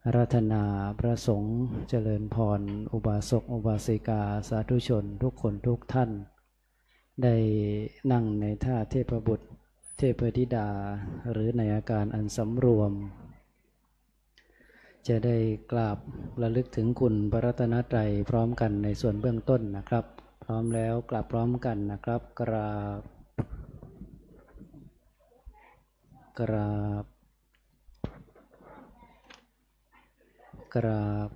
อาราธนาพระสงฆ์เจริญพรอุบาสกอุบาสิกาสาธุชนทุกคนทุกท่านได้นั่งในท่าเทพบุตรเทพธิดาหรือในอาการอันสำรวมจะได้กราบระลึกถึงคุณพระรัตนตรัยพร้อมกันในส่วนเบื้องต้นนะครับพร้อมแล้วกราบพร้อมกันนะครับกราบกราบกราบ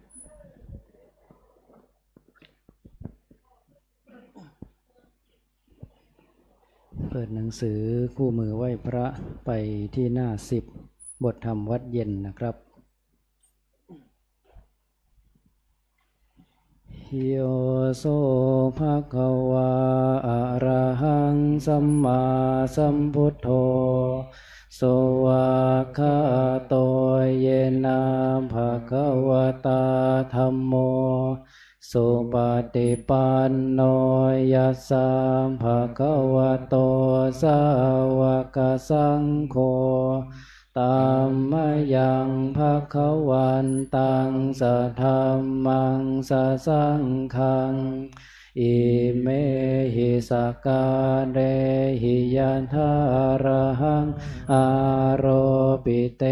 เปิดหนังสือคู่มือไหว้พระไปที่หน้า10บทธรรมวัดเย็นนะครับโยโสภะคะวาอะระหังสัมมาสัมพุทโธโสวากขาโตเยนะภะคะวะตาธัมโมสุปฏิปันโนยัสสะภะคะวะโตสาวกสังโฆตัมมะยังภะคะวันตังสัทธัมมังสัสสังฆังอิเมหิสกาเรหิยันทาระหังอโรปิเต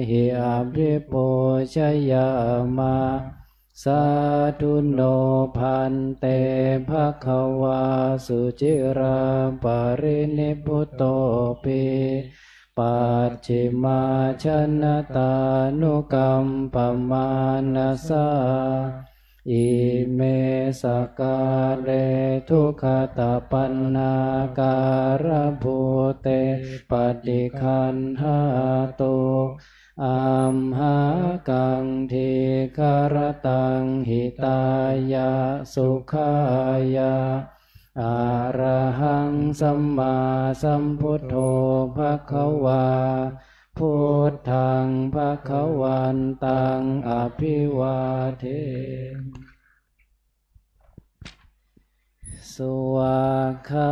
หิอภิปูชยามะสาธุโนพันเตภะคะวาสุจิราปรินิพพุตโตปิปัจฉิมาชนตานุกัมปมานัสสะอิเมสกาเลทุกขตาปันนาการภูเตปฏิคันหาตุอัมหากังทีคารตังหิตายะสุขายะอะระหังสัมมาสัมพุทโธภคะวาพุทธังภคะวันตังอภิวาเทสวากขา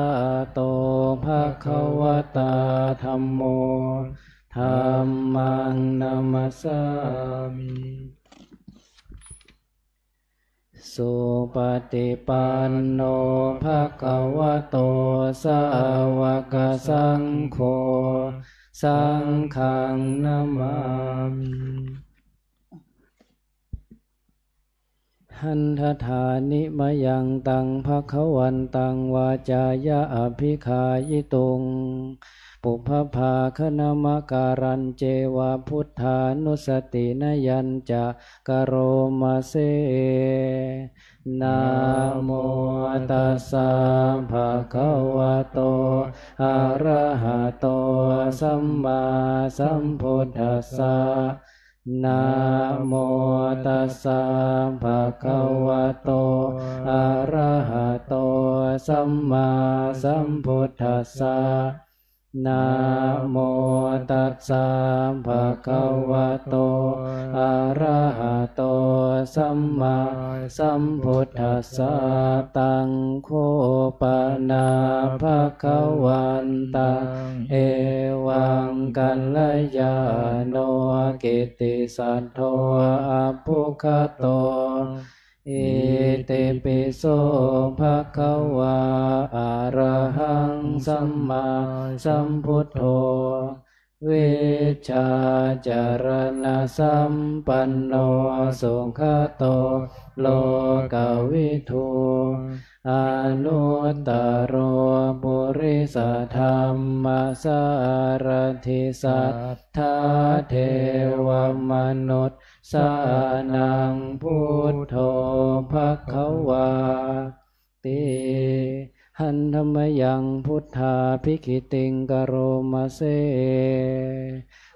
โตภคะวตาธัมโมธัมมังนัมมัสสามิสุปฏิปันโนภะคะวะโตสาวกสังโฆสังฆังนะมามิหันทธานิมะยังตังภคะวันตังวาจายะอภิคายิตุงปุพพาคณมการันเจวะพุทธานุสตินยัญจะกโรมาเสนะโมตัสสะภะคะวะโตอะระหะโตสัมมาสัมพุทธัสสะนะโมตัสสะภะคะวะโตอะระหะโตสัมมาสัมพุทธัสสะนะโมตัสสะภะคะวะโตอะระหะโตสัมมาสัมพุทธัสสะตังโฆปนาภะคะวันตังเอวังกัลยาโนกิตติสัทโธอะภุคโตอิติปิโสภะคะวะอะระหังสัมมาสัมพุทโธวิชชาจารณสัมปันโนสุขโตโลกวิทูอนุตตโรปุริสธรรมสารถิสัทธาเทวมนุษย์สานังพุทโธภคะวาติหันธรรมยังพุทธาภิกขิติงกโรมาเส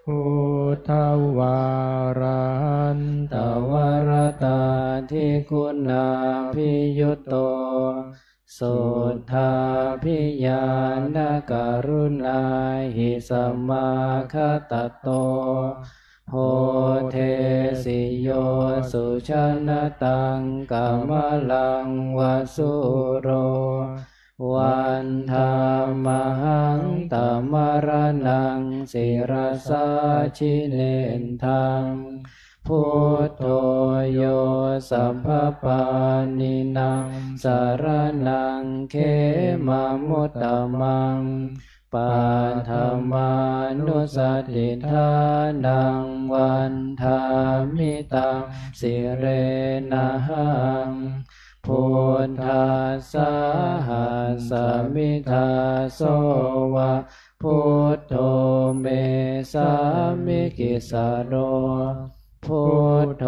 พุทธวารันตวรตาทิคุณาภิยุตโตสุทธาภิญาณกรุณาหิสัมมาคตโตโหเทสิโยสุชนตังกัมมลังวสุโรวันธามหังตมรณังศิรสาชิเนนทังโพ พุทโธโยสัพพปานินังสารนังเขมามุตตมังปัฏฐมานุสติทานังวันทามิตังสิเรนะหังพุทธัสสะหัสสมิทาโสวะพุทโธเมสามิกิสาโรพุทโธ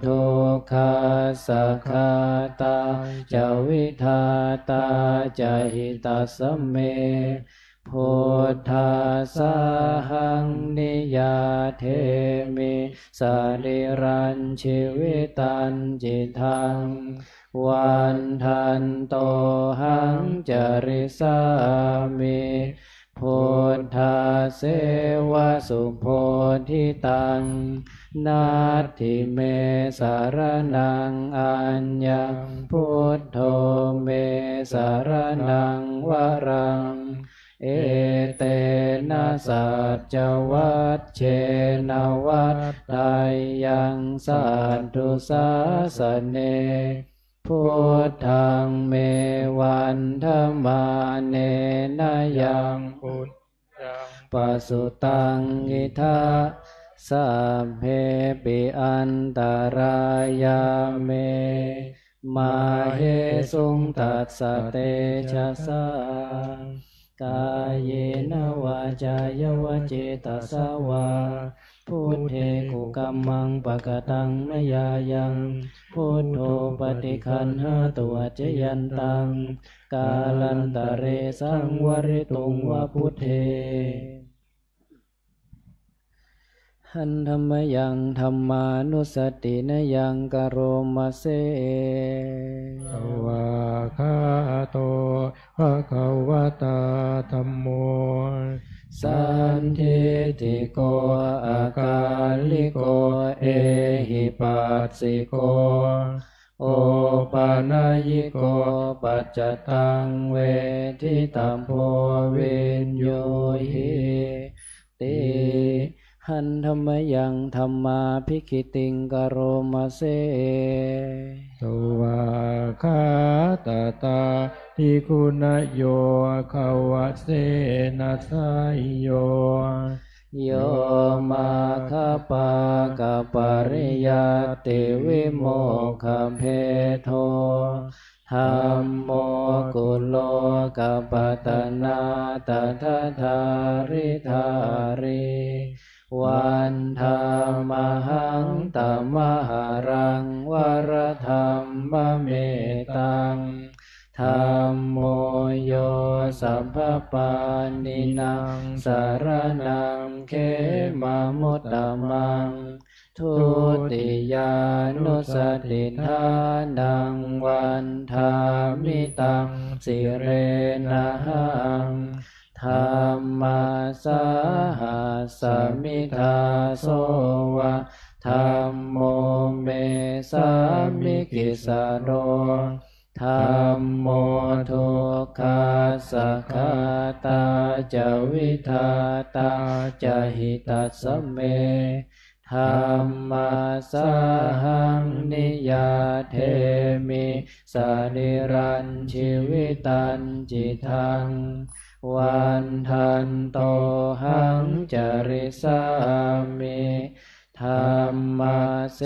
ทุกขัสสะคาตาจวิทาตาจหิตัสสะเมพุทธัสสะหังนิยาเทมิสรีรัญชีวิตันจิตังวันทันโตหังจริสามิพุทธาเสวะสุโพธิตังนาทิเมสารนังอัญญังพุทโธเมสารนังวรังเอเตนะสัจวัตเชนวัตตายังสัตตุสาสเนพุทธังเมวันธมาเนนะยังพุทธังปัสสุตังอิทาสัพเพปิอันตรายาเมมาเหสุงตัสสะเตชะสากายเยนะวาจายวเจตสาวาพุทเทกุกัมมังปะกตังมยายังพุทโธปฏิคันหาตัวเจยันตังกาลันตะเรสังวริตุงวะพุทเทหันธรรมยังธรรมานุสตินยังกโรมาเสสวาคาโตภะคะวะตาธัมโมสันทิติโกอากาลิโกเอหิปัสสิโกโอปานายิโกปัจจตังเวทิตัมโพวินโยหิติหันธรรมยังธรรมาภิกขิติงกโรมาเสสวาคาตตาทิคุณโยขวะเสนัสยโยโยมาคปากปริยัติวิโมกขเพโทธัมโมกุโลกัปปตนาตถาธาริธาริวันธรรมหังตัมมหารังวรธรรมเมตังธัมโมโยสัพพปานินังสารนังเขมามุตตมังทุติยานุสติทานังวันทามิตังสิเรนะหังธัมมาสหัสสมิทาโสวะธัมโมเมสามิกิสาโรธัมโมทุกขัสสะคาตาจวิทาตาจหิตัสสะเมธัมมาสหังนิยาเทมิสริรัญชีวิตันจิตังวันทันโตหังจริสามิธัมมาเส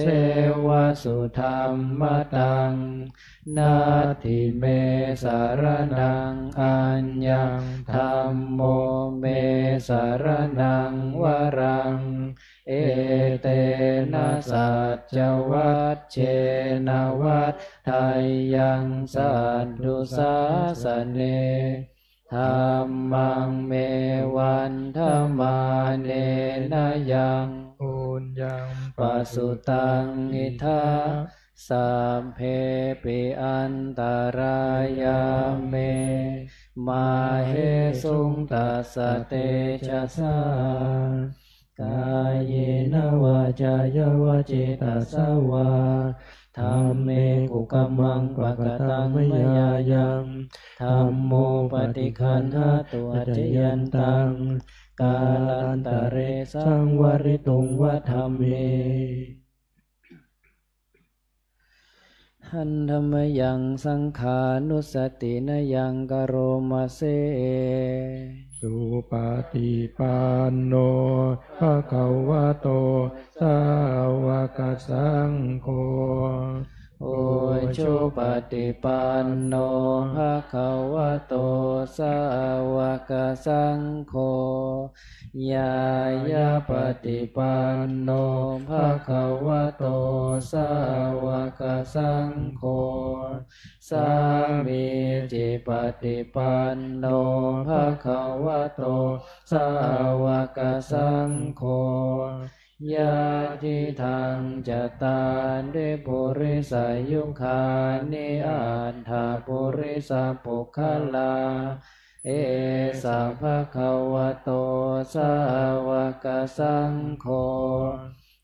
วะสุธัมมตังนาทิเมสารนังอัญญังธัมโมเมสารนังวรังเอเตนะสัจวัตเชนวัตถายังสัตตุสาสเนธัมมังเมวันธมาเนนะยังปุญญังปัสสุตังอิทาสัพเพปิอันตรายาเมมาเหสุงตัสสะเตชะสากายเยนะวาจายวจิตาสวาธัมเมกุกัมมังปะกตังมยายังธัมโมปฏิคันหาตัวเจยันตังกาลันตะเรสังวริตุงวะธัมเม หันธรรมยังสังขานุสตินยังกโรมาเซสุปฏิปันโนภะคะวะโตสาวกสังโฆโอชุปฏิปันโนภะคะวะโตสาวกสังโฆญาญาปฏิปันโนภะคะวะโตสาวกสังโฆสามีจิปฏิปันโนภะคะวะโตสาวกสังโฆยะทิทังจตาริปุริสายุคานิอัฏฐปุริสปุคลาเอสะภะคะวะโตสาวกสังโฆ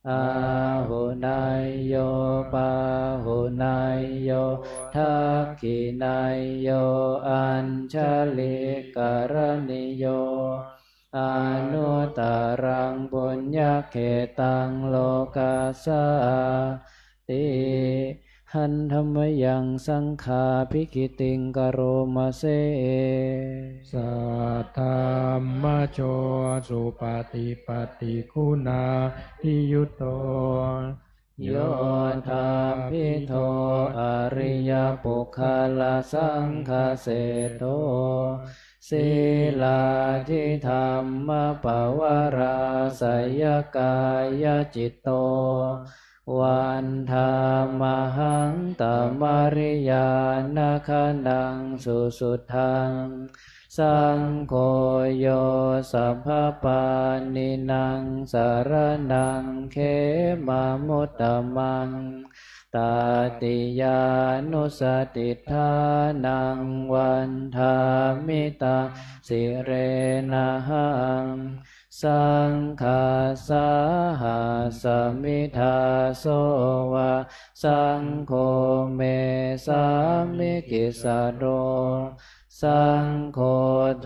อาหุนายโยปาหุนายโยทักขินายโยอัญชลิกรณิโยอนุตตรังปุญญเขตังโลกัสสาติหันธรรมยังสังขาภิกิติงกโรมาเซสัทธรรมโชสุปฏิปัตติคุณาทิยุตโตโยธาภิโทอริยปุคคลสังฆเสโตศีลาทิธรรมปวาราสยกายจิตโตวันธามหังตมริยานาคันดังสุสุทังสังโฆโยสัพพปานินางสารนังเขมามุตตมังตาติยานุสติทานังวันธามิตาสิเรนะหังสังฆาสาหาสมิทาโสวะสังโฆเมสามิกิสะโรสังโฆ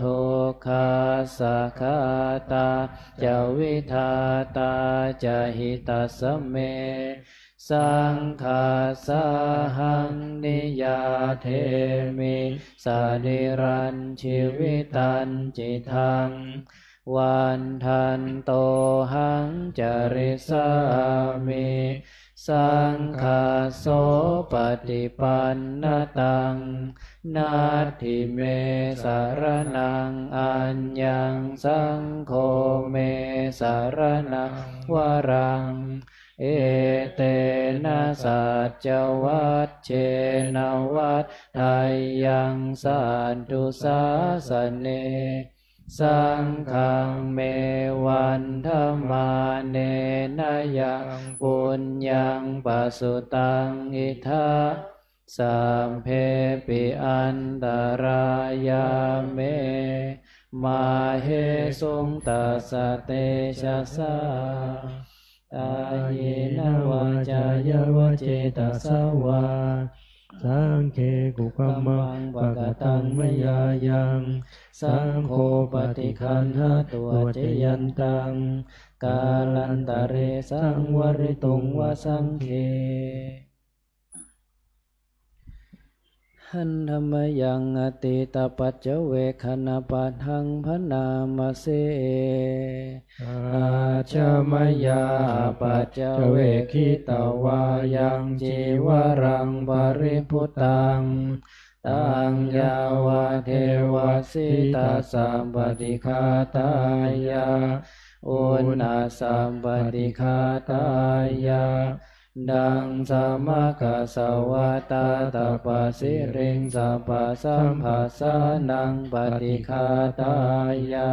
ทุกขาสักขาตาจวิทาตาจหิตัสสเมสังฆาสาหังนิยาเทมิสานิรันชีวิตันจิตังวันทันโตหังจริสามิสังฆาโสปฏิปันนตังนาทิเมสารนังอัญญังสังโฆเมสารนังวรังเอเตนะสัจวัตเชนวัตไทยังสันตุสาสเนสังฆังเมวันธรรมาเนนะยังปุญญังปัสสุตังอิทาสัมเพปิอันตรายาเมมาเหสุงตัสสะเตชะสาตายนวาจายวเจตสวาสังเคกุกัมมังปะกตังมยายังสังโฆปฏิคันหาตัวเจยันตังกาลันตะเรสังวริตุงวสังเคหันธรรมยังอติตปัจเจเวคณปัทังพนามเสอาชมยาปัจเจเวคิตวายังจีวรังปริพุตังตังยาวะเทวสิตาสัมปติคาตายาอุณาสัมปติคาตายาดังสัมมากัสสวะตาตาปสิริงสัพพสัมภาสานังปฏิคาตายา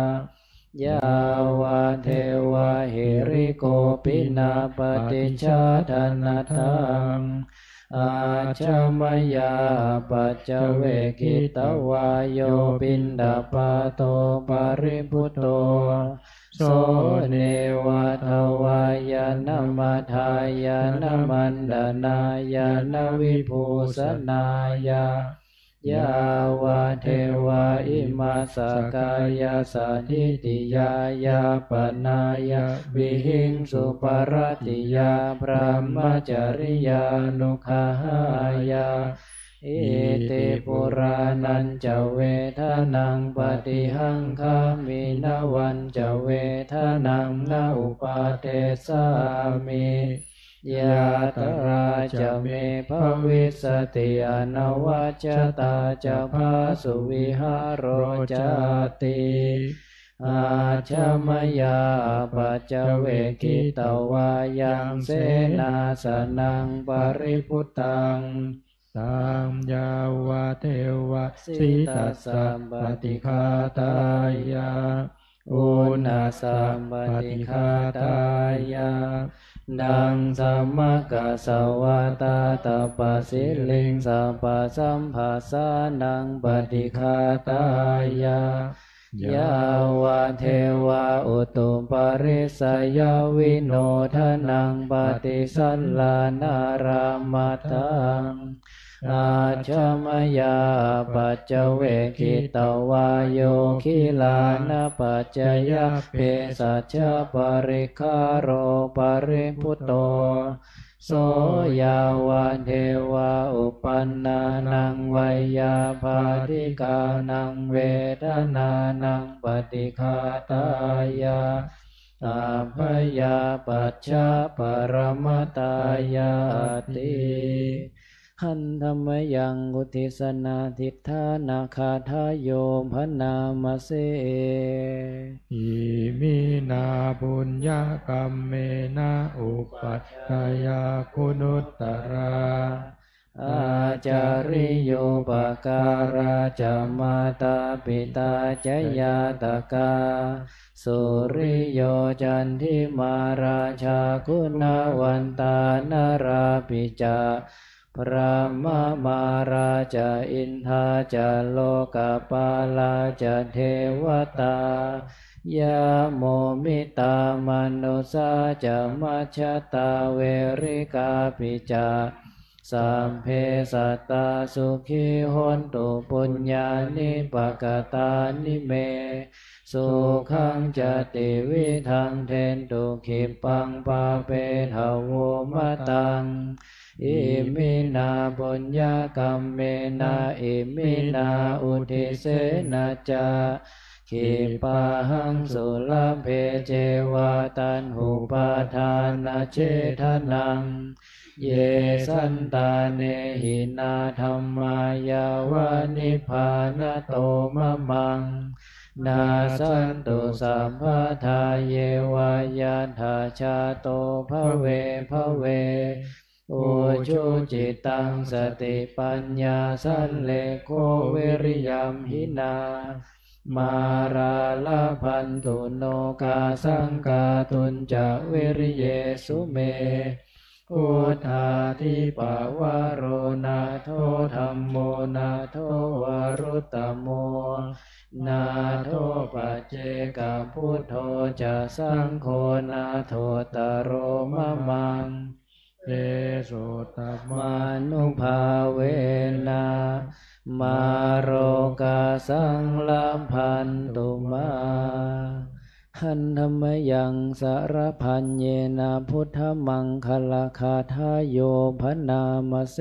ยาวะเทวะหิริโกปินาปฏิชาทนาทังอาชมยาปัจเจเวกิตวายโยปินดาปาโตปริพุตโตโสเนวะทวายานมัทายานมันดานายานวิภูสนายา ยาวะเทวาอิมาสกายาสันทิติยายาปนายาวิหิงสุปรติยาพระมจริยานุขายาอิติปุรานันจะเวทนังปฏิหังคามินวันจะเวทนังนาอุปาเทสามิยาตราจะเมภวิสติอนวัจตาจะภาสุวิหารโรจติอาชมยาปัจเวกิตวายังเสนาสนังปริพุตังตัมยาวะเทวะสิตัสสัมปติฆาตายาอุณาสัมปติฆาตายาดังสัมมกสวะตาตปัสสิลิงสัพพสัมภาสานังปฏิฆาตายายาวะเทวะอุตุปริสยวิโนทนังปฏิสัลลานารามัตถังอาชมยาปัจเจเวกิตวายโยคิลานะปัจจยเปสัจจปริคารโรปริพุตโตโสยาวะเทวะอุปันนานังไวยาภาธิกานังเวทนานังปฏิฆาตายาอาภยาปัจฉาปรมตายาติหันธรรมยังอุทิศนาทิฏฐานาคาทายโยพนามเสอิมินาบุญญกรรมเมนะอุปัฏฐายาคุณุตตราอาจาริโยปการาจามาตาปิตาจยาตกาสุริโยจันทิมาราชาคุณวันตานาราปิจาพระมมาราชาอินทาจาโลกปาลาจาเทวตายาโมมิตามนุสาจามัชตาเวริกาปิจาสัมเพสัตตาสุขีโหนตุปุญญานิปกตานิเมสุขังจติวิทังเทนตุขิปังปาเปทาวมตังอิมินาบุญญากรรมเมนะอิมินาอุทิเสนะจาขิปะหังสุลเพเจวาตันหุปาทานาเชทนังเยสันตาเนหินาธัมมายาวานิพานโตมะมังนาสันตุสัมภทาเยวายาธาชาโตภเวภเวอุชุจิตังสติปัญญาสันเลโกเวริยัมหินามาราลพันตุโนกาสังกาตุนจะเวริเยสุเมพุทธาทิปาวโรนาโทธัมโมนาโทวรุตตโมนาโทปัจเจกพุทโธจะสังโฆนาโทตโรมะมังเอสุตมานุภาเวนะมาโรกาสังลัมพันตุมาหันธรรมยังสารพันเยนะพุทธมังคลคาทายโยพนามเส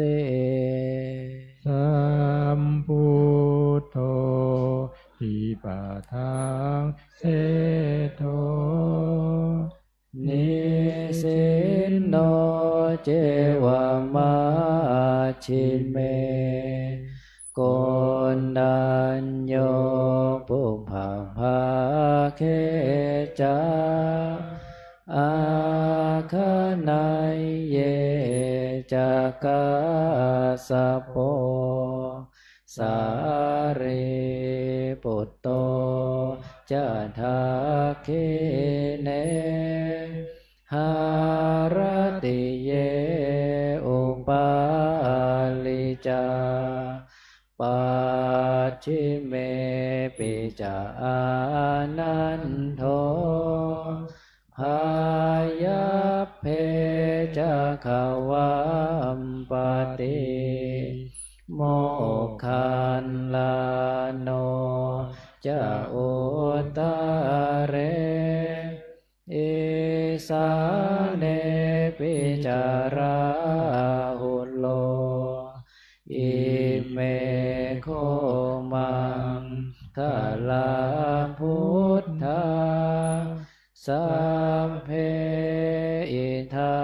สัมพุทโธทิปะทังเสโธนิสินโนเจวามาชิเมโกนดัญโยปุพพภาเคจาอาคานายเยจากาสโปสารีปุตโตจะทาเคเนหารติเยอุปาลิจาปัจฉิเมปิจานันโทพายาเพจะขวัมปติ โมกขันลาโนจะอุตตะเรอิสาเนปิจาราหุโลอิเมโคมังคลาพุทธาสัพเพอิทั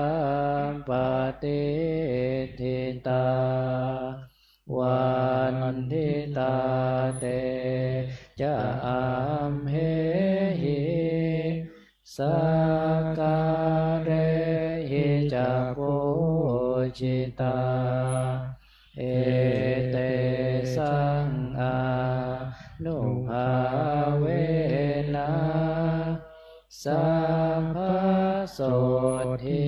มปฏิทิตาวันทิตาเตจะอัมเหหิสักการะหิจักโพชิตาเอเตสังอานุภาเวนะสัพพโสทิ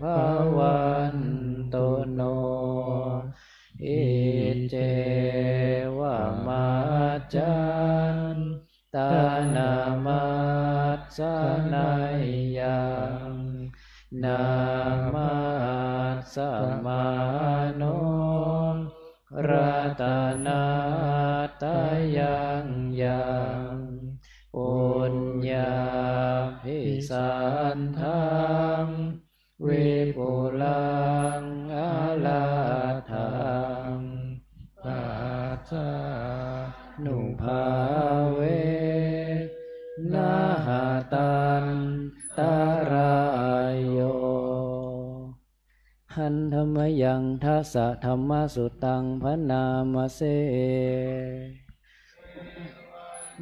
ภวันตุโนอิเจวะมัจจันตานามัสสนัยยังนามัสสมาโนรัตนาตายังยังปุญญาภิสันทังวิปุลังอลาทังปัจจานุภาเวนะหะตันตรายโยหันธรรมยังทัสสะธรรมสุตังพนามเส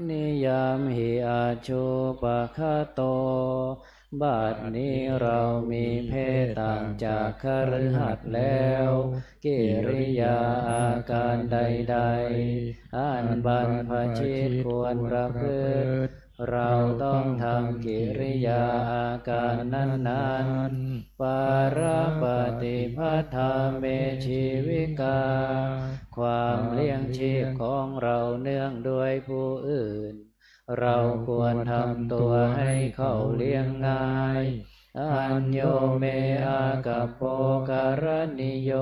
นิยามหิอาชูปะคะโตบัดนี้เรามีเพศต่างจากคฤหัสถ์แล้วกิริยาอาการใดๆอันบรรพชิตควรประพฤติเราต้องทำกิริยาอาการนั้นๆปารปฏิภัทธาเมชีวิกาความเลี้ยงชีพของเราเนื่องด้วยผู้อื่นเราควรทำตัวให้เขาเลี้ยงง่ายอัญโยเมอากัปโปการณิโย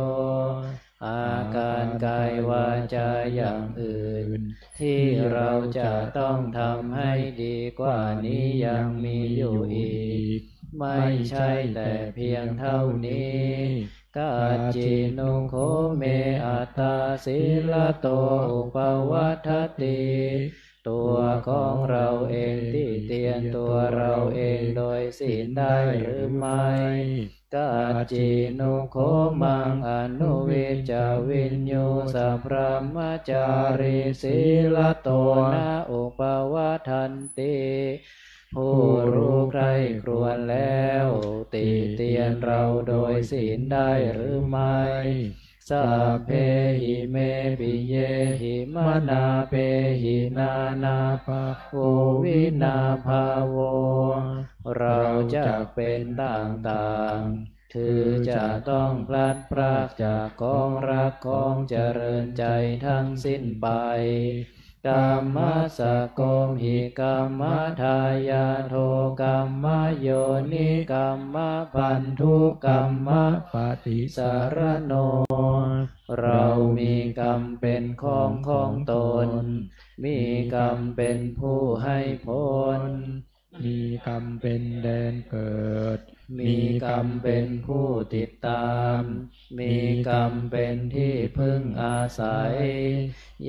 อาการกายวาจาอย่างอื่นที่เราจะต้องทำให้ดีกว่านี้ยังมีอยู่อีกไม่ใช่แต่เพียงเท่านี้กัจจินุโคเมอัตตาศีลโตอุปวัฏติตัวของเราเองที่เตียนตัวเราเองโดยศีลได้หรือไม่กัจจินุโคมังอนุวิจจวินยูสัพพมจาริศีลโตนะอุปวัฏันติผู้รู้ใคร่ครวญแล้วติเตียนเราโดยศีลได้หรือไม่สัพเพหิเมปิเยหิมนาเปหินานาภาโววินาภาโวเราจะเป็นต่างๆถือจะต้องพลัดพรากจากของรักของเจริญใจทั้งสิ้นไปกรรมสโกมหิกรรมทายาโทกรรมโยนิกรรมพันธุกรรมปฏิสารโนเรามีกรรมเป็นของตนมีกรรมเป็นผู้ให้ผลมีกรรมเป็นแดนเกิดมีกรรมเป็นผู้ติดตามมีกรรมเป็นที่พึ่งอาศัย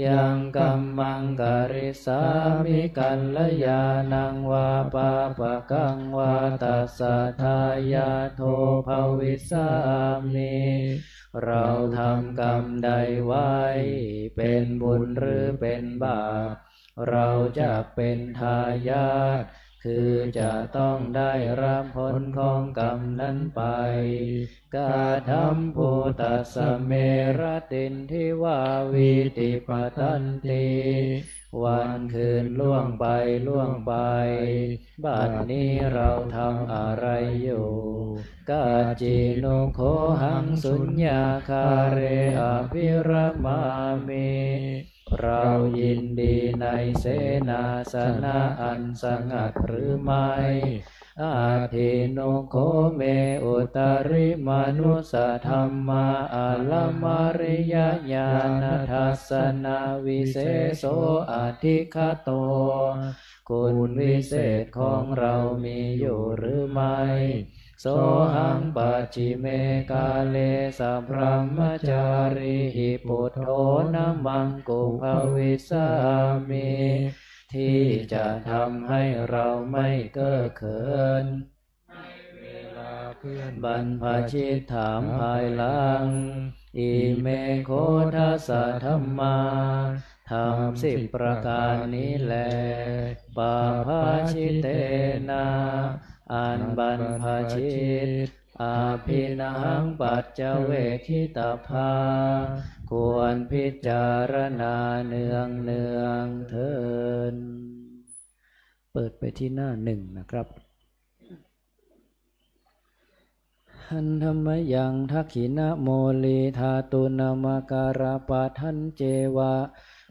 ยังกัมมังกริสามิกัลลยานังวาปาปะกังวาตัสสะทายาโทภวิสามิเราทำกรรมใดไว้เป็นบุญหรือเป็นบาปเราจะเป็นทายาทคือจะต้องได้รับผลของกรรมนั้นไปกาธัมภูตัสสะเมรตินทิวาวิติปตันติวันคืนล่วงไปบัดนี้เราทำอะไรอยู่กัจจินุโคหังสุญญาคาเรอภิรมามิเรายินดีในเสนาสนะอันสงัดหรือไม่ อาทิโนโคเมอุตริมนุสธรรมาอัลลมาริยญาณทัสสนาวิเศโสอธิคโตคุณวิเศษของเรามีอยู่หรือไม่โสหังปัจฉิเมกาเลสัพพมจาริหิปุถโธนะมังกุภวิสามิที่จะทำให้เราไม่เก้อเขินบรรพชิตถามภายหลังอิเมโคทัสสะธัมมาธรรม10ประการนี้แลปาภาชิเตนะอันบรรพชิตอาภินังปัจจเวคิตาภาควรพิจารณาเนืองเนืองเถิดเปิดไปที่หน้า1นะครับหันธรรมยังทักขินะโมลีธาตุนามการาปะทันเจวะ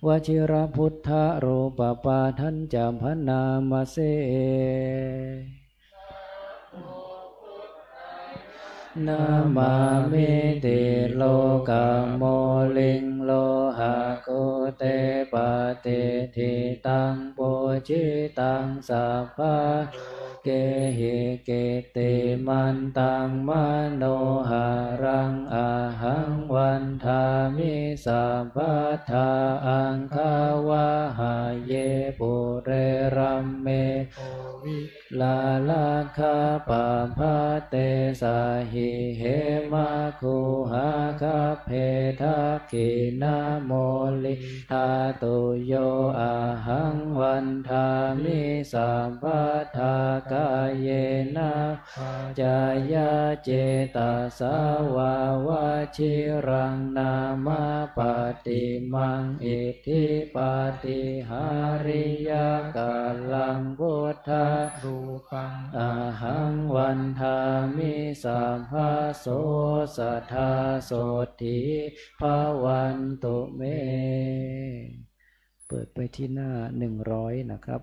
วชิรพุทธโรปปาทันจามพนามาเสนามามิติโลกาโมลิงโลหะโกเตปะเตทิตังโปจิตังสัพพะเกหิเกติมันตังมโนหารังอาหังวันทามิสัพพทาอังคาวะหาเยปุเรรัมเมลาลาคาปะภะเตสาหิเหมาคุหาคาเพทักขินาโมลิธาตุโยอาหังวันทามิสัพพทากายเยนะจายาเจตสาวาวาชิรังนามาปฏิมังอิทธิปาฏิหาริยกาลังพุทธารูปังอาหังวันทามิสัพพโสสัทธาโสติภวันตุเมเปิดไปที่หน้า100นะครับ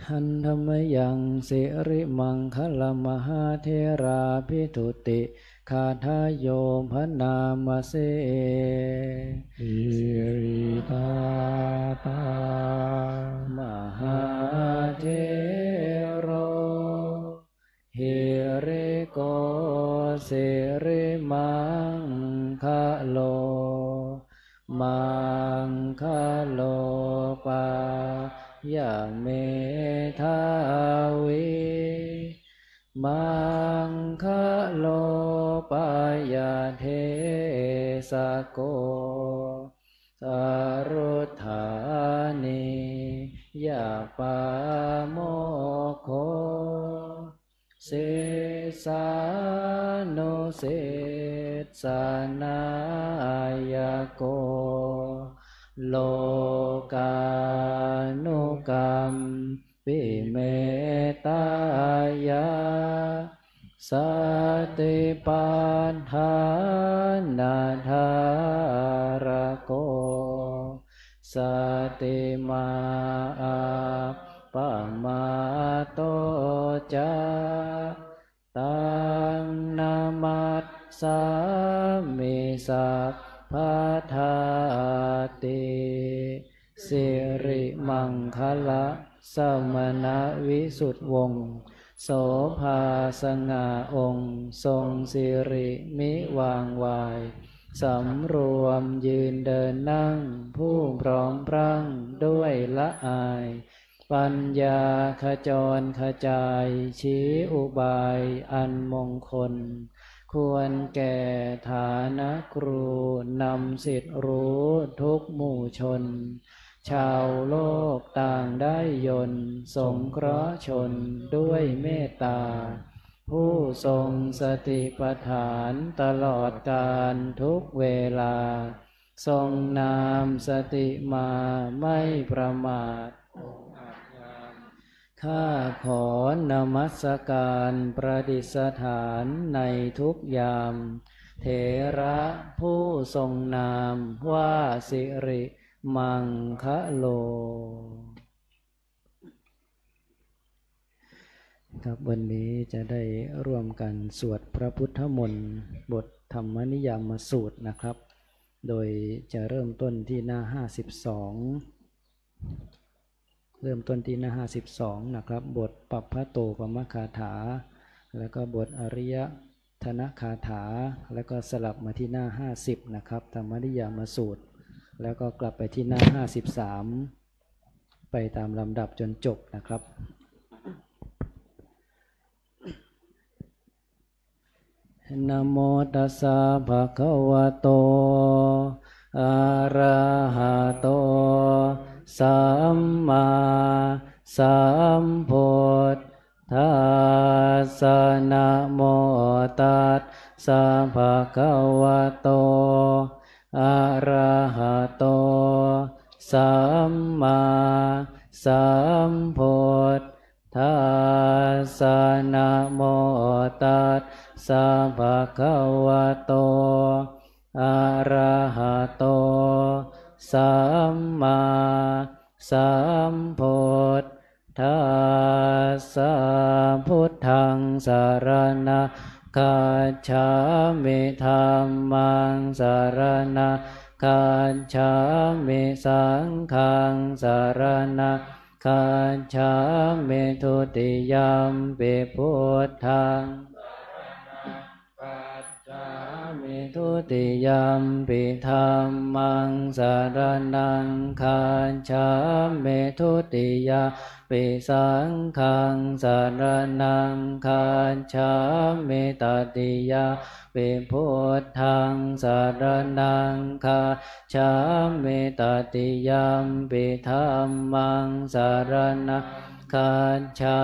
หันธรรมยังสิริมังคลมหาเทราภิทุติคาทายโยพนามาเสหิริตาตามหาเทโรหิริโกสิริมังคโลมังคโลปายาเมทาวิมังคโลปายาเทสโกสรุทธานิยาปาโมโคเสสานุเสสานายโกโลกานุกรรมปิเมตายาสติปัฏฐานาธารโกสติมาปะมาโตจาตังนามัสสามิสัพพทาติสิริมังคละสมณวิสุทธิวงศ์โสภาสง่าองค์ทรงสิริมิวางวายสำรวมยืนเดินนั่งผู้พร้อมพรั่งด้วยละอายปัญญาขจรขจายชี้อุบายอันมงคลควรแก่ฐานะครูนำสิทธิรู้ทุกหมู่ชนชาวโลกต่างได้ยนต์สงเคราะห์ชนด้วยเมตตาผู้ทรงสติปัฏฐานตลอดกาลทุกเวลาทรงนามสติมาไม่ประมาทข้าขอนมัสการประดิษฐานในทุกยามเถระผู้ทรงนามว่าสิริมังคโล ครับวันนี้จะได้ร่วมกันสวดพระพุทธมนต์บทธรรมนิยามสูตรนะครับโดยจะเริ่มต้นที่หน้า52เริ่มต้นที่หน้า52นะครับบทปัปพโตปมคาถาแล้วก็บทอริยธนคาถาแล้วก็สลับมาที่หน้า50นะครับธรรมนิยามสูตรแล้วก็กลับไปที่หน้า53ไปตามลำดับจนจบนะครับนะโมตัสสะภะคะวะโตอะระหะโตสัมมาสัมพุทธัสสะนะโมตัสสะภะคะวะโตอะระหะโตสัมมาสัมพุทธัสสะนะโมตัสสะภะคะวะโตอะระหะโตสัมมาสัมพุทธัสสะพุทธังสรณังคัจฉามิธัมมังสรณังคัจฉามิสังฆังสรณังคัจฉามิทุติยัมปิพุทธังคัจฉามิทุติยัมปิธัมมังสรณังคัจฉามิทุติยัมปิสังฆังสรณังคัจฉามิตติยัมปิพุทธังสรณังคัจฉามิตติยัมปิธัมมังสรณังคัจฉา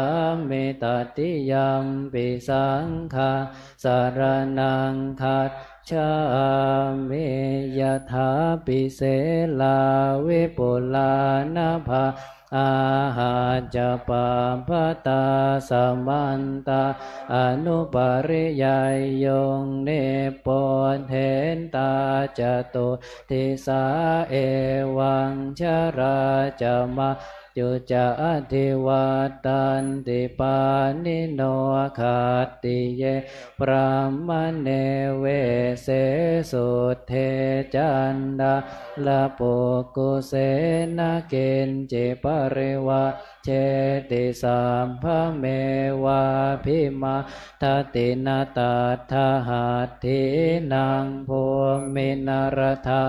มิตติยัมปิสังฆังสรณังคัจฉามิยถาปิเสลาวิปุลานะภาอาหาจปาปตาสมันตาอนุปริยายโยงเนปนเทนตาจตุทิสาเอวังชราจมาจุจาทิวัตันติปานิโนขัตติเยปรามเนเวเสสุเทจันดาลาปุกุเสนะเกณจิปริวาเชติสัมภเมวะพิมาทัตินาตาทหัตถินังภูมินารธา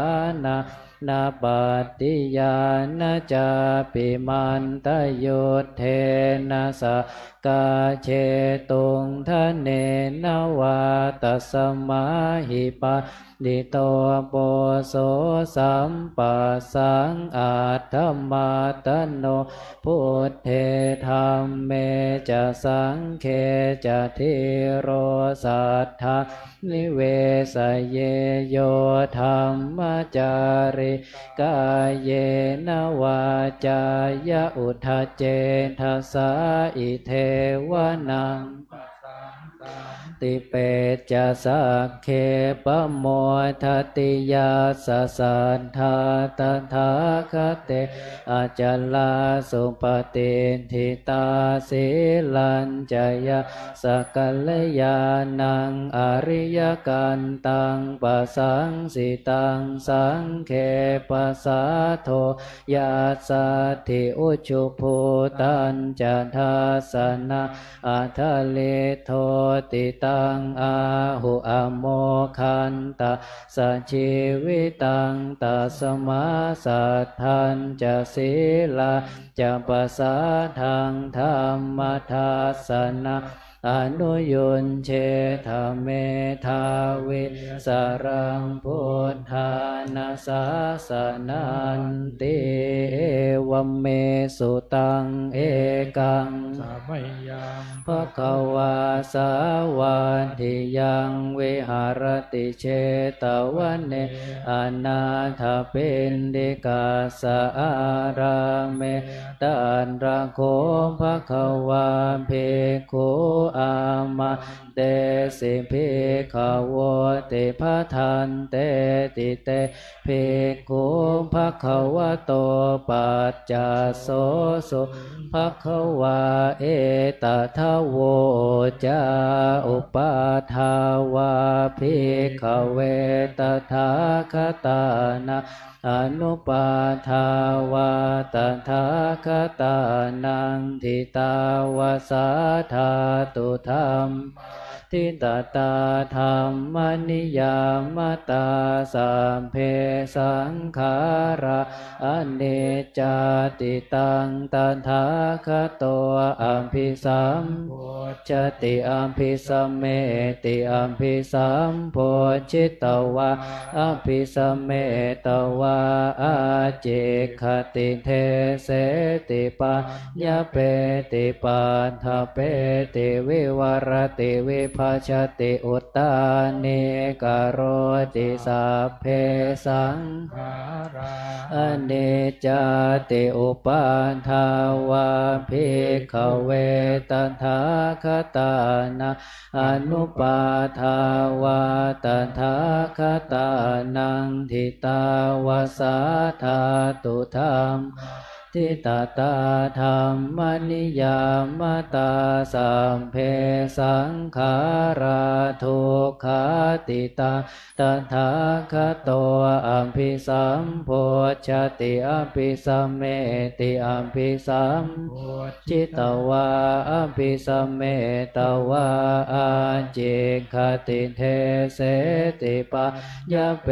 นานาปัตติยานะจาปิมันตโยเทนะสกาเชตุงทะเนนวาตัสมาหิปะดิโตโปโสสัมปัสสังอาทัมมาตโนพุทเทธัมเมจะสังเคจะทิโรสัทธานิเวสเยโยธัมมจาริกายเยนวาจายะอุทธเจทัสสะอิเทวนังติเปจะสักเคปโมทัตติยาสสัทธาตถาคเตอจลาสุปฏิทิตาสิลัญจยาสกัลยานังอริยกันตังปัสสังสิตังสังเคปัสสะโทยัสสะทิอุชุภูตัญจทัสสนะอัทะเลโทติตังอาหุอโมคันตะสัจชีวิตังตัสมาสัทธันจะศีลาจะปัสสะทังธรรมทัสสนะอนุยุญเชธเมธาวิสรังพุทธานาสาสนันติเอวเมสุตังเอกังสัมยังภควาสาวันทิยังวิหารติเชตวันเนอนาถปินดิกาสอาราเมตันระโคภควาภิกขุ อามาเตสิภิกขโวติภะทันเตติเตภิกขุภควโตปัจจโสสุภควาเอตทะโวจาอุปาทาวาภิกขเวตถาคตานะอนุปาทาวาตถาคตานังทิตาวาสาธาตุธรรมทิตตาธรรมนิยามตาสัมเพสังขาราอเนจจติตังตัณหาคโตอัมภิสัมโพชติอัมภิสัมเมติอัมภิสัมโพชิตวะอัมภิสัมเมตวะอาเจคติเทเสติปัญญาเปติปันทเปติวิวรติวิภัชติอุตตานิกโรติสัพเพสังขาราอเนจจติอุปัฏฐาวาภิกขเวตถาคตานะอนุปาทาวาตถาคตานังทิตาวาสาธาตุธรรมทิตตาธรรมนิยามตาสัมเพสังขาราทุกขาติตาตถาคโตอัมภิสัมโพชติอัมภิสัมเมติอัมภิสัมโพชิตวาอัมภิสัมเมตวาอาเจคติเทเสติปัญญาเป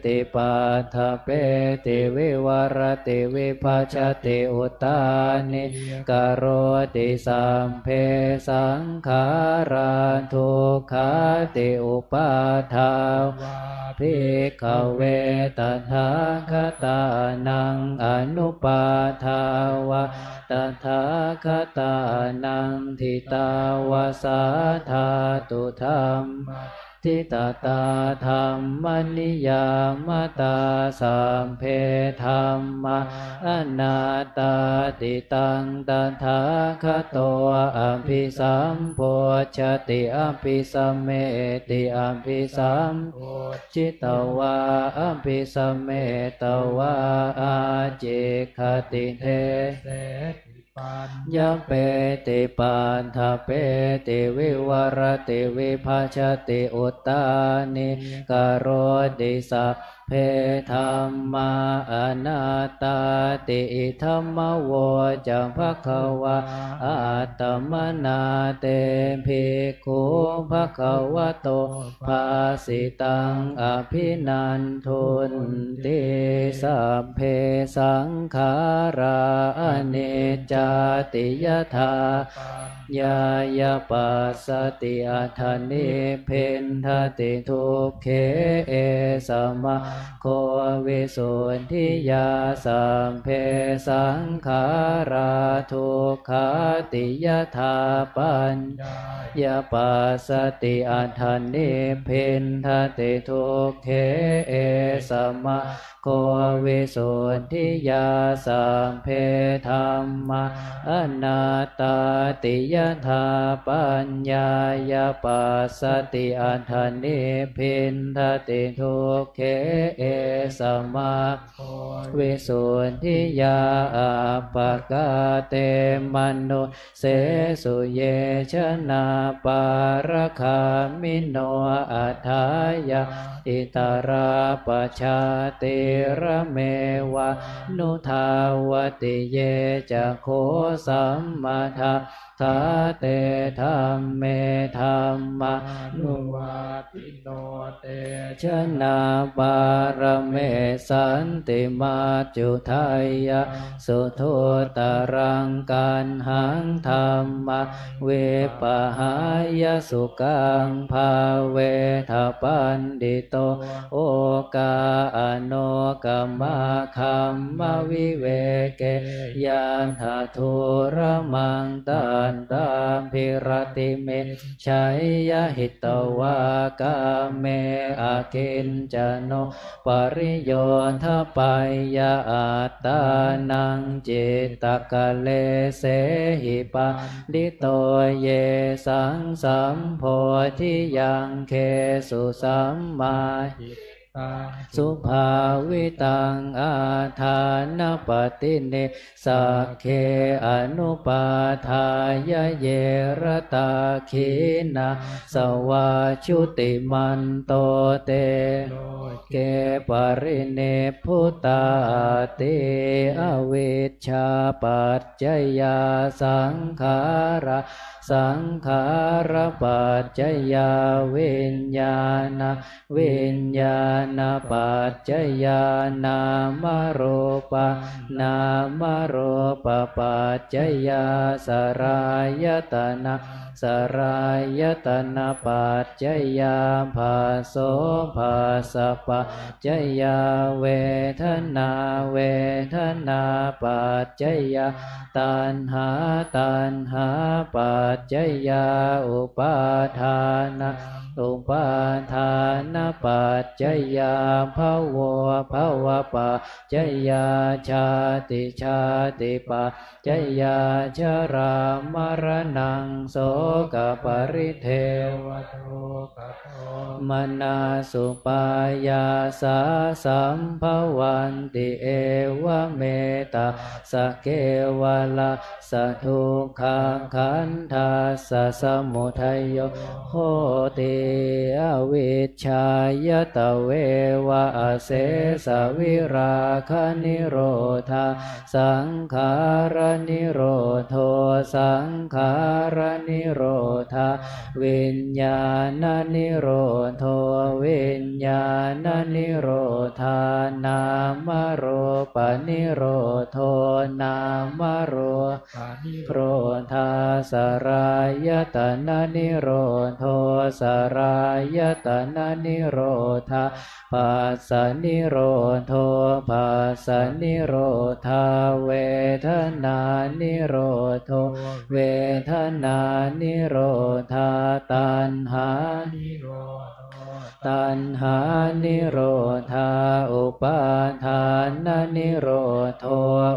ติปัฏฐเปติวิวรติวิภัชติอุตตานิกโรติสัมเพสังขาราทุกขาติอุปาทาวาภิกขเวตถาคตานังอนุปาทาวาตถาคตานังทิตาวาสาธาตุธรรมทิตตาธรรมนิยามตาสัมเพธรรมอนัตตาติตังตถาคโตอัมภิสัมโพชติอัมภิสัมเมติอัมภิสัมโพชิตวาอัมภิสัมเมตวาอาเจคติเทเสยะเปติปันทเปติวิวรติวิภัชติอุตตานิกโรติสัพเพธรรมาอนัตตาติธรรมโวจะภควาอัตตมนาเตภิกขุภควโตภาสิตังอภินันทุนติสัพเพสังขาราอเนจจติยถายายาปัสสติอัฏฐานิเพนทติทุกเขเอสมะโควิสุทธิยาสัมเพสังขาราทุกขาติยถาปัญญาปัสสติอัฏฐานิเพนทติทุกเขเอสมะโควิสุทธิยาสัมเพธัมมาอนัตตาติยถาปัญญายาปัสสติอัฏฐานิพินทติทุกเขเอสมะโควิสุทธิยาอัปปกาเตมนุเสสุเยชนะปารคามิโนอัฏฐายาอิตาราปชาติระเมวะนุทาวติเยจะโคสัมมาทาคาเตธัมเมธัมมานุวัติโนเตชนะปารเมสันติมาจุทัยยะสุทุตรังกันหังธรรมะเวปหายสุกังภาเวทปันดิโตโอกาอโนกัมมาคัมมวิเวเกยันททุระมังตันตามภิรติเมชัยยหิตวากาเมอาคินจโน ปริโยทปายาอัตตานังจิตตะกะเลเสหิปันดิโตเยสังสัมโพธิยังเคสุสัมมาสุภาวิตังอาทานปฏิเนสักเคอนุปาทายเยรตาขีนาสวาชุติมันโตเตเกปริเนพุตาติอวิชชาปัจจยาสังขาราสังขารปัจจยาวิญญาณวิญญาณปัจจยานามรูปนามรูปปัจจยาสรายตนะสรายตนะปัจจยาภาโสภาสปัจจยาเวทนาเวทนาปัจจยาตัณหาตัณหาปัจจยาอุปาทานอุปาทานปัจจยาภวภวปัจจยาชาติชาติปัจจยาชรามรณังโสกปริเทวโทกโทมนาสุปายาสาสัมภวันติเอวเมตาสเกวลาสทุกขาขันธาสสมุทัยโยโหติอวิชชายตเววะเสสวิราคนิโรธาสังขารนิโรโทสังขารนิโรธาวิญญาณนิโรโทวิญญาณนิโรธานามโรปนิโรโทนามโรโรธาสรายตนะนิโรโทสรายตนะนิโรธาปัสสนิโรโทปัสสนิโรธาเวทนานิโรโทเวทนานิโรธาตัณหานิโรตัณหานิโรธาอุปาทานนิโรโท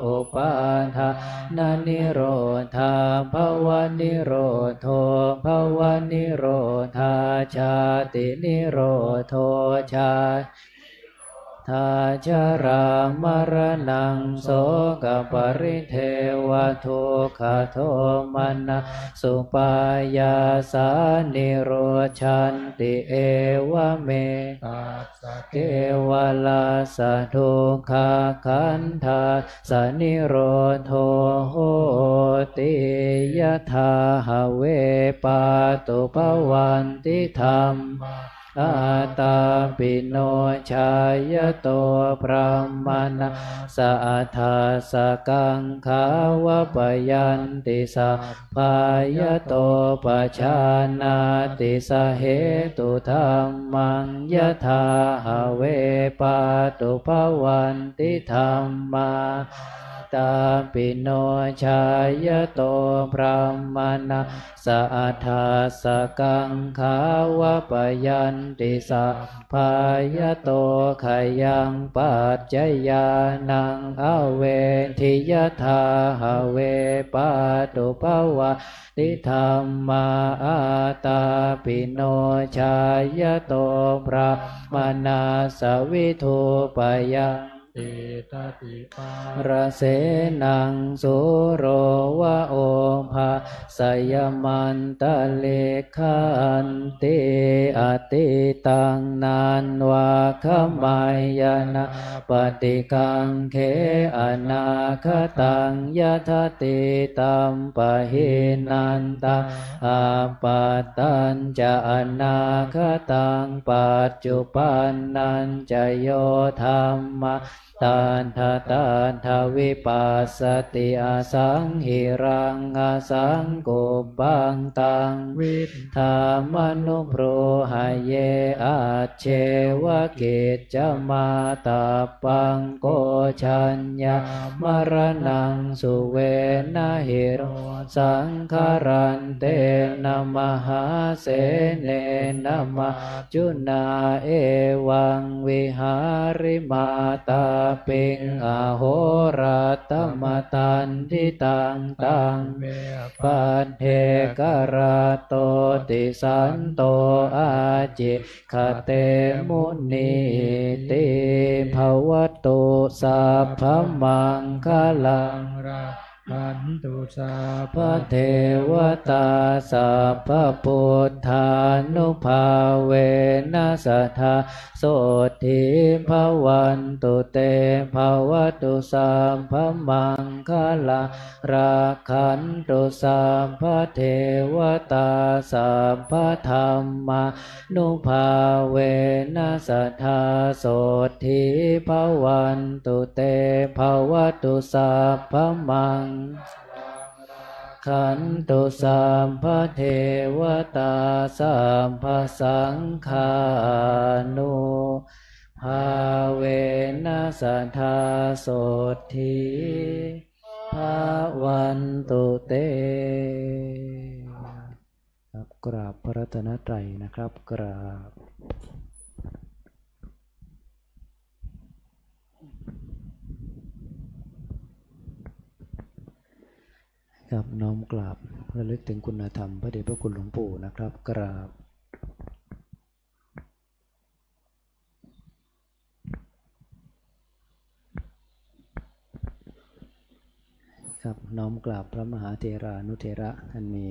อุปาทานนิโรธาภวนิโรโทภวนิโรธาชาตินิโรโทชาทาชรามรณังโสกปริเทวทุกขโทมนะสุปายาสานิโรชันติเอวเมตัสสะเกวลาสทุกขาขันธาสนิโรโทโหติยะถาหเวปาตุภวันติธรรมอาตาปิโนชายโตพระมนะสะอาทาสกังขาวปยันติสัพพายโตปชานาติสเหตุธรรมังยะถาหเวปาตุภวันติธรรมาตาปิโนชายโตพระมนะสะอาทาสกังขาวปยันติสัพพายโตขยังปัจจยานังอเวทิยถาหเวปาตุภวะติธรรมาอาตาปิโนชายโตพระมนะสวิทูปยังติตติปาระเสนังสุโรวะโอภาสยมันตะเลขันติอติตังนานวาคมายนะปฏิกังเขอนาคตังยะทติตัมปะหินันตังอาปัตตัญจะอนาคตังปัจจุปันนัญจะโยธัมมะ ตันทวิปัสสติอาสังหิรังอาสังกุปปังตังวิทธามนุโพหะเยอาเชวะกิจจมาตาปังโกชัญญามรณังสุเวนะหิโรสังขารันเตนะมหาเสเนนะมะจุนาเอวังวิหาริมาตาปิงอโหราตมตันทิตังตังปันเทกราโตติสันโตอาจิคเตมุนีติภวตุสัพพมังคลังราคันตุสาพระเทวตาสัพพพุทธานุภาเวนัสทธาโสทิภวันตุเตภวตุสัมภมังคลาราคันตุสัมภเทวตาสัพพธรรมานุภาเวนัสทธาโสทิภวันตุเตภวตุสัพพมังขันตุสัมภเทวตาสัมภสังฆานุภาเวนัสทธาโสทิภวันตุเตครับกราบพระรัตนตรัยนะครับกราบครับน้อมกราบระลึกถึงคุณธรรมพระเดชพระคุณหลวงปู่นะครับกราบครับน้อมกราบพระมหาเถรานุเถระท่านมี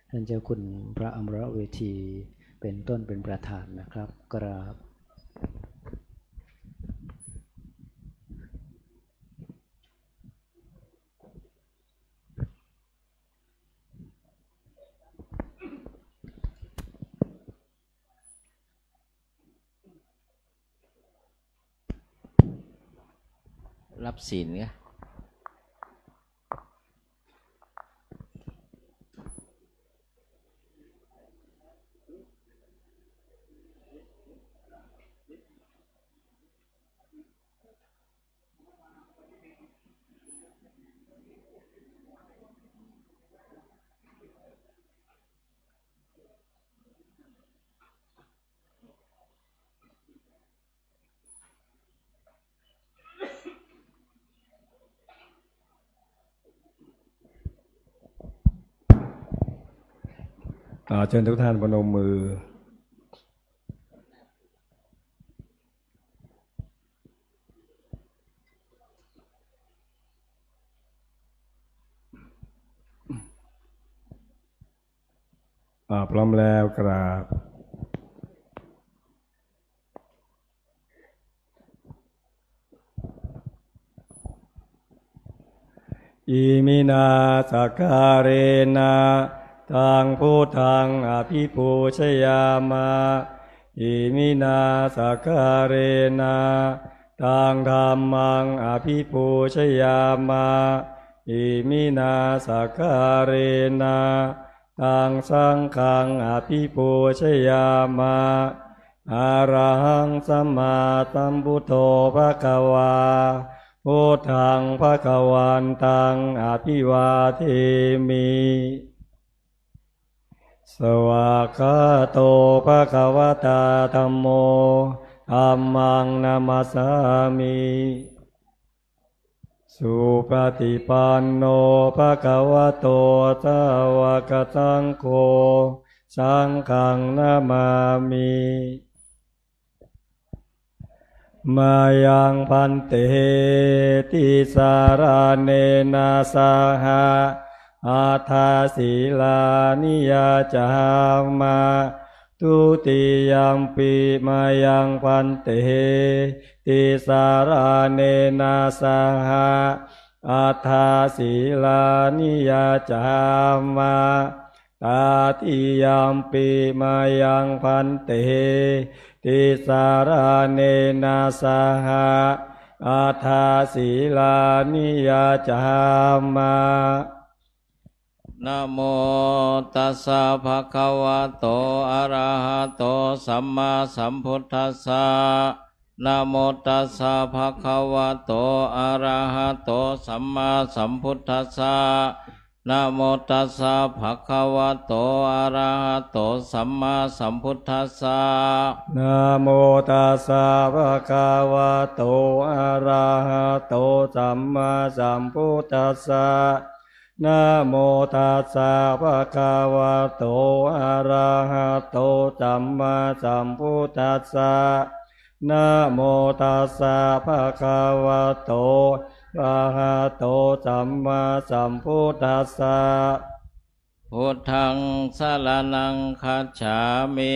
ท่านเจ้าคุณพระอมรเวทีเป็นต้นเป็นประธานนะครับกราบรับศีลไงเชิญทุกท่านพนมมือพร้อมแล้วกราบอิมินาสการเรนะตังพุทธังอภิปูชยามาอิมินาสการเรนะตังธัมมังอภิปูชยามาอิมินาสการเรนะตังสังฆังอภิปูชยามาอะระหังสัมมาสัมพุทโธภควาพุทธังภควันตังอภิวาเทมิสวากขาโตภควตาธัมโมธัมมังนามัสสามิสุปฏิปันโนภควโตสาวกสังโฆสังฆังนามามิมายังพันเตติสารเนนะสหะอาทาศีลานิยาจามมาทุติยัมปิมายังพันเตติสารเนนะสหะอาทาศีลานิยาจามมาตาติยัมปิมายังพันเตติสารเนนะสหะ อัฏฐาศีลานิยาจามะนะโมตัสสะภะคะวะโตอะระหะโตสัมมาสัมพุทธัสสะนะโมตัสสะภะคะวะโตอะระหะโตสัมมาสัมพุทธัสสะนะโมตัสสะภะคะวะโตอะระหะโตสัมมาสัมพุทธัสสะนะโมตัสสะภะคะวะโตอะระหะโตสัมมาสัมพุทธัสสะนะโมตัสสะภะคะวะโตอะระหะโตสัมมาสัมพุทธัสสะนะโมตัสสะภะคะวะโตอะระหะโตสัมมาสัมพุทธัสสะพุทธังสรณังคัจฉามิ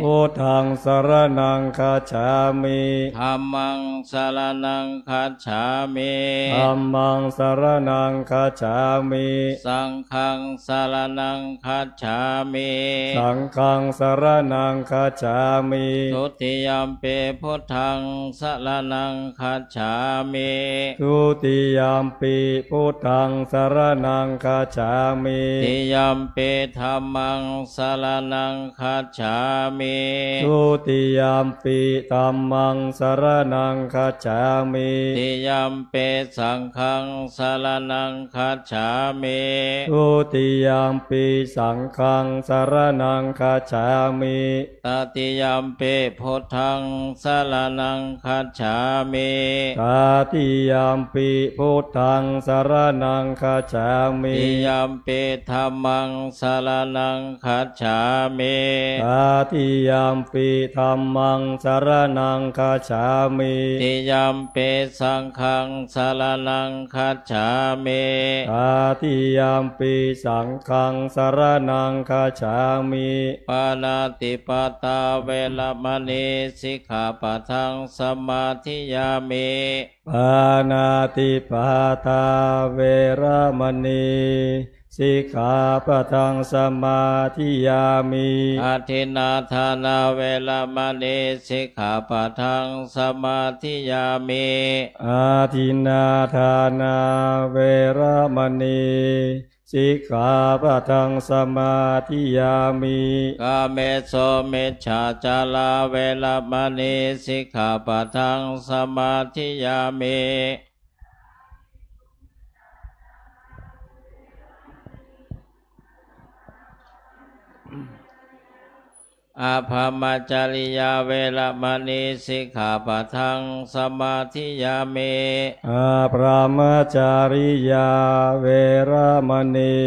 พุทธังสรณังคัจฉามิธัมมังสรณังคัจฉามิธัมมังสรณังคัจฉามิสังฆังสรณังคัจฉามิสังฆังสรณังคัจฉามิทุติยัมปิพุทธังสรณังคัจฉามิทุติยัมปิพุทธังสรณังคัจฉามิติยัมปิธัมมังสรณังคัจฉามิทุติยัมปิธัมมังสรณังคัจฉามิติยัมปิสังฆังสรณังคัจฉามิทุติยัมปิสังฆังสรณังคัจฉามิตติยัมปิพุทธังสรณังคัจฉามิตติยัมปิพุทธังสรณังคัจฉามิติยัมปิธัมมังสรณังคัจฉามิตติยัมปิธัมมังสรณังคัจฉามิติยัมปิสังฆังสรณังคัจฉามิตติยัมปิสังฆังสรณังคัจฉามิปานาติปาตาเวรมณีสิกขาปะทังสมาธิยามิปานาติปาตาเวรมณีสิกขาปะทังสมาธิยามิอาทินนาทานาเวรมณีสิกขาปะทังสมาธิยามิอาทินนาทานาเวรมณีสิกขาปะทังสมาธิยามิกาเมโสมิจฉาจาราเวรมณีสิกขาปะทังสมาธิยามิอาภามจาริยาเวรมณีสิกขาปะทังสมาธิยามิอาภามจาริยาเวรมณี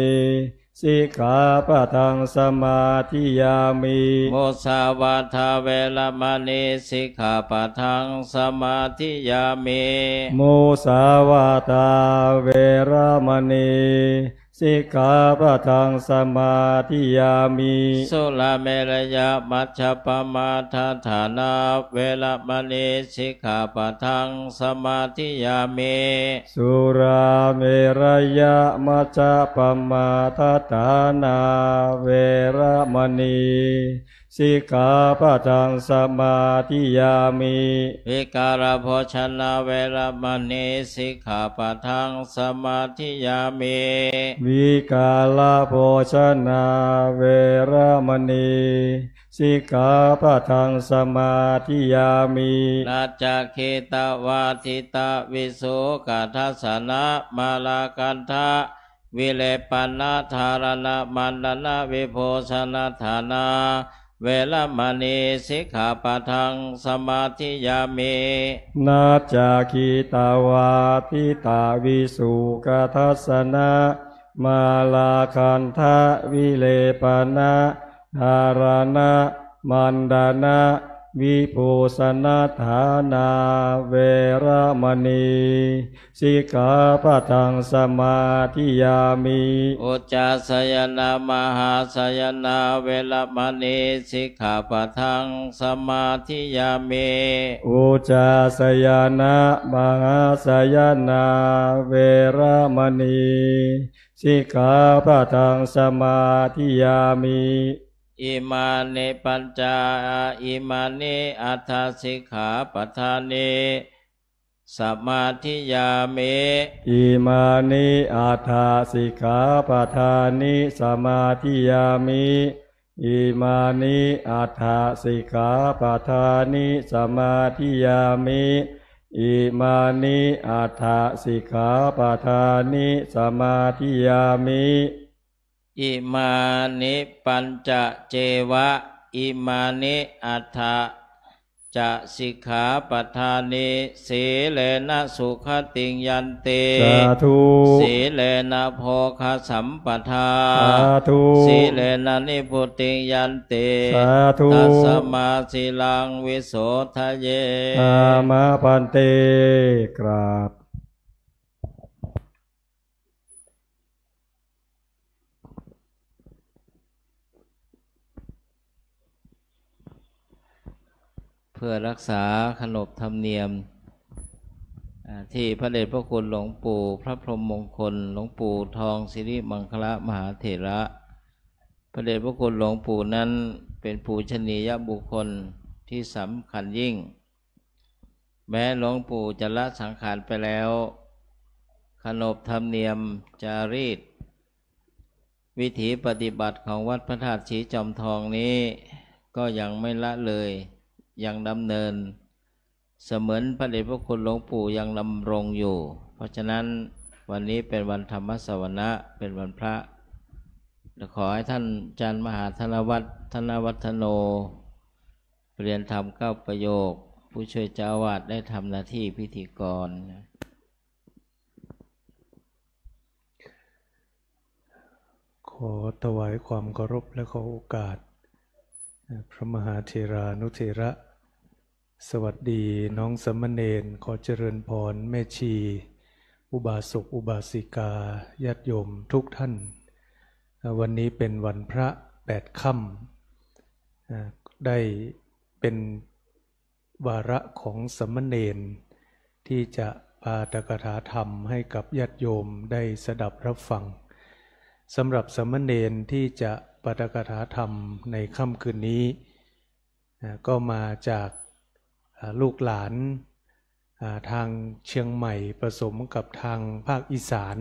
สิกขาปะทังสมาธิยามิมุสาวาทาเวรมณีสิกขาปะทังสมาธิยามิมุสาวาทาเวรมณีสิกขาปะทังสมาธิยามิสุลาเมรยะมัชฌปมาทฐานาเวรมณีสิกขาปะทังสมาธิยามิสุราเมรยะมัชฌปมาทฐานาเวรมณีสิกขาปะทังสมาธิยามิวิการโภชนะเวรมณีสิกขาปะทังสมาธิยามิวิกาลโภชนะเวรมณีสิกขาปะทังสมาธิยามินาจักขิตวาทิตาวิสุกัทัสสนะมาลากันทะวิเลปันนาธารณมันดนะวิโภชนะฐานาเวรมณีสิกขาปะทังสมาธิยามินาจาคิตาวาทิตาวิสุกทัสสนะมาลาคันทะวิเลปนะธารณะมันดานะวิภูสนาฐานาเวรมณีสิกขาปะทังสมาธิยามิอุจจาสยนามหาสยนาเวรมณีสิกขาปะทังสมาธิยามิอุจจาสยนามหาสยนาเวรมณีสิกขาปะทังสมาธิยามิอิมานิปัญจอิมานิอัฏฐสิกขาปทานิ สัมมาทิยามิอิมานิอัฏฐสิกขาปทานิสมาธิยามิอิมานิอัฏฐสิกขาปทานิสมาธิยามิอิมานิอัฏฐสิกขาปทานิสมาธิยามิอิมานิปัญจเจวะอิมานิอัฏฐจะสิกขาปทานิสีเลนะสุขติงยันเตสาธุสีเลนะโภคสัมปทาสาธุสีเลนะนิพุติงยันเตสาธุตัสมาสีลังวิโสทะเยอามาพันเตกราบเพื่อรักษาขนบธรรมเนียมที่พระเดชพระคุณหลวงปู่พระพรหมมงคลหลวงปู่ทองสิริมังคละมหาเถระพระเดชพระคุณหลวงปู่นั้นเป็นปูชนียบุคคลที่สำคัญยิ่งแม้หลวงปู่จะละสังขารไปแล้วขนบธรรมเนียมจารีตวิถีปฏิบัติของวัดพระธาตุศรีจอมทองนี้ก็ยังไม่ละเลยยังดำเนินเสมือนพระเดชพระคุณหลวงปู่ยังดำรงอยู่เพราะฉะนั้นวันนี้เป็นวันธรรมสวนะเป็นวันพระขอให้ท่านอาจารย์มหาธนวัฒน์ธนวัฒโนเรียนธรรม9ประโยคผู้ช่วยเจ้าอาวาสได้ทำหน้าที่พิธีกรขอถวายความเคารพและขอโอกาสพระมหาเถรานุเถระสวัสดีน้องสามเณรขอเจริญพรแม่ชีอุบาสกอุบาสิกาญาติโยมทุกท่านวันนี้เป็นวันพระ8 ค่ำได้เป็นวาระของสามเณรที่จะปาฐกถาธรรมให้กับญาติโยมได้สดับรับฟังสำหรับสามเณรที่จะปาฐกถาธรรมในค่ำคืนนี้ก็มาจากลูกหลานทางเชียงใหม่ผสมกับทางภาคอีสาน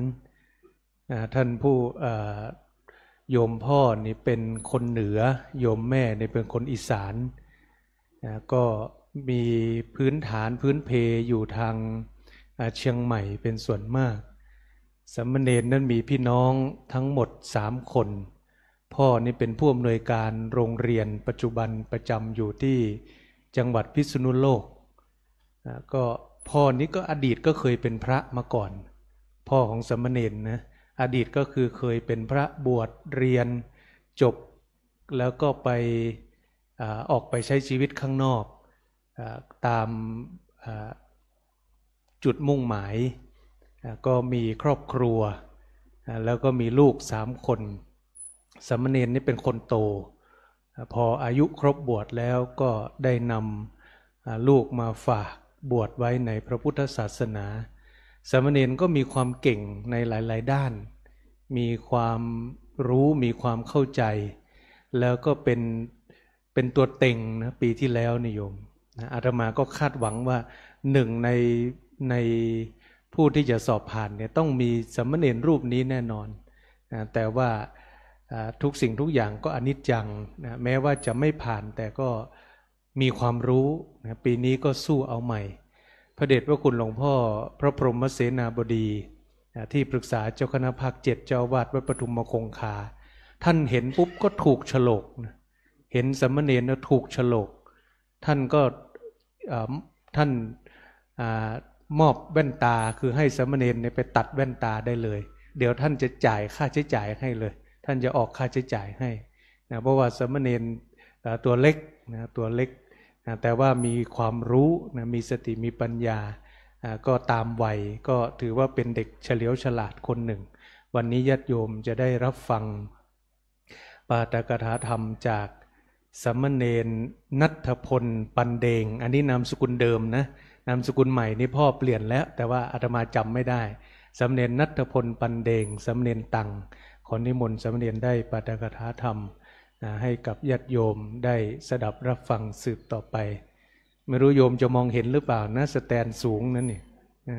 ท่านผู้โยมพ่อนี่เป็นคนเหนือโยมแม่นี่เป็นคนอีสานก็มีพื้นฐานพื้นเพอยู่ทางเชียงใหม่เป็นส่วนมากสามเณรนั้นมีพี่น้องทั้งหมด3 คนพ่อนี่เป็นผู้อำนวยการโรงเรียนปัจจุบันประจำอยู่ที่จังหวัดพิษณุโลกก็พ่อนี้ก็อดีตก็เคยเป็นพระมาก่อนพ่อของสามเณรนะอดีตก็คือเคยเป็นพระบวชเรียนจบแล้วก็ไปออกไปใช้ชีวิตข้างนอกตามจุดมุ่งหมายก็มีครอบครัวแล้วก็มีลูก3 คนสามเณรนี่เป็นคนโตพออายุครบบวชแล้วก็ได้นำลูกมาฝากบวชไว้ในพระพุทธศาสนาสามเณรก็มีความเก่งในหลายๆด้านมีความรู้มีความเข้าใจแล้วก็เป็นตัวเต็งนะปีที่แล้วนิยมอาตมาก็คาดหวังว่า1ในผู้ที่จะสอบผ่านเนี่ยต้องมีสามเณรรูปนี้แน่นอนแต่ว่าทุกสิ่งทุกอย่างก็อนิจจังนะแม้ว่าจะไม่ผ่านแต่ก็มีความรู้นะปีนี้ก็สู้เอาใหม่พระเดชพระคุณหลวงพ่อพระพรหมเสนาบดีที่ปรึกษาเจ้าคณะภาค7เจ้าอาวาสวัดปทุมคงคาท่านเห็นปุ๊บก็ถูกฉลกนะเห็นสามเณรถูกฉลกท่านก็ท่านมอบแว่นตาคือให้สามเณรไปตัดแว่นตาได้เลยเดี๋ยวท่านจะจ่ายค่าใช้จ่ายให้เลยท่านจะออกค่าใช้จ่ายให้นะเพราะว่าสามเณรตัวเล็กนะตัวเล็กนะแต่ว่ามีความรู้นะมีสติมีปัญญาก็ตามวัยก็ถือว่าเป็นเด็กเฉลียวฉลาดคนหนึ่งวันนี้ญาติโยมจะได้รับฟังปาฐกถาธรรมจากสามเณรณัฐพลปันเดงอันนี้นามสกุลเดิมนะนามสกุลใหม่นี่พ่อเปลี่ยนแล้วแต่ว่าอาตมาจำไม่ได้สามเณรณัฐพลปันเดงสามเณรตังขอนิมนต์สามเณรได้ปาฐกถาธรรมให้กับญาติโยมได้สดับรับฟังสืบต่อไปไม่รู้โยมจะมองเห็นหรือเปล่านะสแตนสูงนั่นนี่ ข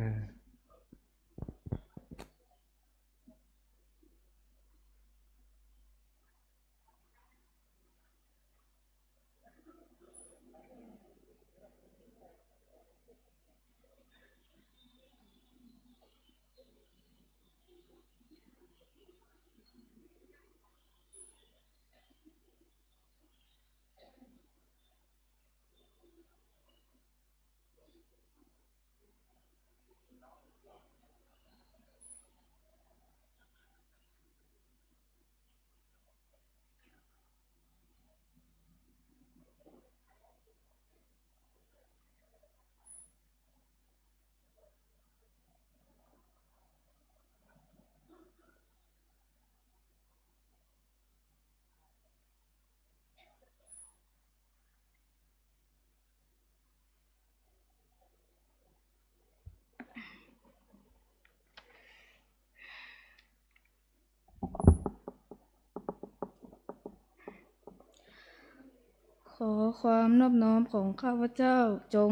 อความนอบน้อมของข้าพเจ้าจง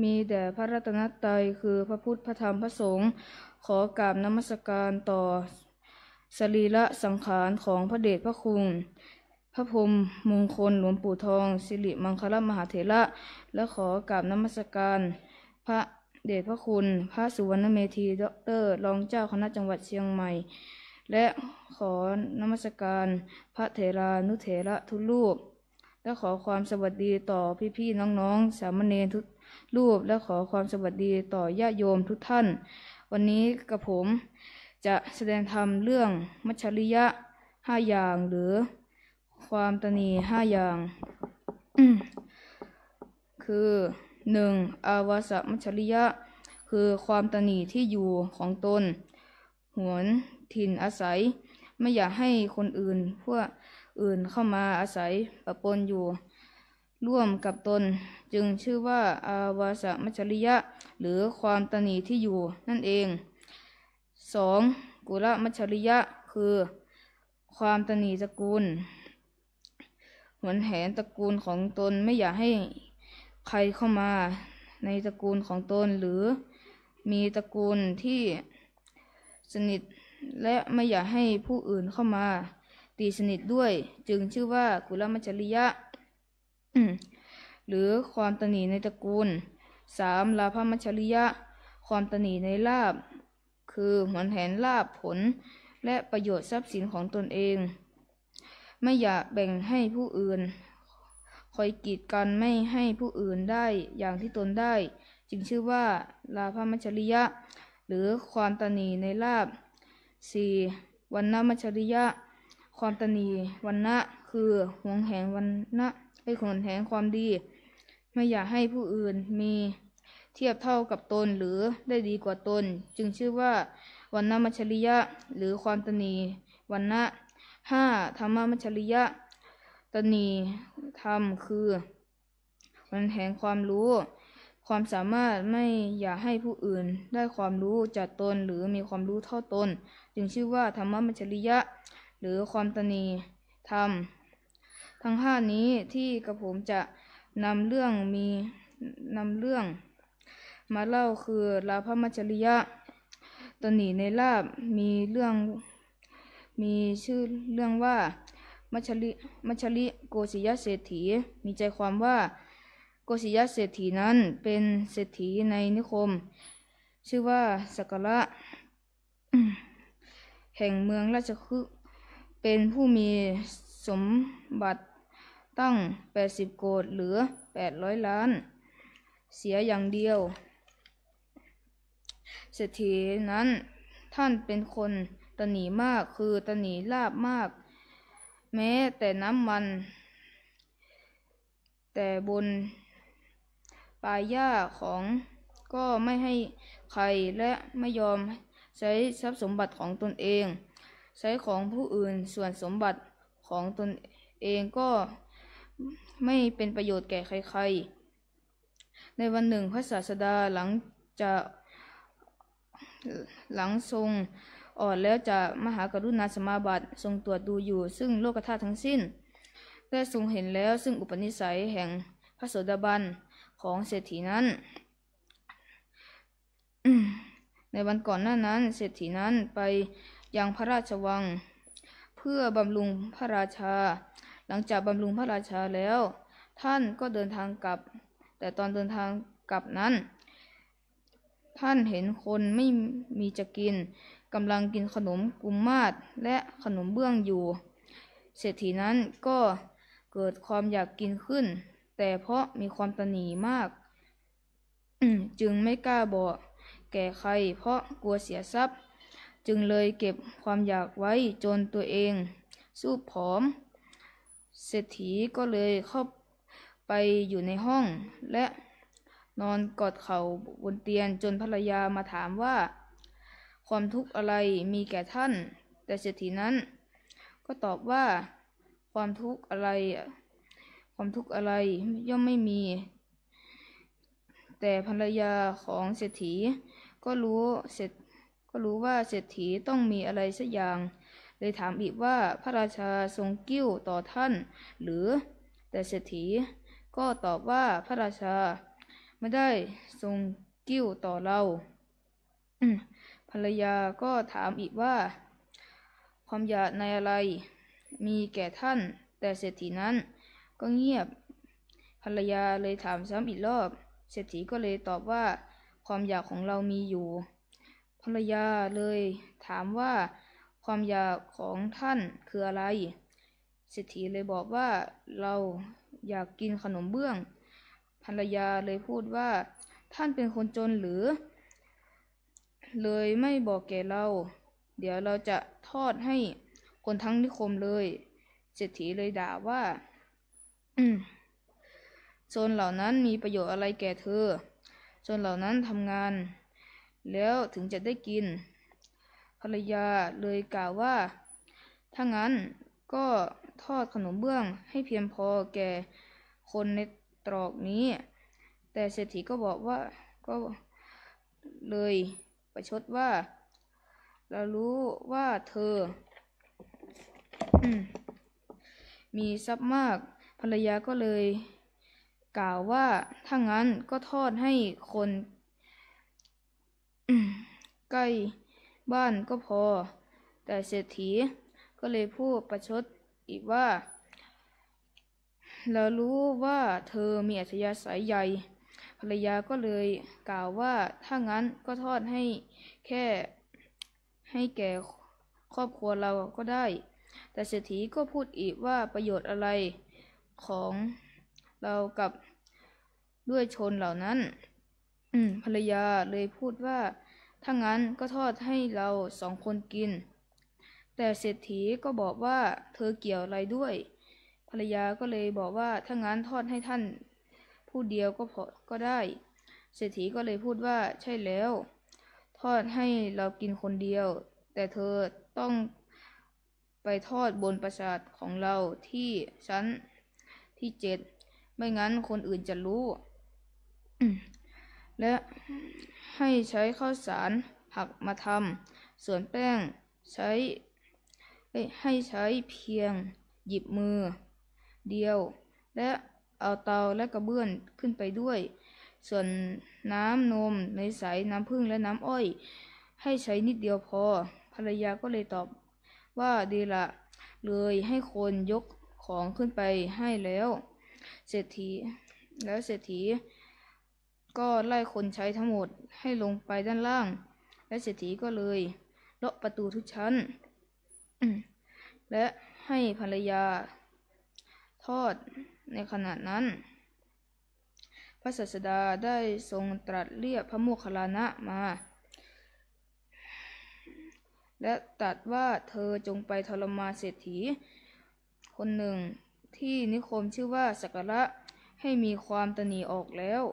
มีแด่พระรัตนตรัยคือพระพุทธพระธรรมพระสงฆ์ขอกราบนมัสการต่อสรีระสังขารของพระเดชพระคุณพระพรหมมงคลหลวงปู่ทองสิริมังคลมหาเถระและขอกราบนมัสการพระเดชพระคุณพระสุวรรณเมธีด็อกเตอร์รองเจ้าคณะจังหวัดเชียงใหม่และขอนมัสการพระเถรานุเถระทุกรูปและขอความสวัสดีต่อพี่ๆน้องๆสามเณรทุกรูปและขอความสวัสดีต่อญาติโยมทุกท่านวันนี้กับผมจะแสดงธรรมเรื่องมัจฉริยะ5อย่างหรือความตนี5อย่าง คือ 1. อาวาสมัจฉริยะคือความตนีที่อยู่ของตนหวนถิ่นอาศัยไม่อยากให้คนอื่นพวกอื่นเข้ามาอาศัยปะปนอยู่ร่วมกับตนจึงชื่อว่าอาวาสมัจฉริยะหรือความตนีที่อยู่นั่นเอง 2. กุลมัจฉริยะคือความตนีตระกูลหวงแหนตระกูลของตนไม่อยากให้ใครเข้ามาในตระกูลของตนหรือมีตระกูลที่สนิทและไม่อยากให้ผู้อื่นเข้ามาตีสนิทด้วยจึงชื่อว่ากุลมัจฉริยะ หรือความตนีในตระกูล 3. ลาภมัจฉริยะความตนีในลาภคือหวงแหนลาภผลและประโยชน์ทรัพย์สินของตนเองไม่อยากแบ่งให้ผู้อื่นคอยกีดกันไม่ให้ผู้อื่นได้อย่างที่ตนได้จึงชื่อว่าลาภมัจฉริยะหรือความตนีในลาภ 4. วรรณมัจฉริยะความตนีวรรณะคือหวงแหนวรรณะให้หวงแหนความดีไม่อยากให้ผู้อื่นมีเทียบเท่ากับตนหรือได้ดีกว่าตนจึงชื่อว่าวรรณมัจฉริยะหรือความตนีวรรณะ 5. ธรรมมัจฉริยะตนีธรรมคือมันแห่งความรู้ความสามารถไม่อยากให้ผู้อื่นได้ความรู้จากตนหรือมีความรู้เท่าตนจึงชื่อว่าธรรมมัจฉริยะหรือความตนีธรรมทั้ง5นี้ที่กระผมจะนำเรื่องมาเล่าคือลาภมัจฉริยะตนีในลาภมีชื่อเรื่องว่ามัจฉริโกสิยเศรษฐีมีใจความว่าโกสิยเศรษฐีนั้นเป็นเศรษฐีในนิคมชื่อว่าสักกะ แห่งเมืองราชคฤห์เป็นผู้มีสมบัติตั้ง80โกฏหรือ800ล้านเสียอย่างเดียวเศรษฐีนั้นท่านเป็นคนตนีมากคือตนีลาภมากแม้แต่น้ำมันแต่บนปลายหญ้าของก็ไม่ให้ใครและไม่ยอมใช้ทรัพย์สมบัติของตนเองใช้ของผู้อื่นส่วนสมบัติของตนเองก็ไม่เป็นประโยชน์แก่ใครๆในวันหนึ่งพระศาสดาหลังทรงอ่อนแล้วจะมหากรุณาสมาบัติทรงตรวจดูอยู่ซึ่งโลกธาตุทั้งสิ้นและทรงเห็นแล้วซึ่งอุปนิสัยแห่งพระโสดาบันของเศรษฐีนั้น ในวันก่อนหน้านั้นเศรษฐีนั้นไปยังพระราชวังเพื่อบำรุงพระราชาหลังจากบำรุงพระราชาแล้วท่านก็เดินทางกลับแต่ตอนเดินทางกลับนั้นท่านเห็นคนไม่มีจะกินกำลังกินขนมกุมมาศและขนมเบื้องอยู่เศรษฐีนั้นก็เกิดความอยากกินขึ้นแต่เพราะมีความตณีมากจึงไม่กล้าบอกแก่ใครเพราะกลัวเสียทรัพย์จึงเลยเก็บความอยากไว้จนตัวเองสู้ผอมเศรษฐีก็เลยเข้าไปอยู่ในห้องและนอนกอดเข่าบนเตียงจนภรรยามาถามว่าความทุกข์อะไรมีแก่ท่านแต่เศรษฐีนั้นก็ตอบว่าความทุกข์อะไรย่อมไม่มีแต่ภรรยาของเศรษฐีก็รู้ว่าเศรษฐีต้องมีอะไรสักอย่างเลยถามอีกว่าพระราชาทรงกิ้วต่อท่านหรือแต่เศรษฐีก็ตอบว่าพระราชาไม่ได้ทรงกิ้วต่อเราภรรยาก็ถามอีกว่าความอยากในอะไรมีแก่ท่านแต่เศรษฐีนั้นก็เงียบภรรยาเลยถามซ้ำอีกรอบเศรษฐีก็เลยตอบว่าความอยากของเรามีอยู่ภรรยาเลยถามว่าความอยากของท่านคืออะไรเศรษฐีเลยบอกว่าเราอยากกินขนมเบื้องภรรยาเลยพูดว่าท่านเป็นคนจนหรือเลยไม่บอกแก่เราเดี๋ยวเราจะทอดให้คนทั้งนิคมเลยเศรษฐีเลยด่าว่าโจรเหล่านั้นมีประโยชน์อะไรแก่เธอโจรเหล่านั้นทำงานแล้วถึงจะได้กินภรรยาเลยกล่าวว่าถ้างั้นก็ทอดขนมเบื้องให้เพียงพอแก่คนในตรอกนี้แต่เศรษฐีก็บอกว่าก็เลยประชดว่าเรารู้ว่าเธอมีทรัพย์มากภรรยาก็เลยกล่าวว่าถ้างั้นก็ทอดให้คนใกล้บ้านก็พอแต่เศรษฐีก็เลยพูดประชดอีกว่าเรารู้ว่าเธอมีอัธยาศัยใหญ่ภรรยาก็เลยกล่าวว่าถ้างั้นก็ทอดให้แก่ครอบครัวเราก็ได้แต่เศรษฐีก็พูดอีกว่าประโยชน์อะไรของเรากับด้วยชนเหล่านั้นภรรยาเลยพูดว่าถ้างั้นก็ทอดให้เรา2 คนกินแต่เศรษฐีก็บอกว่าเธอเกี่ยวอะไรด้วยภรรยาก็เลยบอกว่าถ้างั้นทอดให้ท่านผู้เดียวก็ได้เศรษฐีก็เลยพูดว่าใช่แล้วทอดให้เรากินคนเดียวแต่เธอต้องไปทอดบนปราสาทของเราที่ชั้นที่7ไม่งั้นคนอื่นจะรู้และให้ใช้ข้าวสารหักมาทำส่วนแป้งให้ใช้เพียงหยิบมือเดียวและเอาเตาและกระเบื้องขึ้นไปด้วยส่วนน้ำนมเนยใสน้ำผึ้งและน้ำอ้อยให้ใช้นิดเดียวพอภรรยาก็เลยตอบว่าดีละเลยให้คนยกของขึ้นไปให้แล้วเศรษฐีก็ไล่คนใช้ทั้งหมดให้ลงไปด้านล่างและเศรษฐีก็เลยล็อกประตูทุกชั้นและให้ภรรยาทอดในขณะนั้นพระศาสดาได้ทรงตรัสเรียกพระโมคคัลลานะมาและตรัสว่าเธอจงไปทรมานเศรษฐีคนหนึ่งที่นิคมชื่อว่าสักการะให้มีความตณีออกแล้ว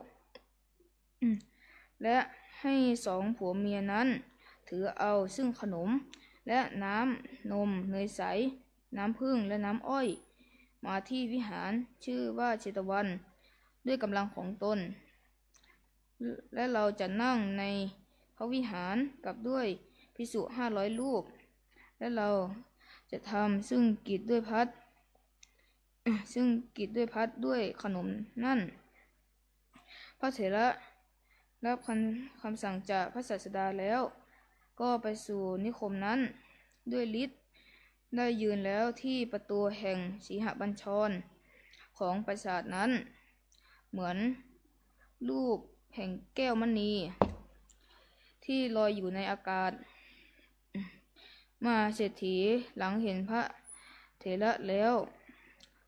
และให้2 ผัวเมียนั้นถือเอาซึ่งขนมและน้ำนมเนยใสน้ำผึ้งและน้ำอ้อยมาที่วิหารชื่อว่าเชตวันด้วยกำลังของตนและเราจะนั่งในพระวิหารกับด้วยภิกษุ500 รูปและเราจะทำซึ่งกิจด้วยพัดด้วยขนมนั่นพระเถระ รับคำสั่งจากพระศาสดาแล้ว ก็ไปสู่นิคมนั้นด้วยฤทธิ์ได้ยืนแล้วที่ประตูแห่งสีหบัญชรของปราสาทนั้น เหมือนรูปแห่งแก้วมณีที่ลอยอยู่ในอากาศมาเศรษฐีหลังเห็นพระเถระแล้ว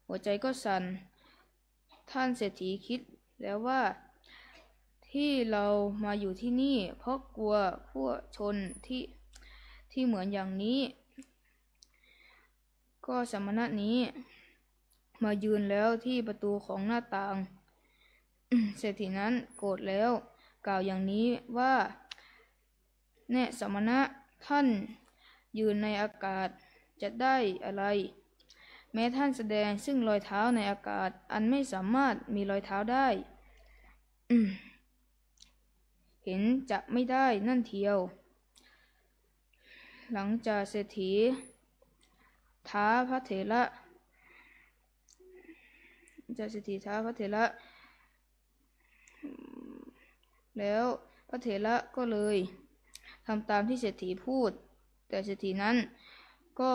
หัวใจก็สั่นท่านเศรษฐีคิดแล้วว่าที่เรามาอยู่ที่นี่เพราะกลัวพวกชนที่เหมือนอย่างนี้ก็สมณะนี้มายืนแล้วที่ประตูของหน้าต่าง เศรษฐีนั้นโกรธแล้วกล่าวอย่างนี้ว่าแน่สมณะท่านยืนในอากาศจะได้อะไรแม้ท่านแสดงซึ่งรอยเท้าในอากาศอันไม่สามารถมีรอยเท้าได้ เห็นจะไม่ได้นั่นเทียวหลังจากเศรษฐีท้าพระเถระแล้วพระเถระก็เลยทำตามที่เศรษฐีพูดแต่เศรษฐีนั้นก็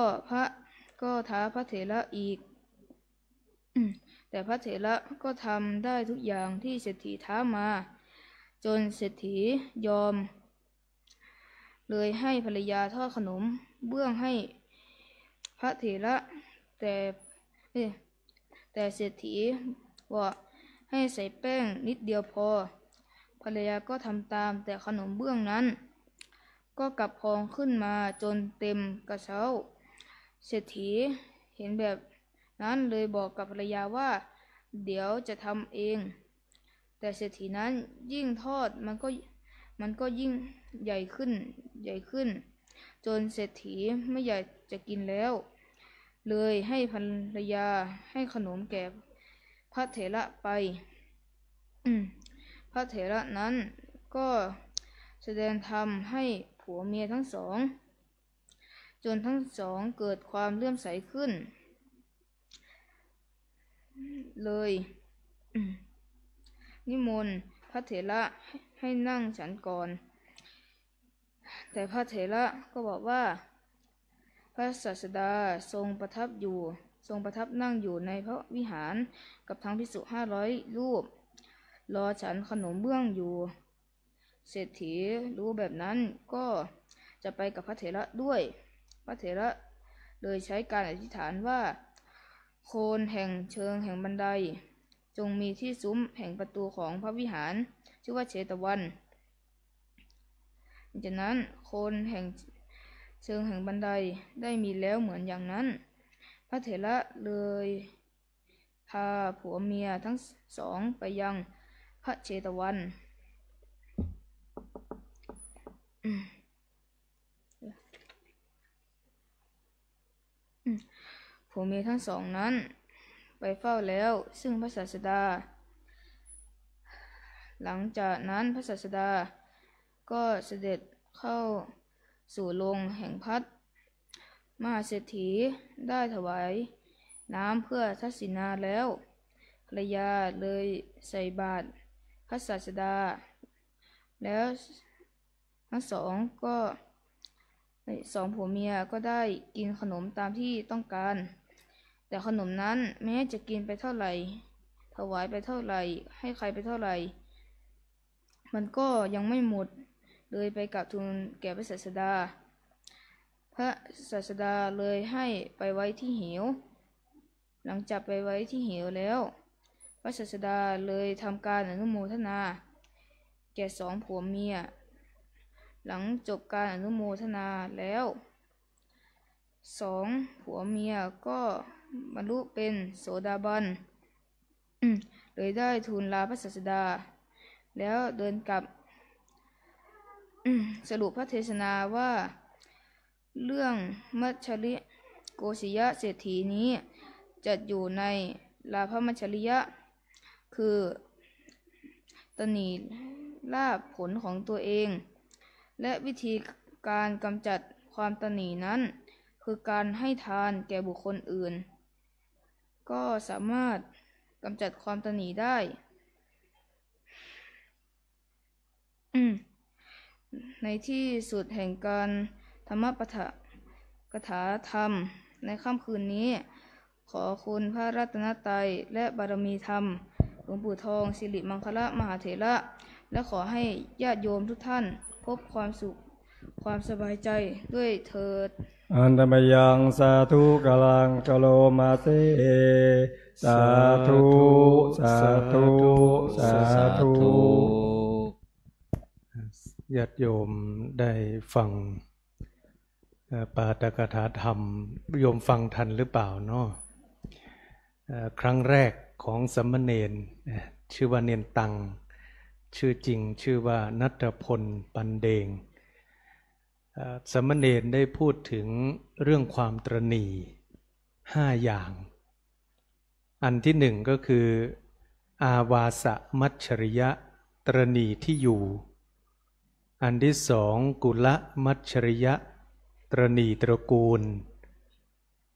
ท้าพระเถระอีก แต่พระเถระก็ทำได้ทุกอย่างที่เศรษฐีท้ามาจนเศรษฐียอมเลยให้ภรรยาทอดขนมเบื้องให้พระเถระแต่เศรษฐีบอกให้ใส่แป้งนิดเดียวพอภรรยาก็ทำตามแต่ขนมเบื้องนั้นก็กลับพองขึ้นมาจนเต็มกระเช้าเศรษฐีเห็นแบบนั้นเลยบอกกับภรรยาว่าเดี๋ยวจะทำเองแต่เศรษฐีนั้นยิ่งทอดมันก็ยิ่งใหญ่ขึ้นจนเศรษฐีไม่อยากจะกินแล้วเลยให้ภรรยาให้ขนมแก่พระเถระไปพระเถระนั้นก็แสดงธรรมให้ผัวเมียทั้งสองจนทั้งสองเกิดความเลื่อมใสขึ้นเลยนิมนต์พระเถระให้นั่งฉันก่อนแต่พระเถระก็บอกว่าพระศาสดาทรงประทับนั่งอยู่ในพระวิหารกับทั้งภิกษุ500 รูปรอฉันขนมเบื้องอยู่เศรษฐีรู้แบบนั้นก็จะไปกับพระเถระด้วยพระเถระเลยใช้การอธิษฐานว่าโคนแห่งเชิงแห่งบันไดจงมีที่ซุ้มแห่งประตูของพระวิหารชื่อว่าเชตวันจากนั้นโคนแห่งเชิงแห่งบันไดได้มีแล้วเหมือนอย่างนั้นพระเถระเลยพาผัวเมียทั้งสองไปยังพระเชตวันผัวเมียทั้งสองนั้นไปเฝ้าแล้วซึ่งพระศาสดาหลังจากนั้นพระศาสดาก็เสด็จเข้าสู่โรงแห่งพัดมหาเศรษฐีได้ถวายน้ำเพื่อทักษิณาแล้วภรรยาเลยใส่บาตรพระศาสดาแล้วทั้งสองผัวเมียก็ได้กินขนมตามที่ต้องการแต่ขนมนั้นแม้จะกินไปเท่าไหร่ถวายไปเท่าไหร่ให้ใครไปเท่าไหร่มันก็ยังไม่หมดเลยไปกราบทูลแก่พระศาสดาพระศาสดาเลยให้ไปไว้ที่เหวหลังจากไปไว้ที่เหวแล้วพระศาสดาเลยทำการอนุโมทนาแก่สองผัวเมียหลังจบการอนุโมทนาแล้วสองผัวเมียก็บรรลุเป็นโสดาบันเลยได้ทูลลาพระศาสดาแล้วเดินกลับสรุปพระเทศนาว่าเรื่องมัชฌริโกสิยะเศรษฐีนี้จัดอยู่ในลาภมัชฌริยะคือตนีลาภผลของตัวเองและวิธีการกำจัดความตนีนั้นคือการให้ทานแก่บุคคลอื่นก็สามารถกำจัดความตนีได้ ในที่สุดแห่งการธรรมปฐกถาธรรมในค่ำคืนนี้ขอคุณพระรัตนตรัยและบารมีธรรมหลวงปู่ทองสิริมังคละมหาเถระและขอให้ญาติโยมทุกท่านพบความสุขความสบายใจด้วยเถิดอันตมยังสาธุกลังกโลมาเสสาธุสาธุสาธุญาติโยมได้ฟังปาฐกถาธรรมโยมฟังทันหรือเปล่าเนาะครั้งแรกของสมณเณรชื่อว่าเนนตังชื่อจริงชื่อว่าณัฐพลปันเดงสมณเณรได้พูดถึงเรื่องความตระหนี่5อย่างอันที่หนึ่งก็คืออาวาสมัชฉริยะตระหนี่ที่อยู่อันที่สองกุลมัชฉริยะตระหนี่ตระกูล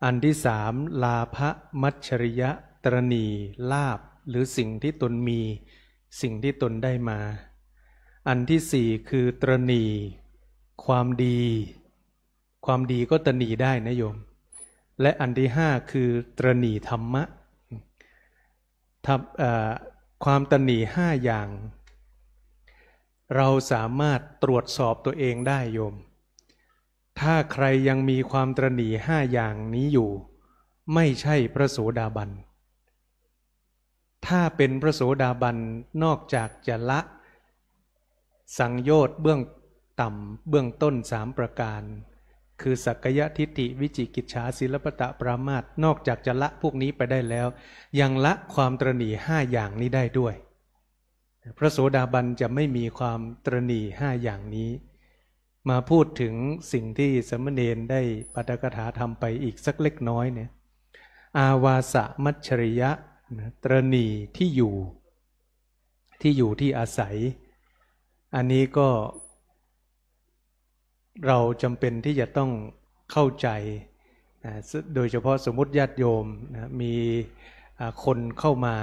อันที่สามลาภมัชฉริยะตระหนี่ลาภหรือสิ่งที่ตนมีสิ่งที่ตนได้มาอันที่สี่คือตระหนี่ความดีความดีก็ตระหนี่ได้นะโยมและอันที่ห้าคือตระหนี่ธรรมะความตระหนี่5อย่างเราสามารถตรวจสอบตัวเองได้โยมถ้าใครยังมีความตระหนี่5อย่างนี้อยู่ไม่ใช่พระโสดาบันถ้าเป็นพระโสดาบันนอกจากจะละสังโยชน์เบื้องต่ำเบื้องต้น3ประการคือสักกายทิฏฐิวิจิกิจฉาศีลปตะปรามาสนอกจากจะละพวกนี้ไปได้แล้วยังละความตระหนี่5อย่างนี้ได้ด้วยพระโสดาบันจะไม่มีความตระหนี่5อย่างนี้มาพูดถึงสิ่งที่สมณเณรได้ปาฐกถาทำไปอีกสักเล็กน้อยเนี่ยอาวาสมัชฉริยะตระหนี่ที่อยู่ที่อาศัยอันนี้ก็เราจำเป็นที่จะต้องเข้าใจโดยเฉพาะสมมติญาติโยมมีคนเข้ามา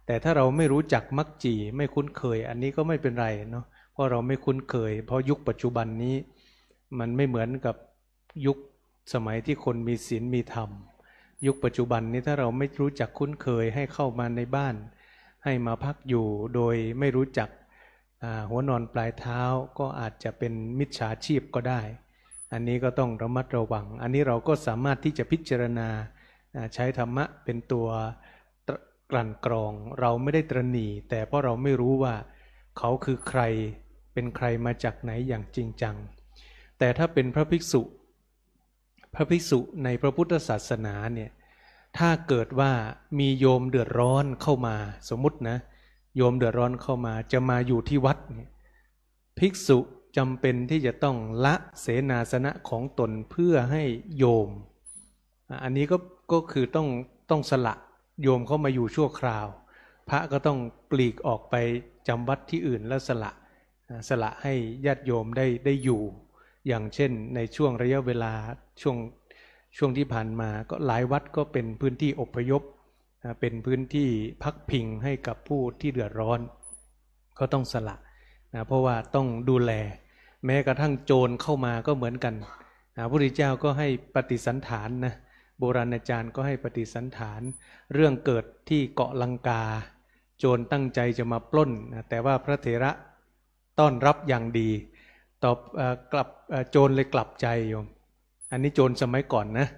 แต่ถ้าเราไม่รู้จักมักจีไม่คุ้นเคยอันนี้ก็ไม่เป็นไรเนาะเพราะเราไม่คุ้นเคยเพราะยุคปัจจุบันนี้มันไม่เหมือนกับยุคสมัยที่คนมีศีลมีธรรมยุคปัจจุบันนี้ถ้าเราไม่รู้จักคุ้นเคยให้เข้ามาในบ้านให้มาพักอยู่โดยไม่รู้จักหัวนอนปลายเท้าก็อาจจะเป็นมิจฉาชีพก็ได้อันนี้ก็ต้องระมัดระวังอันนี้เราก็สามารถที่จะพิจารณาใช้ธรรมะเป็นตัวกลั่นกรองเราไม่ได้ตระหนี่แต่เพราะเราไม่รู้ว่าเขาคือใครเป็นใครมาจากไหนอย่างจริงจังแต่ถ้าเป็นพระภิกษุในพระพุทธศาสนาเนี่ยถ้าเกิดว่ามีโยมเดือดร้อนเข้ามาสมมุตินะโยมเดือดร้อนเข้ามาจะมาอยู่ที่วัดเนี่ยภิกษุจำเป็นที่จะต้องละเสนาสนะของตนเพื่อให้โยมอันนี้ก็คือต้องสละโยมเข้ามาอยู่ชั่วคราวพระก็ต้องปลีกออกไปจำวัดที่อื่นแล้วสละให้ญาติโยมได้อยู่อย่างเช่นในช่วงระยะเวลาช่วงที่ผ่านมาก็หลายวัดก็เป็นพื้นที่อพยพเป็นพื้นที่พักพิงให้กับผู้ที่เดือดร้อนก็ต้องสละเพราะว่าต้องดูแลแม้กระทั่งโจรเข้ามาก็เหมือนกันพระพุทธเจ้าก็ให้ปฏิสันถานนะโบราณอาจารย์ก็ให้ปฏิสันถานเรื่องเกิดที่เกาะลังกาโจรตั้งใจจะมาปล้นแต่ว่าพระเถระต้อนรับอย่างดีโจรเลยกลับใจโยมอันนี้โจรสมัยก่อนนะ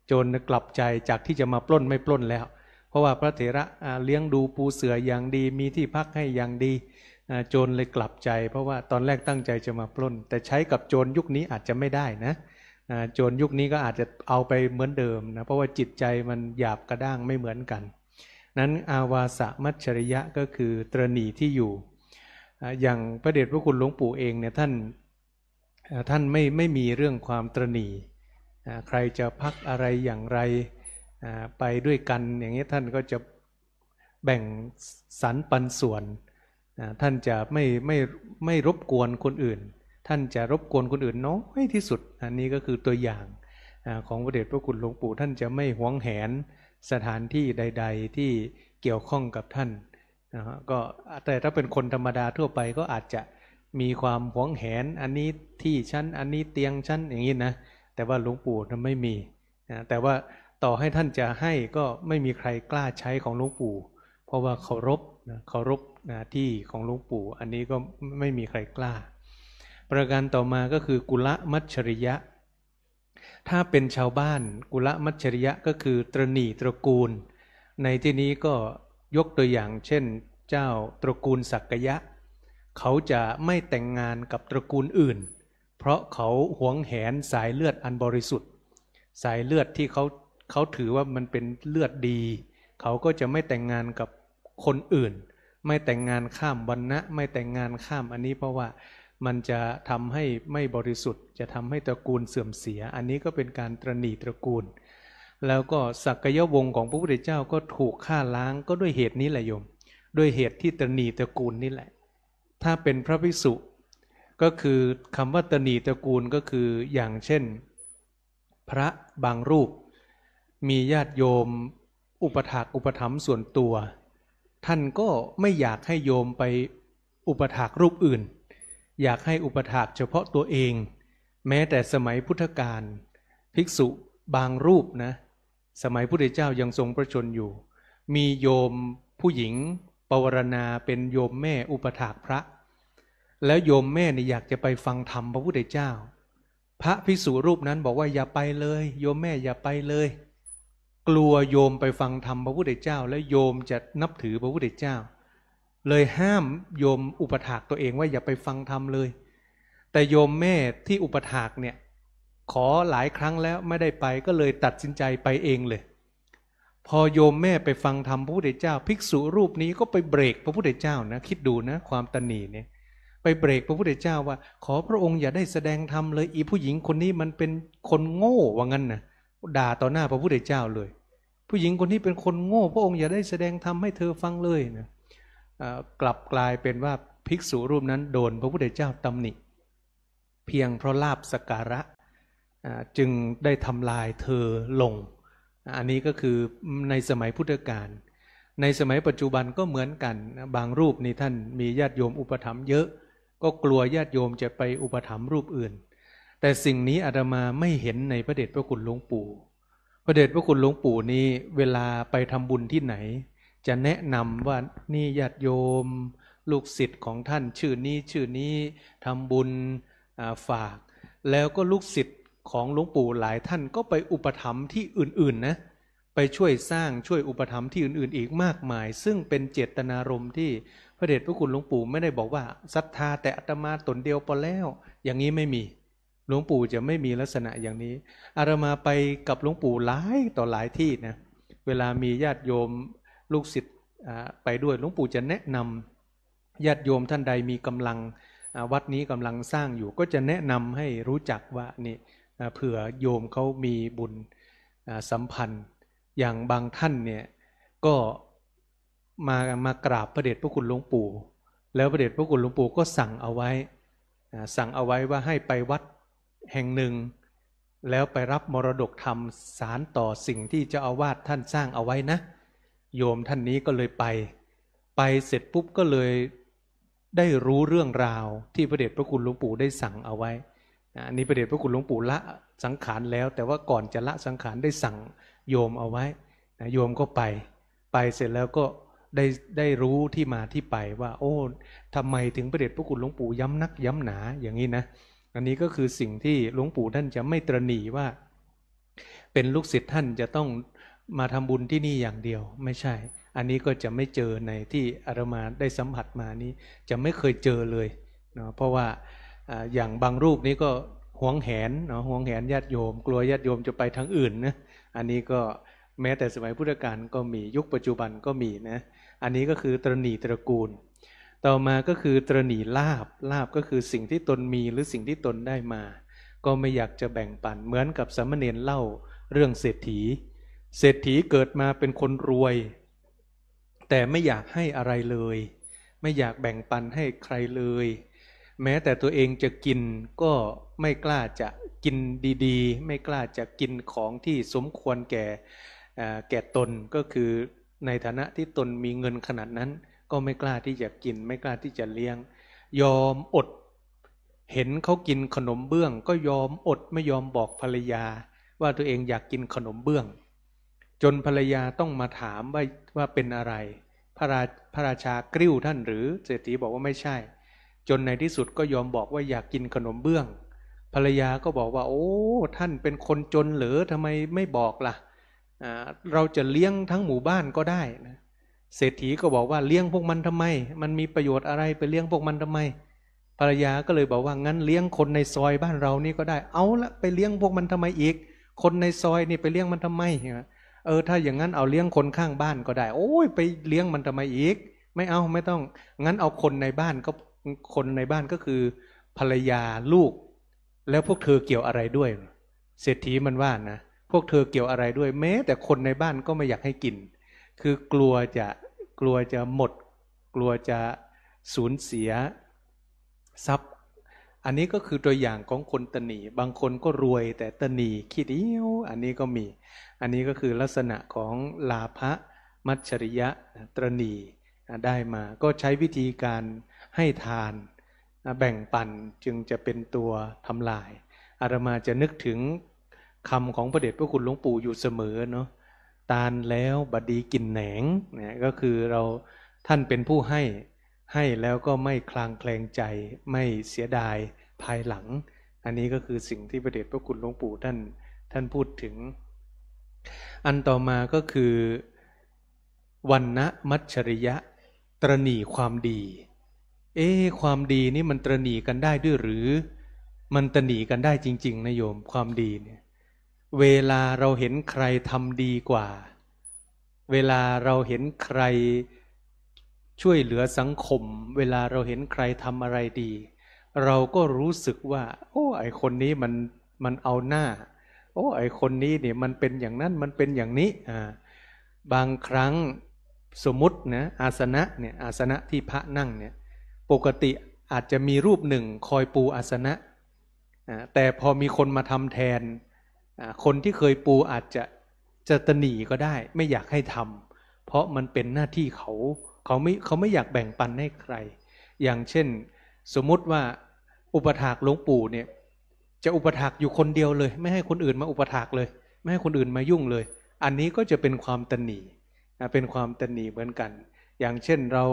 โจรกลับใจจากที่จะมาปล้นไม่ปล้นแล้วเพราะว่าพระเถระเลี้ยงดูปูเสืออย่างดีมีที่พักให้อย่างดีโจรเลยกลับใจเพราะว่าตอนแรกตั้งใจจะมาปล้นแต่ใช้กับโจรยุคนี้อาจจะไม่ได้นะโจรยุคนี้ก็อาจจะเอาไปเหมือนเดิมนะเพราะว่าจิตใจมันหยาบกระด้างไม่เหมือนกันนั้นอาวาสมัชฉริยะก็คือตระหนี่ที่อยู่อย่างพระเดชพระคุณหลวงปู่เองเนี่ยท่านไม่มีเรื่องความตระหนี่ใครจะพักอะไรอย่างไรไปด้วยกันอย่างนี้ท่านก็จะแบ่งสรรปันส่วนท่านจะไม่รบกวนคนอื่นท่านจะรบกวนคนอื่นน้อยที่สุดอันนี้ก็คือตัวอย่างของพระเดชพระคุณหลวงปู่ท่านจะไม่หวงแหนสถานที่ใดๆที่เกี่ยวข้องกับท่านก็แต่ถ้าเป็นคนธรรมดาทั่วไปก็อาจจะ มีความหวงแหนอันนี้ที่ชั้นอันนี้เตียงชั้นอย่างนี้นะแต่ว่าหลวงปู่นั้นไม่มีนะแต่ว่าต่อให้ท่านจะให้ก็ไม่มีใครกล้าใช้ของหลวงปู่เพราะว่าเคารพที่ของหลวงปู่อันนี้ก็ไม่มีใครกล้าประการต่อมาก็คือกุลมัจฉริยะถ้าเป็นชาวบ้านกุลมัจฉริยะก็คือตระหนี่ตระกูลในที่นี้ก็ยกตัวอย่างเช่นเจ้าตระกูลสักยะเขาจะไม่แต่งงานกับตระกูลอื่นเพราะเขาหวงแหนสายเลือดอันบริสุทธิ์สายเลือดที่เขาถือว่ามันเป็นเลือดดีเขาก็จะไม่แต่งงานกับคนอื่นไม่แต่งงานข้ามวรรณะไม่แต่งงานข้ามอันนี้เพราะว่ามันจะทำให้ไม่บริสุทธิ์จะทำให้ตระกูลเสื่อมเสียอันนี้ก็เป็นการตระหนี่ตระกูลแล้วก็สักยวงศ์ของพระพุทธเจ้าก็ถูกฆ่าล้างก็ด้วยเหตุนี้แหละโยมด้วยเหตุที่ตระหนี่ตระกูลนี่แหละถ้าเป็นพระภิกษุก็คือคำว่าตระหนี่ตระกูลก็คืออย่างเช่นพระบางรูปมีญาติโยมอุปถากอุปถัมภ์ส่วนตัวท่านก็ไม่อยากให้โยมไปอุปถากรูปอื่นอยากให้อุปถากเฉพาะตัวเองแม้แต่สมัยพุทธกาลภิกษุบางรูปนะสมัยพุทธเจ้ายังทรงพระชนอยู่มีโยมผู้หญิงปวารณาเป็นโยมแม่อุปถากพระแล้วโยมแม่เนี่ยอยากจะไปฟังธรรมพระพุทธเจ้าพระภิกษุรูปนั้นบอกว่าอย่าไปเลยโยมแม่อย่าไปเลยกลัวโยมไปฟังธรรมพระพุทธเจ้าแล้วโยมจะนับถือพระพุทธเจ้าเลยห้ามโยมอุปถากตัวเองว่าอย่าไปฟังธรรมเลยแต่โยมแม่ที่อุปถากเนี่ยขอหลายครั้งแล้วไม่ได้ไปก็เลยตัดสินใจไปเองเลยพอโยมแม่ไปฟังธรรมพระพุทธเจ้าภิกษุรูปนี้ก็ไปเบรกพระพุทธเจ้านะคิดดูนะความตนีเนี่ยไปเบรกพระพุทธเจ้าว่าขอพระองค์อย่าได้แสดงธรรมเลยอีผู้หญิงคนนี้มันเป็นคนโง่ว่างั้นนะด่าต่อหน้าพระพุทธเจ้าเลยผู้หญิงคนนี้เป็นคนโง่พระองค์อย่าได้แสดงธรรมให้เธอฟังเลยนะกลับกลายเป็นว่าภิกษุรูปนั้นโดนพระพุทธเจ้าตำหนิเพียงเพราะลาภสักการะจึงได้ทำลายเธอลงอันนี้ก็คือในสมัยพุทธกาลในสมัยปัจจุบันก็เหมือนกันบางรูปนี่ท่านมีญาติโยมอุปถัมภ์เยอะก็กลัวญาติโยมจะไปอุปถัมภ์รูปอื่นแต่สิ่งนี้อาตมาไม่เห็นในพระเดชพระคุณหลวงปู่พระเดชพระคุณหลวงปู่นี้เวลาไปทำบุญที่ไหนจะแนะนำว่านี่ญาติโยมลูกศิษย์ของท่านชื่อนี้ทำบุญฝากแล้วก็ลูกศิษย์ของหลวงปู่หลายท่านก็ไปอุปถัมภ์ที่อื่นๆนะไปช่วยสร้างช่วยอุปถัมภ์ที่อื่นๆอีกมากมายซึ่งเป็นเจตนารมณ์ที่พระเดชพระคุณหลวงปู่ไม่ได้บอกว่าศรัทธาแต่อาตมาตนเดียวพอแล้วอย่างนี้ไม่มีหลวงปู่จะไม่มีลักษณะอย่างนี้อาตมาไปกับหลวงปู่หลายต่อหลายที่นะเวลามีญาติโยมลูกศิษย์ไปด้วยหลวงปู่จะแนะนำญาติโยมท่านใดมีกำลังวัดนี้กำลังสร้างอยู่ก็จะแนะนำให้รู้จักว่านี่เผื่อโยมเขามีบุญสัมพันธ์อย่างบางท่านเนี่ยก็มากราบพระเดชพระคุณหลวงปู่แล้วพระเดชพระคุณหลวงปู่ก็สั่งเอาไว้ว่าให้ไปวัดแห่งหนึ่งแล้วไปรับมรดกธรรมสารต่อสิ่งที่เจ้าอาวาสท่านสร้างเอาไว้นะโยมท่านนี้ก็เลยไปเสร็จปุ๊บก็เลยได้รู้เรื่องราวที่พระเดชพระคุณหลวงปู่ได้สั่งเอาไว้อันนี้พระเดชพระคุณหลวงปู่ละสังขารแล้วแต่ว่าก่อนจะละสังขารได้สั่งโยมเอาไว้โยมก็ไปเสร็จแล้วก็ได้รู้ที่มาที่ไปว่าโอ้ทำไมถึงพระเดชพระคุณหลวงปู่ย้ำนักย้ำหนาอย่างนี้นะอันนี้ก็คือสิ่งที่หลวงปู่ท่านจะไม่ตระหนี่ว่าเป็นลูกศิษย์ท่านจะต้องมาทำบุญที่นี่อย่างเดียวไม่ใช่อันนี้ก็จะไม่เจอในที่อาตมาได้สัมผัสมานี้จะไม่เคยเจอเลยเนาะเพราะว่าอย่างบางรูปนี้ก็หวงแหนเนาะหวงแหนญาติโยมกลัวญาติโยมจะไปทางอื่นนะอันนี้ก็แม้แต่สมัยพุทธกาลก็มียุคปัจจุบันก็มีนะอันนี้ก็คือตระหนี่ตระกูลต่อมาก็คือตระหนี่ลาภก็คือสิ่งที่ตนมีหรือสิ่งที่ตนได้มาก็ไม่อยากจะแบ่งปันเหมือนกับสามเณรเล่าเรื่องเศรษฐีเกิดมาเป็นคนรวยแต่ไม่อยากให้อะไรเลยไม่อยากแบ่งปันให้ใครเลยแม้แต่ตัวเองจะกินก็ไม่กล้าจะกินดีๆไม่กล้าจะกินของที่สมควรแก่ตนก็คือในฐานะที่ตนมีเงินขนาดนั้นก็ไม่กล้าที่จะกินไม่กล้าที่จะเลี้ยง ยอมอดเห็นเขากินขนมเบื้องก็ยอมอดไม่ยอมบอกภรรยาว่าตัวเองอยากกินขนมเบื้องจนภรรยาต้องมาถามว่าเป็นอะไรพระราชากริ้วท่านหรือเศรษฐีบอกว่าไม่ใช่จนในที่สุดก็ยอมบอกว่าอยากกินขนมเบื้องภรรยาก็บอกว่าโอ้ท่านเป็นคนจนหรือทำไมไม่บอกล่ะเราจะเลี้ยงทั้งหมู่บ้านก็ได้นะเศรษฐีก็บอกว่าเลี้ยงพวกมันทำไมมันมีประโยชน์อะไรไปเลี้ยงพวกมันทำไมภรรยาก็เลยบอกว่างั้นเลี้ยงคนในซอยบ้านเรานี่ก็ได้เอาละไปเลี้ยงพวกมันทำไมอีกคนในซอยนี่ไปเลี้ยงมันทำไมถ้าอย่างนั้นเอาเลี้ยงคนข้างบ้านก็ได้โอ้ยไปเลี้ยงมันทำไมอีกไม่เอาไม่ต้องงั้นเอาคนในบ้านก็คือภรรยาลูกแล้วพวกเธอเกี่ยวอะไรด้วยเศรษฐีมันว่านะพวกเธอเกี่ยวอะไรด้วยแม้แต่คนในบ้านก็ไม่อยากให้กินคือกลัวจะหมดกลัวจะสูญเสียทรัพย์อันนี้ก็คือตัวอย่างของคนตนีบางคนก็รวยแต่ตนีขี้เดียวอันนี้ก็มีอันนี้ก็คือลักษณะของลาภมัจฉริยะตรณีได้มาก็ใช้วิธีการให้ทานแบ่งปันจึงจะเป็นตัวทำลายอาตมาจะนึกถึงคำของพระเดชพระคุณหลวงปู่อยู่เสมอเนาะตาลแล้วบดีกินแหนงเนี่ยก็คือท่านเป็นผู้ให้แล้วก็ไม่คลางแคลงใจไม่เสียดายภายหลังอันนี้ก็คือสิ่งที่พระเดชพระคุณหลวงปู่ท่านพูดถึงอันต่อมาก็คือวันนะมัจฉริยะตรณีความดีความดีนี่มันตรณีกันได้ด้วยหรือมันตรณีกันได้จริงๆนะโยมความดีเนี่ยเวลาเราเห็นใครทำดีกว่าเวลาเราเห็นใครช่วยเหลือสังคมเวลาเราเห็นใครทำอะไรดีเราก็รู้สึกว่าโอ้ไอคนนี้มันเอาหน้าโอ้ไอคนนี้เนี่ยมันเป็นอย่างนั้นมันเป็นอย่างนี้บางครั้งสมมุตินะอาสนะที่พระนั่งเนี่ยปกติอาจจะมีรูปหนึ่งคอยปูอาสนะแต่พอมีคนมาทำแทนคนที่เคยปูอาจจะตนีก็ได้ไม่อยากให้ทำเพราะมันเป็นหน้าที่เขาไม่อยากแบ่งปันให้ใครอย่างเช่นสมมุติว่าอุปถากหลวงปู่เนี่ยจะอุปถากอยู่คนเดียวเลยไม่ให้คนอื่นมาอุปถากเลยไม่ให้คนอื่นมายุ่งเลยอันนี้ก็จะเป็นความตนีเป็นความตนีเหมือนกันอย่างเช่นเรา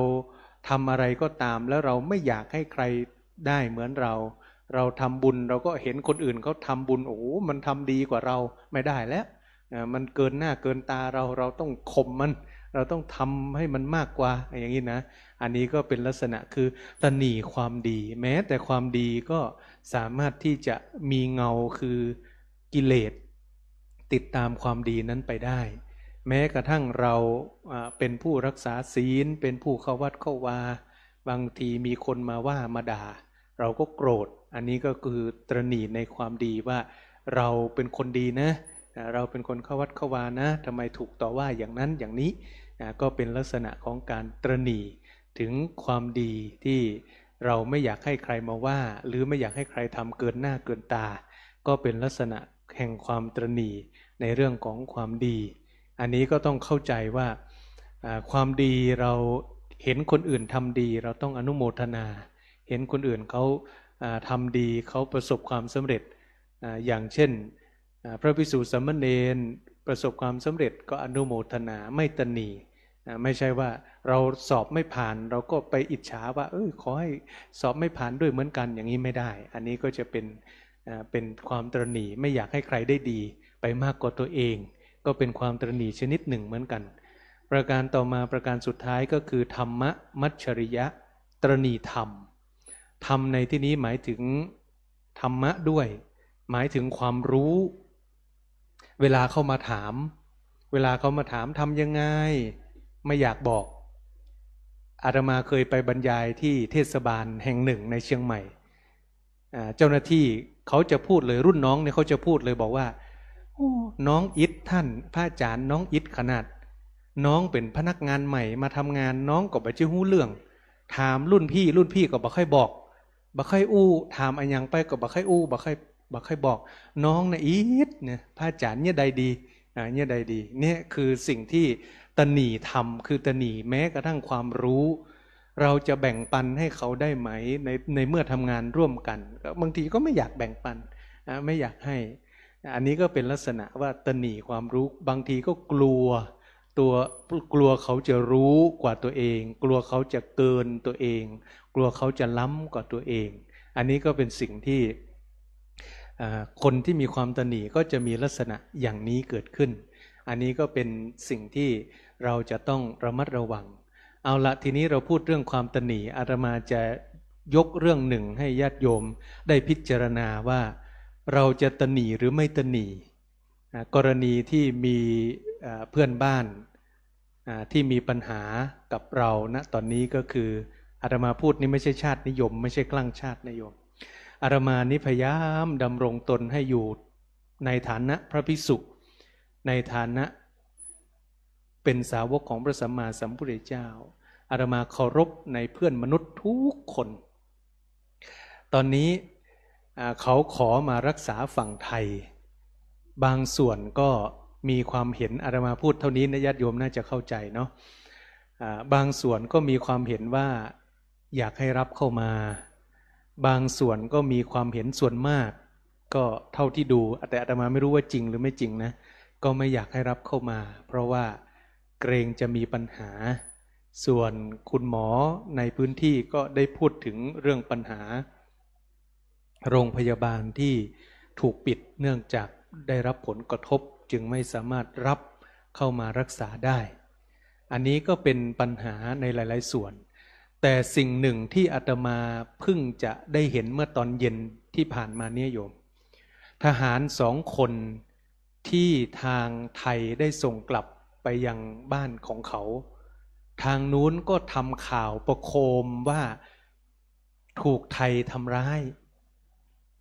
ทำอะไรก็ตามแล้วเราไม่อยากให้ใครได้เหมือนเราทำบุญเราก็เห็นคนอื่นเขาทำบุญโอ้มันทำดีกว่าเราไม่ได้แล้วมันเกินหน้าเกินตาเราต้องข่มมันเราต้องทำให้มันมากกว่าอย่างนี้นะอันนี้ก็เป็นลักษณะคือตนีความดีแม้แต่ความดีก็สามารถที่จะมีเงาคือกิเลสติดตามความดีนั้นไปได้แม้กระทั่งเราเป็นผู้รักษาศีลเป็นผู้เข้าวัดเข้าวาบางทีมีคนมาว่ามาด่าเราก็โกรธอันนี้ก็คือตระหนี่ในความดีว่าเราเป็นคนดีนะเราเป็นคนเข้าวัดเข้าวานะทำไมถูกต่อว่าอย่างนั้นอย่างนี้ก็เป็นลักษณะของการตระหนี่ถึงความดีที่เราไม่อยากให้ใครมาว่าหรือไม่อยากให้ใครทำเกินหน้าเกินตาก็เป็นลักษณะแห่งความตระหนี่ในเรื่องของความดีอันนี้ก็ต้องเข้าใจว่าความดีเราเห็นคนอื่นทำดีเราต้องอนุโมทนาเห็นคนอื่นเขาทำดีเขาประสบความสำเร็จอย่างเช่นพระภิกษุสามเณรประสบความสำเร็จก็อนุโมทนาไม่ตนีไม่ใช่ว่าเราสอบไม่ผ่านเราก็ไปอิจฉาว่าขอให้สอบไม่ผ่านด้วยเหมือนกันอย่างนี้ไม่ได้อันนี้ก็จะเป็นความตระหนี่ไม่อยากให้ใครได้ดีไปมากกว่าตัวเองก็เป็นความตระหนี่ชนิดหนึ่งเหมือนกันประการต่อมาประการสุดท้ายก็คือธรรมมัจฉริยะตระหนี่ธรรมในที่นี้หมายถึงธรรมะด้วยหมายถึงความรู้เวลาเข้ามาถามทำยังไงไม่อยากบอกอาตมาเคยไปบรรยายที่เทศบาลแห่งหนึ่งในเชียงใหม่เจ้าหน้าที่เขาจะพูดเลยรุ่นน้องเนี่ยเขาจะพูดเลยบอกว่าน้องอิฐท่านพระอาจารย์น้องอิฐขนาดน้องเป็นพนักงานใหม่มาทำงานน้องก็บ่ชื่อหู้เรื่องถามรุ่นพี่ก็บ่ค่อยบอกบ่ค่อยอู้ถามอันยังไปก็บ่ค่อยอู้บ่ค่อยบอกน้องนะอิฐเนี่ยพระอาจารย์เนี่ยใดดีเนี่ยใดดีเนี่ยคือสิ่งที่ตนีทำคือตนีแม้กระทั่งความรู้ เราจะแบ่งปันให้เขาได้ไหมในเมื่อทำงานร่วมกันบางทีก็ไม่อยากแบ่งปันไม่อยากให้อันนี้ก็เป็นลักษณะว่าตนีความรู้บางทีก็กลัวเขาจะรู้กว่าตัวเองกลัวเขาจะเกินตัวเองกลัวเขาจะล้ำกว่าตัวเองอันนี้ก็เป็นสิ่งที่คนที่มีความตนีก็จะมีลักษณะอย่างนี้เกิดขึ้นอันนี้ก็เป็นสิ่งที่เราจะต้องระมัดระวังเอาละทีนี้เราพูดเรื่องความตนีอาตมาจะยกเรื่องหนึ่งให้ญาติโยมได้พิจารณาว่าเราจะตนีหรือไม่ตนีกรณีที่มีเพื่อนบ้านที่มีปัญหากับเราณตอนนี้ก็คืออาตมาพูดนี่ไม่ใช่ชาตินิยมไม่ใช่คลั่งชาตินิยมอาตมานี้พยายามดำรงตนให้อยู่ในฐานะพระภิกษุในฐานะเป็นสาวกของพระสัมมาสัมพุทธเจ้าอาตมาเคารพในเพื่อนมนุษย์ทุกคนตอนนี้เขาขอมารักษาฝั่งไทยบางส่วนก็มีความเห็นอาตมาพูดเท่านี้นะญาติโยมน่าจะเข้าใจเนาะบางส่วนก็มีความเห็นว่าอยากให้รับเข้ามาบางส่วนก็มีความเห็นส่วนมากก็เท่าที่ดูแต่อาตมาไม่รู้ว่าจริงหรือไม่จริงนะก็ไม่อยากให้รับเข้ามาเพราะว่าเกรงจะมีปัญหาส่วนคุณหมอในพื้นที่ก็ได้พูดถึงเรื่องปัญหาโรงพยาบาลที่ถูกปิดเนื่องจากได้รับผลกระทบจึงไม่สามารถรับเข้ามารักษาได้อันนี้ก็เป็นปัญหาในหลายๆส่วนแต่สิ่งหนึ่งที่อาตมาเพิ่งจะได้เห็นเมื่อตอนเย็นที่ผ่านมาเนี่ยโยมทหาร2 คนที่ทางไทยได้ส่งกลับไปยังบ้านของเขาทางนู้นก็ทำข่าวประโคมว่าถูกไทยทำร้าย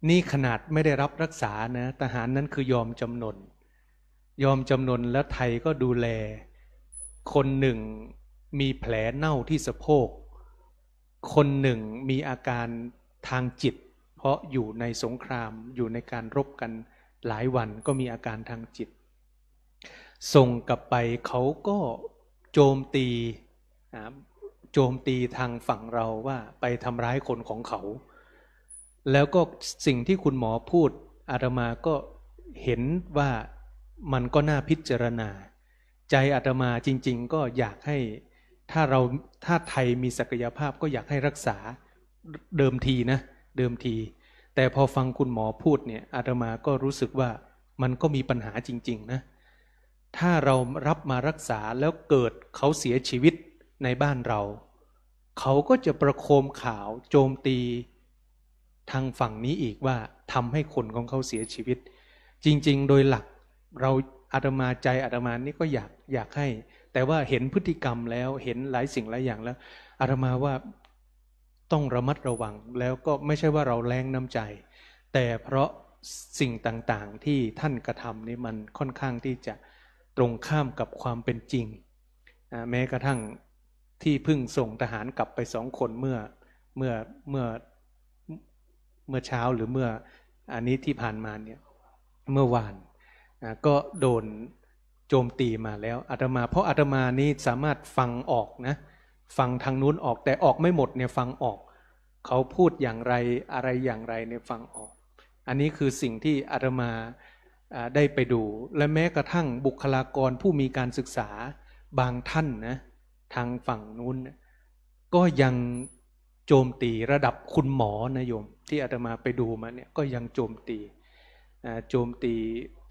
นี่ขนาดไม่ได้รับรักษานะทหารนั้นคือยอมจำนนแล้วไทยก็ดูแลคนหนึ่งมีแผลเน่าที่สะโพกคนหนึ่งมีอาการทางจิตเพราะอยู่ในสงครามอยู่ในการรบกันหลายวันก็มีอาการทางจิตส่งกลับไปเขาก็โจมตีทางฝั่งเราว่าไปทำร้ายคนของเขาแล้วก็สิ่งที่คุณหมอพูดอาตมาก็เห็นว่ามันก็น่าพิจารณาใจอาตมาจริงๆก็อยากให้ถ้าไทยมีศักยภาพก็อยากให้รักษาเดิมทีแต่พอฟังคุณหมอพูดเนี่ยอาตมาก็รู้สึกว่ามันก็มีปัญหาจริงๆนะถ้าเรารับมารักษาแล้วเกิดเขาเสียชีวิตในบ้านเราเขาก็จะประโคมข่าวโจมตีทางฝั่งนี้อีกว่าทำให้คนของเขาเสียชีวิตจริงๆโดยหลักเราอาตมาใจอาตมานี่ก็อยากให้แต่ว่าเห็นพฤติกรรมแล้วเห็นหลายสิ่งหลายอย่างแล้วอาตมาว่าต้องระมัดระวังแล้วก็ไม่ใช่ว่าเราแรงน้ำใจแต่เพราะสิ่งต่างๆที่ท่านกระทำนี่มันค่อนข้างที่จะตรงข้ามกับความเป็นจริงแม้กระทั่งที่เพิ่งส่งทหารกลับไป2 คนเมื่อเช้าหรือเมื่ออันนี้ที่ผ่านมาเนี่ยเมื่อวานก็โดนโจมตีมาแล้วอาตมาเพราะอาตมานี้สามารถฟังออกนะฟังทางนู้นออกแต่ออกไม่หมดเนี่ยฟังออกเขาพูดอย่างไรอะไรอย่างไรเนี่ยฟังออกอันนี้คือสิ่งที่อาตมาได้ไปดูและแม้กระทั่งบุคลากรผู้มีการศึกษาบางท่านนะทางฝั่งนู้นก็ยังโจมตีระดับคุณหมอนะโยมที่อาตมาไปดูมาเนี่ยก็ยังโจมตี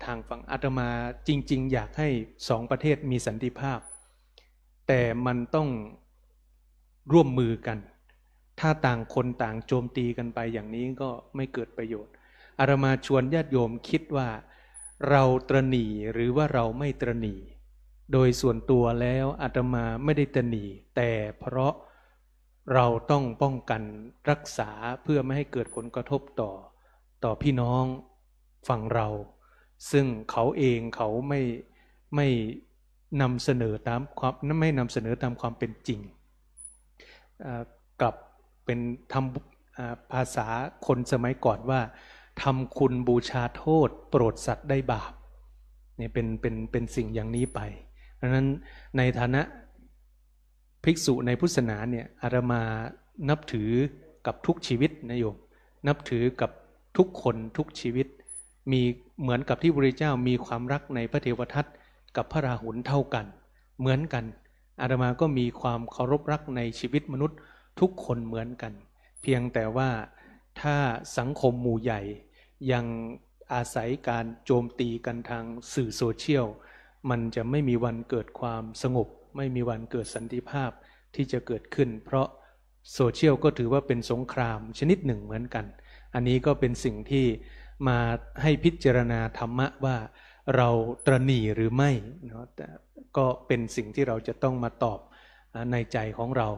ทางฝั่งอาตมาจริงๆอยากให้2 ประเทศมีสันติภาพแต่มันต้องร่วมมือกันถ้าต่างคนต่างโจมตีกันไปอย่างนี้ก็ไม่เกิดประโยชน์อาตมาชวนญาติโยมคิดว่าเราตระหนี่หรือว่าเราไม่ตระหนี่โดยส่วนตัวแล้วอาตมาไม่ได้ตระหนี่แต่เพราะเราต้องป้องกันรักษาเพื่อไม่ให้เกิดผลกระทบต่อพี่น้องฝั่งเราซึ่งเขาเองเขาไม่นำเสนอตามความเป็นจริงกับเป็นทำภาษาคนสมัยก่อนว่าทำคุณบูชาโทษโปรดสัตว์ได้บาปเนี่ยเป็นสิ่งอย่างนี้ไปเพราะฉะนั้นในฐานะ ภิกษุในพุทธศาสนาเนี่ยอาตมานับถือกับทุกชีวิตนะโยมนับถือกับทุกคนทุกชีวิตมีเหมือนกับที่พระพุทธเจ้ามีความรักในพระเทวทัตกับพระราหุลเท่ากันเหมือนกันอาตมาก็มีความเคารพรักในชีวิตมนุษย์ทุกคนเหมือนกันเพียงแต่ว่าถ้าสังคมหมู่ใหญ่ยังอาศัยการโจมตีกันทางสื่อโซเชียลมันจะไม่มีวันเกิดความสงบไม่มีวันเกิดสันติภาพที่จะเกิดขึ้นเพราะโซเชียลก็ถือว่าเป็นสงครามชนิดหนึ่งเหมือนกันอันนี้ก็เป็นสิ่งที่มาให้พิจารณาธรรมะว่าเราตระหนี่หรือไม่เนาะก็เป็นสิ่งที่เราจะต้องมาตอบในใจของเรา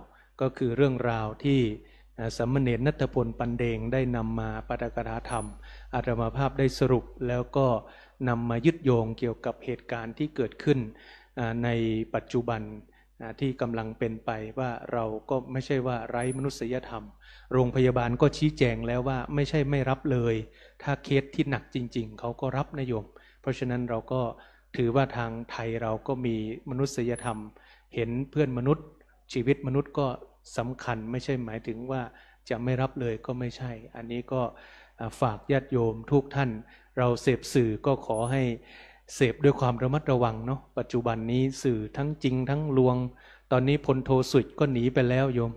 ก็คือเรื่องราวที่สามเณรณัฐพลปันเดงได้นำมาปาฐกถาธรรมอาตมาภาพได้สรุปแล้วก็นำมายึดโยงเกี่ยวกับเหตุการณ์ที่เกิดขึ้นในปัจจุบันที่กำลังเป็นไปว่าเราก็ไม่ใช่ว่าไร้มนุษยธรรมโรงพยาบาลก็ชี้แจงแล้วว่าไม่ใช่ไม่รับเลยถ้าเคสที่หนักจริงๆเขาก็รับนะโยมเพราะฉะนั้นเราก็ถือว่าทางไทยเราก็มีมนุษยธรรมเห็นเพื่อนมนุษย์ชีวิตมนุษย์ก็สำคัญไม่ใช่หมายถึงว่าจะไม่รับเลยก็ไม่ใช่อันนี้ก็ฝากญาติโยมทุกท่านเราเสพสื่อก็ขอให้เสพด้วยความระมัดระวังเนาะปัจจุบันนี้สื่อทั้งจริงทั้งลวงตอนนี้พลโทสุดก็หนีไปแล้วโยม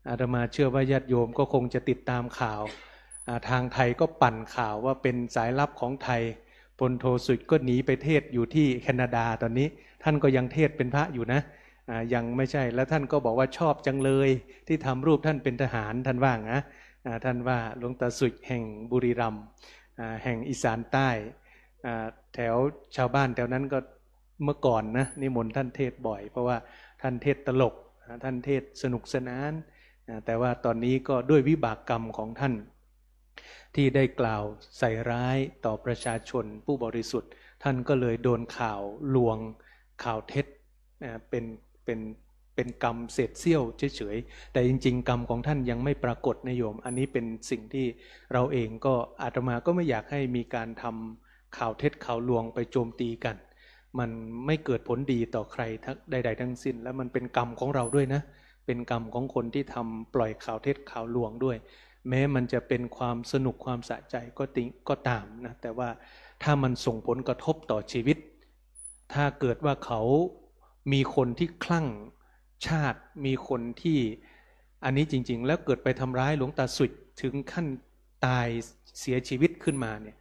อาตมาเชื่อว่าญาติโยมก็คงจะติดตามข่าวทางไทยก็ปั่นข่าวว่าเป็นสายลับของไทยพลโทสุดก็หนีไปเทศอยู่ที่แคนาดาตอนนี้ท่านก็ยังเทศเป็นพระอยู่นะยังไม่ใช่แล้วท่านก็บอกว่าชอบจังเลยที่ทำรูปท่านเป็นทหารท่านว่านะท่านว่าหลวงตาสุดแห่งบุรีรัมย์แห่งอีสานใต้แถวชาวบ้านแถวนั้นก็เมื่อก่อนนะนิมนต์ท่านเทศบ่อยเพราะว่าท่านเทศตลกท่านเทศสนุกสนานแต่ว่าตอนนี้ก็ด้วยวิบากกรรมของท่านที่ได้กล่าวใส่ร้ายต่อประชาชนผู้บริสุทธิ์ท่านก็เลยโดนข่าวลวงข่าวเท็จเป็นกรรมเศษเสี้ยวเฉยๆแต่จริงๆกรรมของท่านยังไม่ปรากฏนะโยมอันนี้เป็นสิ่งที่เราเองก็อาตมาก็ไม่อยากให้มีการทำข่าวเท็จข่าวลวงไปโจมตีกันมันไม่เกิดผลดีต่อใครใดๆทั้งสิ้นและมันเป็นกรรมของเราด้วยนะเป็นกรรมของคนที่ทำปล่อยข่าวเท็จข่าวลวงด้วยแม้มันจะเป็นความสนุกความสะใจก็ตามนะแต่ว่าถ้ามันส่งผลกระทบต่อชีวิตถ้าเกิดว่าเขามีคนที่คลั่งชาติมีคนที่อันนี้จริงๆแล้วเกิดไปทำร้ายหลวงตาสุดถึงขั้นตายเสียชีวิตขึ้นมาเนี่ย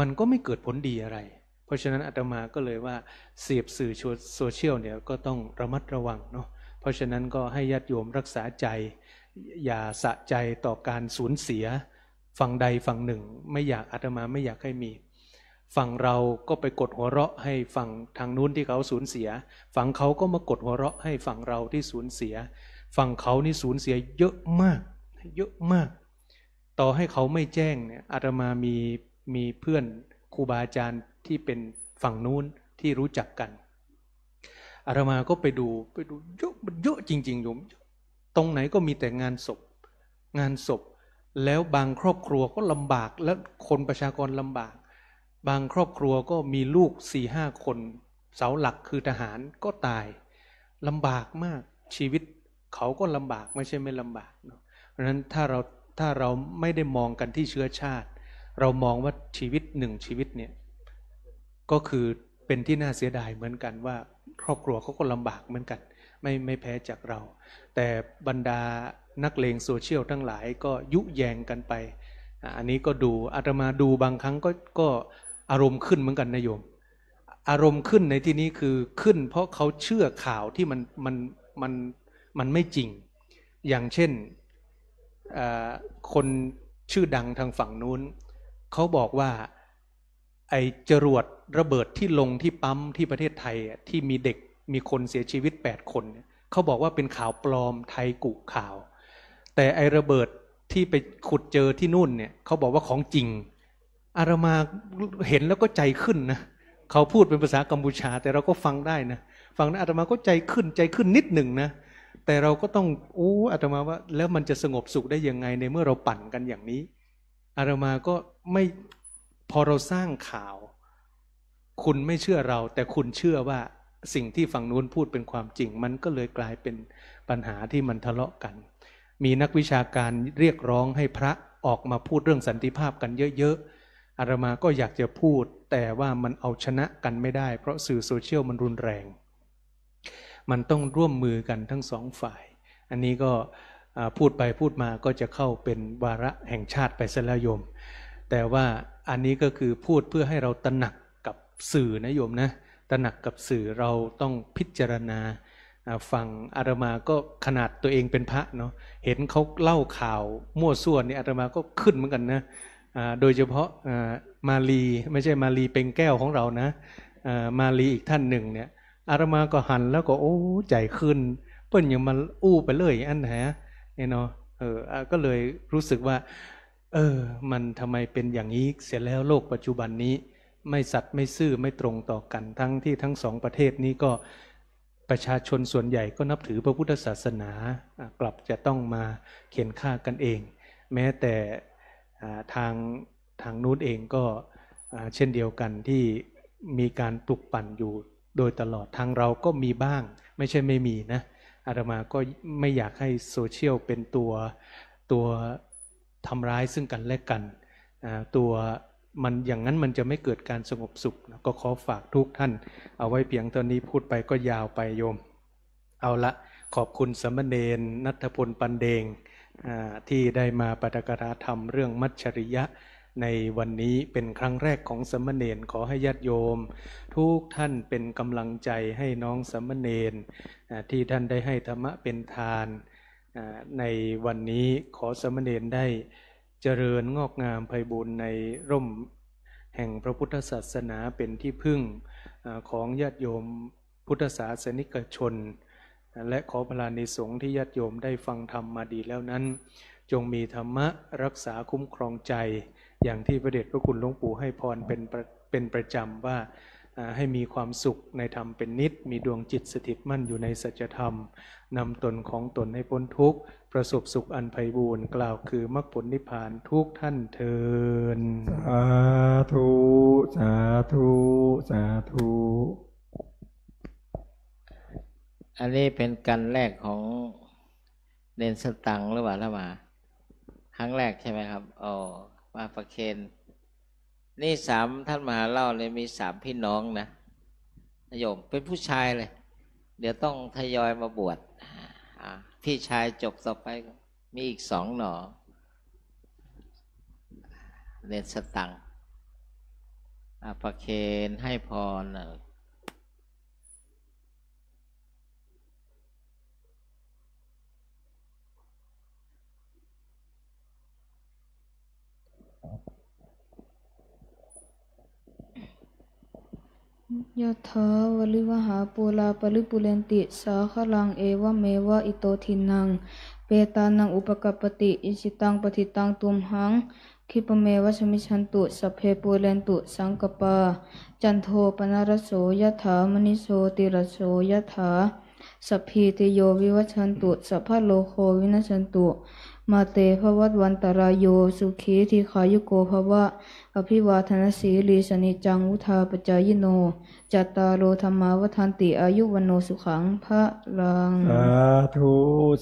มันก็ไม่เกิดผลดีอะไรเพราะฉะนั้นอาตมาก็เลยว่าเสพสื่อโซเชียลเนี่ยก็ต้องระมัดระวังเนาะเพราะฉะนั้นก็ให้ญาติโยมรักษาใจอย่าสะใจต่อการสูญเสียฝั่งใดฝั่งหนึ่งไม่อยากอาตมาไม่อยากให้มีฝั่งเราก็ไปกดหัวเราะให้ฝั่งทางนู้นที่เขาสูญเสียฝั่งเขาก็มากดหัวเราะให้ฝั่งเราที่สูญเสียฝั่งเขานี่สูญเสียเยอะมากเยอะมากต่อให้เขาไม่แจ้งเนี่ยอาตมามีเพื่อนครูบาอาจารย์ที่เป็นฝั่งนู้นที่รู้จักกันอาตมาก็ไปดูเยอะจริงๆโยมตรงไหนก็มีแต่งานศพแล้วบางครอบครัวก็ลำบากและคนประชากรลำบากบางครอบครัวก็มีลูก 4-5 คนเสาหลักคือทหารก็ตายลำบากมากชีวิตเขาก็ลำบากไม่ใช่ไม่ลำบากเนาะเพราะฉะนั้นถ้าเราไม่ได้มองกันที่เชื้อชาติเรามองว่าชีวิตหนึ่งชีวิตเนี่ยก็คือเป็นที่น่าเสียดายเหมือนกันว่าครอบครัวเขาก็ลำบากเหมือนกันไม่แพ้จากเราแต่บรรดานักเลงโซเชียลทั้งหลายก็ยุแยงกันไปอันนี้ก็ดูอาตมาดูบางครั้งก็อารมณ์ขึ้นเหมือนกันนะโยมอารมณ์ขึ้นในที่นี้คือขึ้นเพราะเขาเชื่อข่าวที่มันไม่จริงอย่างเช่นคนชื่อดังทางฝั่งนู้นเขาบอกว่าไอ้จรวดระเบิดที่ลงที่ปั๊มที่ประเทศไทยที่มีเด็กมีคนเสียชีวิต8 คนเขาบอกว่าเป็นข่าวปลอมไทยกุข่าวแต่ไอ้ระเบิดที่ไปขุดเจอที่นู่นเนี่ยเขาบอกว่าของจริงอาตมาเห็นแล้วก็ใจขึ้นนะเขาพูดเป็นภาษากัมพูชาแต่เราก็ฟังได้นะฟังนะอาตมาก็ใจขึ้นนิดหนึ่งนะแต่เราก็ต้องอาตมาว่าแล้วมันจะสงบสุขได้ยังไงในเมื่อเราปั่นกันอย่างนี้อาตมาก็ไม่พอเราสร้างข่าวคุณไม่เชื่อเราแต่คุณเชื่อว่าสิ่งที่ฝั่งนู้นพูดเป็นความจริงมันก็เลยกลายเป็น ปัญหาที่มันทะเลาะกันมีนักวิชาการเรียกร้องให้พระออกมาพูดเรื่องสันติภาพกันเยอะๆอาตมาก็อยากจะพูดแต่ว่ามันเอาชนะกันไม่ได้เพราะสื่อโซเชียลมันรุนแรงมันต้องร่วมมือกันทั้งสองฝ่ายอันนี้ก็พูดไปพูดมาก็จะเข้าเป็นวาระแห่งชาติไปซะแล้วโยมแต่ว่าอันนี้ก็คือพูดเพื่อให้เราตระหนักกับสื่อนะโยมนะตระหนักกับสื่อเราต้องพิจารณาฟังอาตมาก็ขนาดตัวเองเป็นพระเนาะเห็นเขาเล่าข่าวมั่วซั่วนี่อาตมาก็ขึ้นเหมือนกันนะโดยเฉพาะมาลีไม่ใช่มาลีเป็นแก้วของเรานะมาลีอีกท่านหนึ่งเนี่ยอาตมาก็หันแล้วก็โอ้ใจขึ้นเปิ้นยังมาอู้ไปเลยอันไหนเนาะก็เลยรู้สึกว่ามันทำไมเป็นอย่างนี้เสียแล้วโลกปัจจุบันนี้ไม่สัตย์ไม่ซื่อไม่ตรงต่อกันทั้งที่ทั้งสองประเทศนี้ก็ประชาชนส่วนใหญ่ก็นับถือพระพุทธศาสนากลับจะต้องมาเข็นฆ่ากันเองแม้แต่ทางนู้นเองก็เช่นเดียวกันที่มีการปลุกปั่นอยู่โดยตลอดทางเราก็มีบ้างไม่ใช่ไม่มีนะอาตมาก็ไม่อยากให้โซเชียลเป็นตัวทำร้ายซึ่งกันและกันตัวมันอย่างนั้นมันจะไม่เกิดการสงบสุขนะก็ขอฝากทุกท่านเอาไว้เพียงตอนนี้พูดไปก็ยาวไปโยมเอาละขอบคุณสมณเณรณัฐพลปันเดงที่ได้มาปาฐกถาธรรมเรื่องมัจฉริยะในวันนี้เป็นครั้งแรกของสมณเณรขอให้ญาติโยมทุกท่านเป็นกำลังใจให้น้องสมณเณรที่ท่านได้ให้ธรรมะเป็นทานในวันนี้ขอสมณเณรได้เจริญงอกงามไพบูลย์ในร่มแห่งพระพุทธศาสนาเป็นที่พึ่งของญาติโยมพุทธศาสนิกชนและขอพลานิสงฆ์ที่ญาติโยมได้ฟังธรรมมาดีแล้วนั้นจงมีธรรมะรักษาคุ้มครองใจอย่างที่พระเดชพระคุณหลวงปู่ให้พรเป็นประจำว่าให้มีความสุขในธรรมเป็นนิจมีดวงจิตสถิตมั่นอยู่ในสัจธรรมนำตนของตนให้พ้นทุกข์ประสบสุขอันไพบูรณ์กล่าวคือมรรคผลนิพพานทุกท่านเทินสาธุสาธุสาธุอันนี้เป็นกันแรกของเนนสตังหรือเปล่าถ้ามาครั้งแรกใช่ไหมครับมาประเคนนี่3ท่านมหาเล่าเลยมี3พี่น้องนะโยมเป็นผู้ชายเลยเดี๋ยวต้องทยอยมาบวชพี่ชายจบต่อไปมีอีก2หน่อเนนสตังประเคนให้พรยะถาวลิวหาปูลาปริปุเรนติสาคลังเอวเมวะอิโตทินังเปตานังอุปกัปปติอิจิตังปฏิตังตุมหังคิปเมวะสมิชันตุสัพเพปูเรนตุสังกปาจันโทปนารโสยะถามณิโสติรโสยะถาสัพพีติโยวิวัชชันตุสัพพะโลโควินัสสันตุมาเตภวัตวันตรายโยสุขีทีขายุโกภวะอภิวาทนาสีลีสนิจังวุธาปจายโนจัตตารโอธรรมาวทันติอายุวันโนสุขังพระลังสาธุ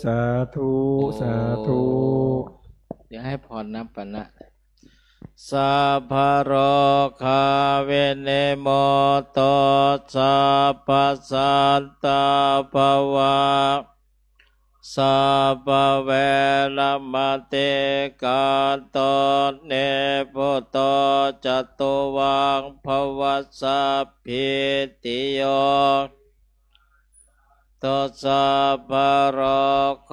สาธุสาธุเดี๋ยวให้พรน้ำปนะสัพพะโรคาเวเนโมโตสัพพสัตตาภวะสัพพเวรมติกาโตเนพุตโตจตุวังภวัสสะพิติโยโตสัพพะโรโค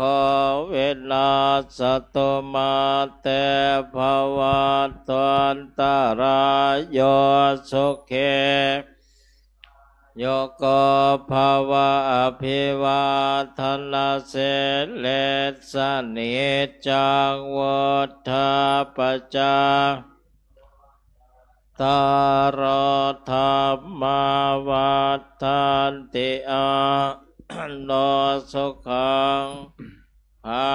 วินาศตุมาเตภวัตวันตรายโยสุเขโยโกภวะอภิวาทนาเสเลสนิจังวุฒาปจาตารธรรมวัฏันติอาโนสุขังภา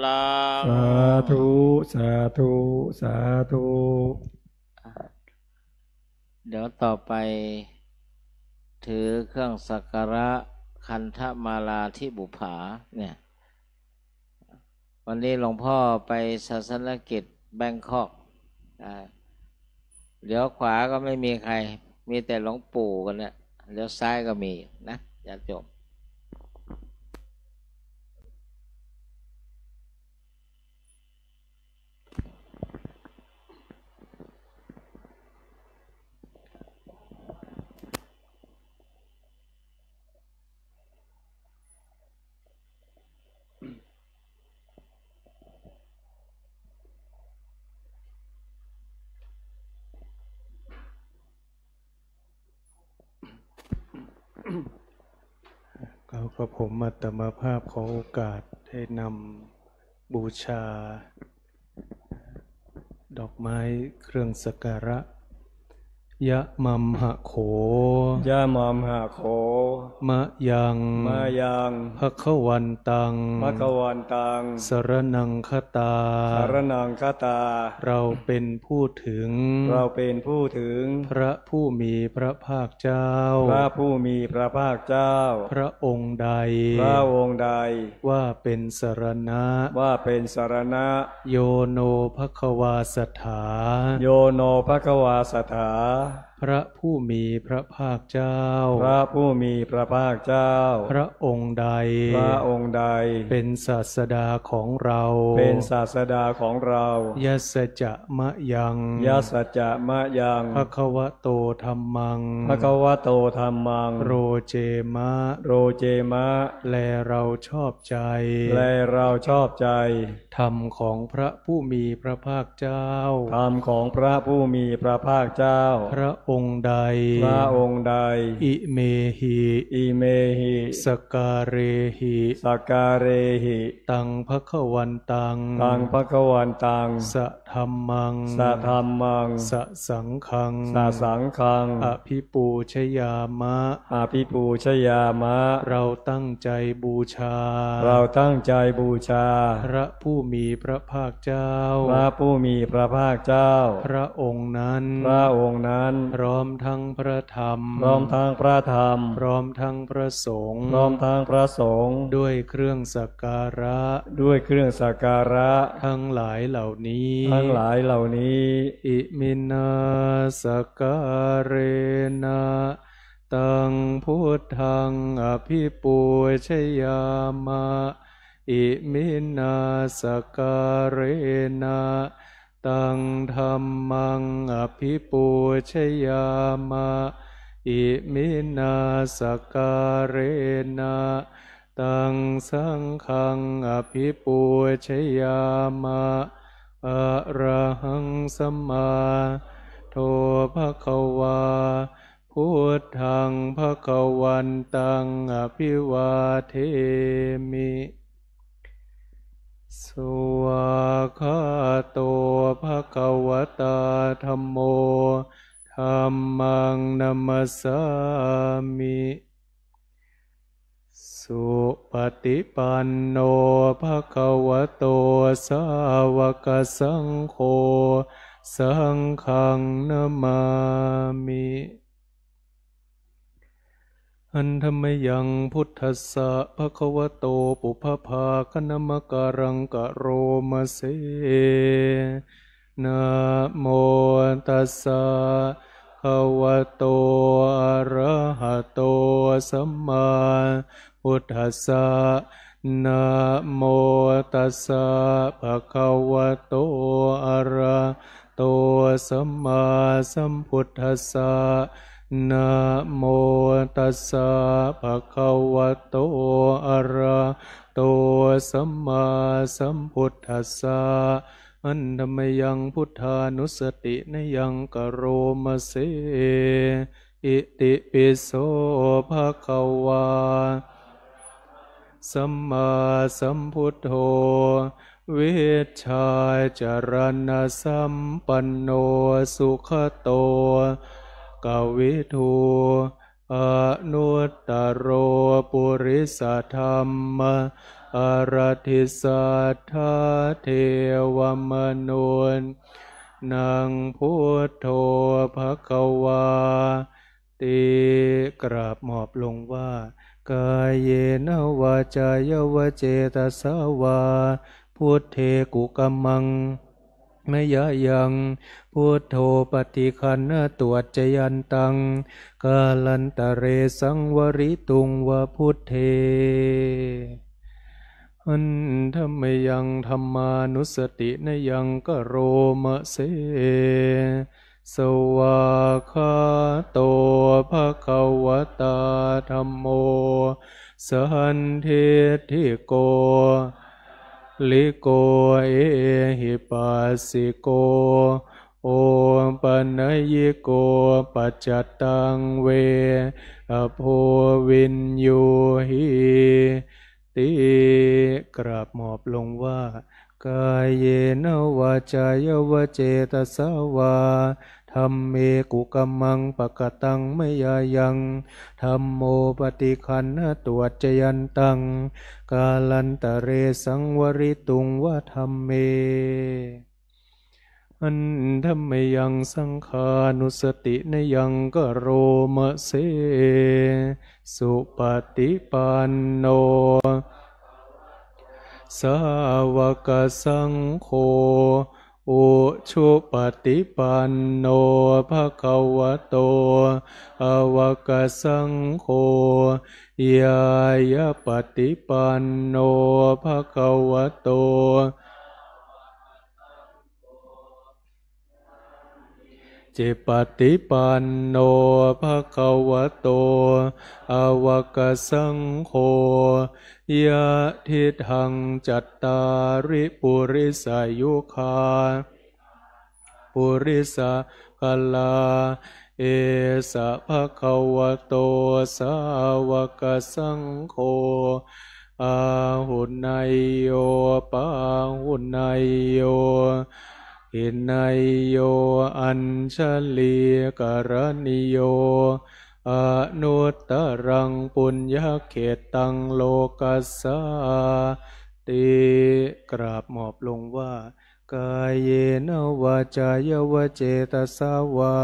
ลังสาธุสาธุสาธุเดี๋ยวต่อไปถือเครื่องสักการะ คันธมาลาที่บุภาเนี่ยวันนี้หลวงพ่อไปศาสนกิจแบงคอกเลี้ยวขวาก็ไม่มีใครมีแต่หลวงปู่กันเนี่ยเลี้ยวซ้ายก็มีนะญาติโยมก็ผมอัตมาภาพขอโอกาสให้นำบูชาดอกไม้เครื่องสักการะยะมัมหะโขยะมัมหะโขมะยังภคะวันตังสรณังคตาเราเป็นผู้ถึงพระผู้มีพระภาคเจ้าพระองค์ใดว่าเป็นสรณะโยโนภควาสถาพระผู้มีพระภาคเจ้าพระองค์ใดเป็นศาสดาของเรายัสจะมะยังภควโตธัมมังโรเจมะแลเราชอบใจธรรมของพระผู้มีพระภาคเจ้าพระองค์ใดอิเมหิสการเรหิตังภควันตังสะธัมมังสะสังฆังอภิปูชยามะเราตั้งใจบูชาพระผู้มีพระภาคเจ้าพระองค์นั้นพร้อมทั้งพระธรรมพร้อมทั้งพระสงฆ์ด้วยเครื่องสักการะทั้งหลายเหล่านี้อิมินาสการเรนะตังพุทธังอภิปูชยามะอิมินาสการเรนะตังธัมมังอภิปูชยามะอิมินาสการเรนะตังสังฆังอภิปูชยามะอะระหังสัมมาโทภควาพุทธังภควันตังอภิวาเทมิสวากขาโตภควตาธัมโมธัมมังนัมมัสสามิสุปฏิปันโนภควโตสาวกสังโฆสังฆังนามามิอันธรรมยังพุทธัสสะภะคะวะโตปุพพาคณมการังกะโรมะเสนะโมตัสสะภะคะวะโตอะระหะโตสัมมาพุทธัสสะนะโมตัสสะภะคะวะโตอะระหะโตสัมมาสัมพุทธัสสะนะโมตัสสะภะคะวะโตอะระหะโตสัมมาสัมพุทธัสสะอันธัมมยังพุทธานุสตินยังกโรมะเสอิติปิโสภะคะวาสัมมาสัมพุทโธวิชชาจารณะสัมปันโนสุขโตกวิทูอนุตตโรปุริสธรรมอรทิสัทธาเทวมนุนนังพุทโธภควาติกราบหมอบลงว่า กายเยนวาจายวเจตสาวาพุทเทกุกัมมังมยะยังพุทโธปฏิคันตวจจยันตังกาลันตะเรสังวริตุงวะพุทเทอันธรรมยังธรรมานุสตินยังกโรมะเสสวาคาโตภะคะวะตาธัมโมสันทิฏฐิโกลิโกเอหิปัสสิโกโอปัญญิโกปัจจตังเวอโพวินยูหิติกราบหมอบลงว่ากายเยนวาจายวเจตสาวาธัมเมกุกัมมังปะกตังมยายังธัมโมปฏิคันหตวจจยันตังกาลันตะเรสังวริตุงวะธัมเมอันธัมมยังสังขานุสตินยังกโรมะเสสุปฏิปันโนสาวกสังโฆอุชุปฏิปันโนภะคะวะโตอวกสังโฆยายะปฏิปันโนภะคะวะโตจิปฏิปันโนภะคะวะโตอวกสังโฆยะทิทังจัตตาริปุริสายุคาปุริสกลาเอสะภะคะวะโตสาวกสังโฆอาหุนายโยปาหุนายโยหินัยโยอัญชลีกรณิโยอนุตตรังปุญญเขตังโลกัสสาติกราบหมอบลงว่ากายเยนวาจายวเจตสาวา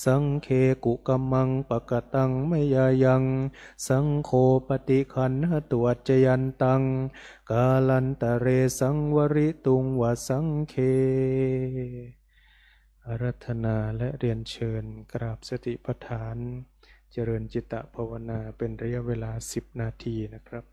สังเคกุกัมมังปะกตังมยายังสังโฆปฏิคันหตวจจยันตังกาลันตะเรสังวริตุงวสังเคอารัธนาและเรียนเชิญกราบสติปัฏฐานเจริญจิตตภาวนาเป็นระยะเวลา10 นาทีนะครับ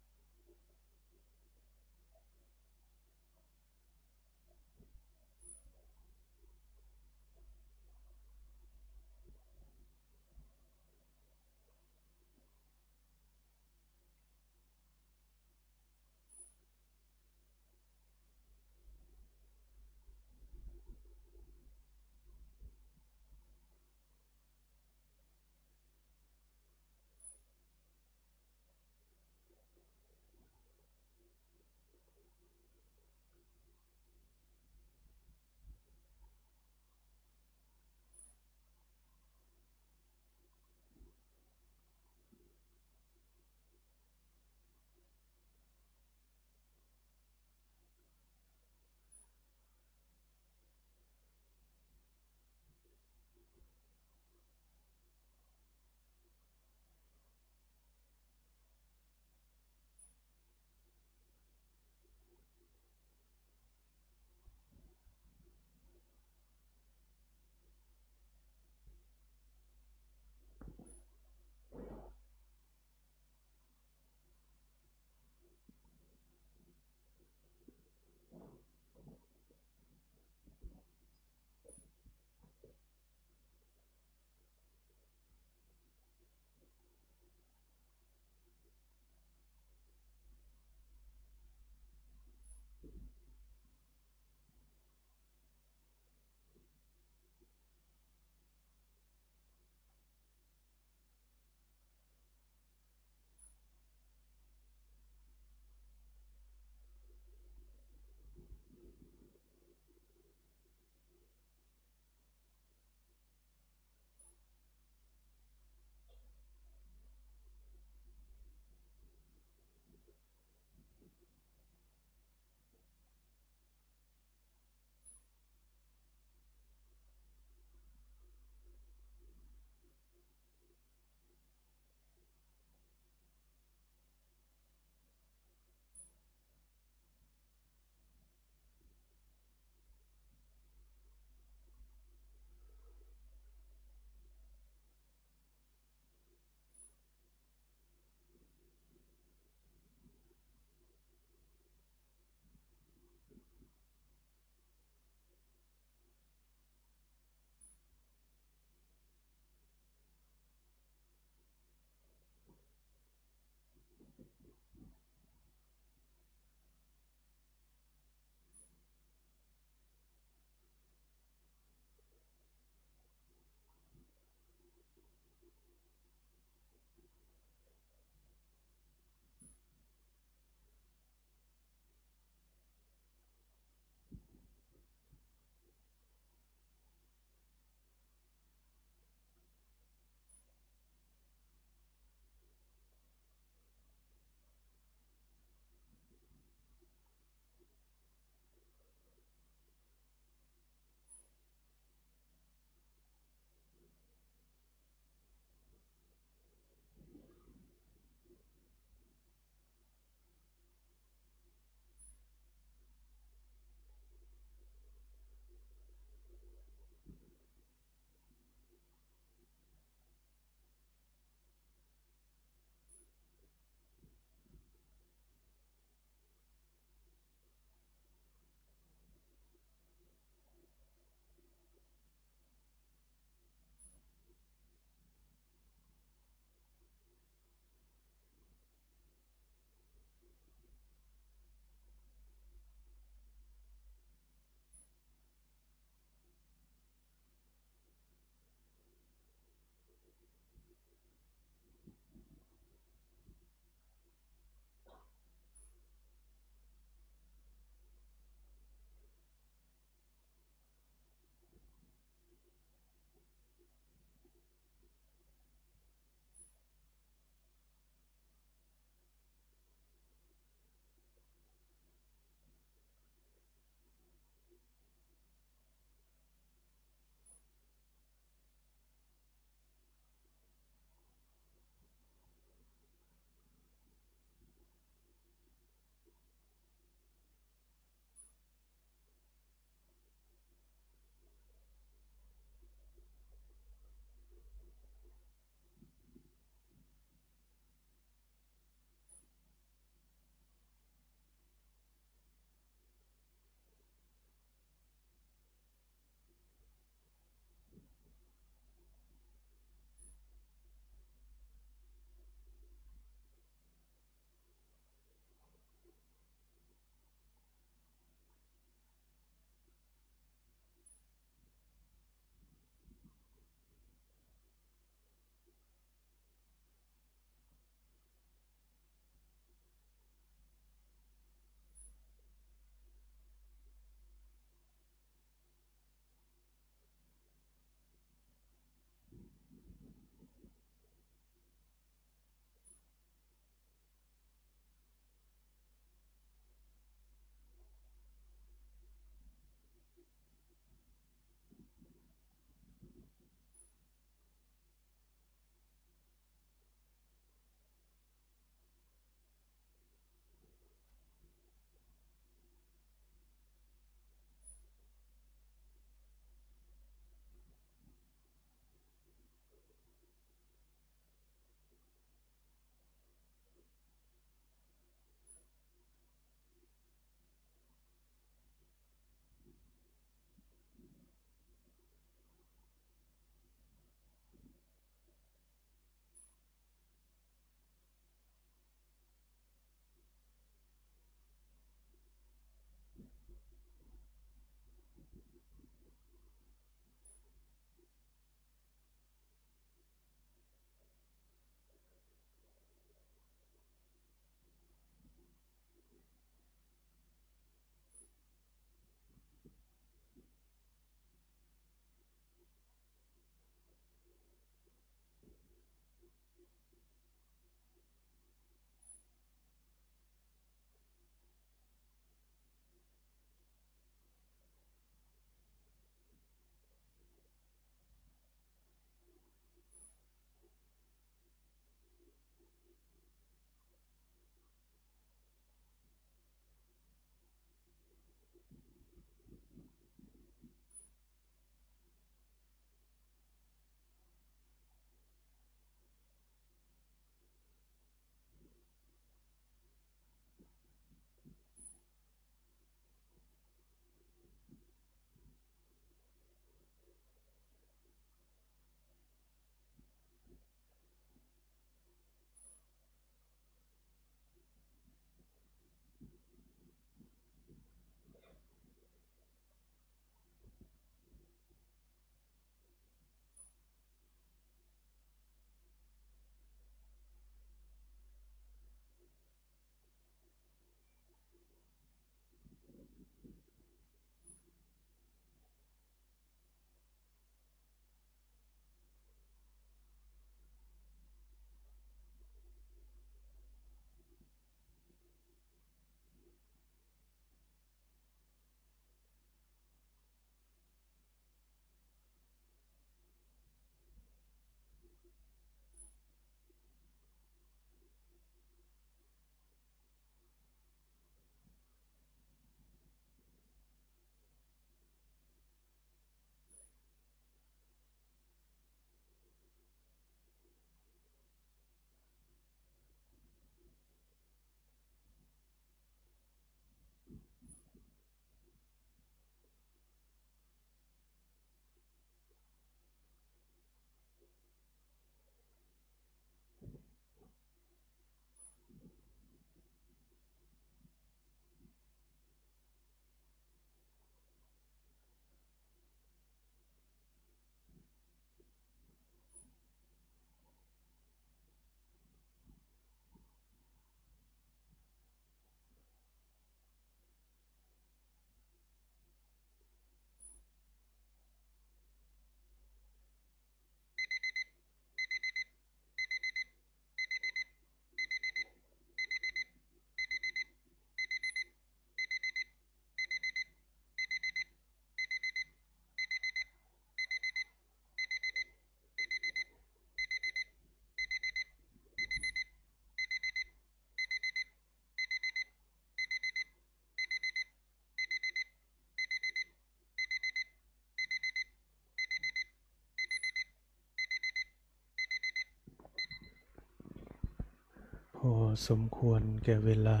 อสมควรแก่เวลา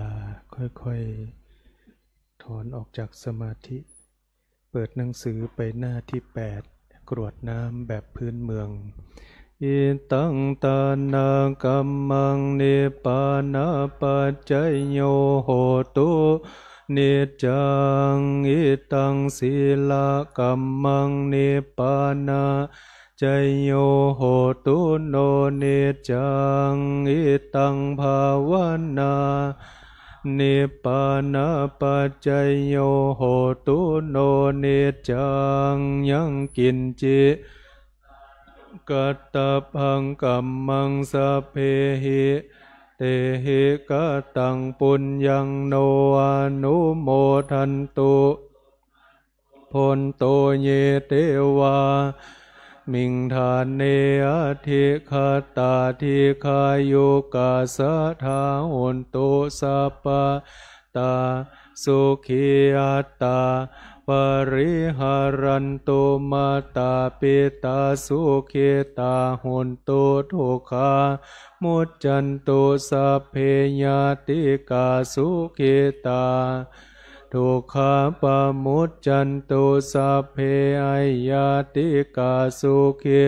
ค่อยๆถอนออกจากสมาธิเปิดหนังสือไปหน้าที่8กรวดน้ำแบบพื้นเมืองอิตังตานากัมมังเนปานาปัจจยโยโหตุนิจจังอิตังศีลกัมมังเนปานาจยโยโหตุโนนิจจังอิตังภาวนานิพพานาปัจจยโยโหตุโนนิจจังยังกินจิกัตตพังกัมมังสัพเพหิเตหิกตังปุญญังโนอนุโมทันตุพนโตเยเตวามิงทานเนอธิคตาธิคายุกาสะทาหุนตุสัพพตาสุขีอัตตาปริหารันตุมาตาปิตาสุขิตาหุนตุทุกขามุจจันตุสัพเพญาติกาสุขิตาทุกขาปะมุจจันตุสัพเพอัยยาติกาสุขิ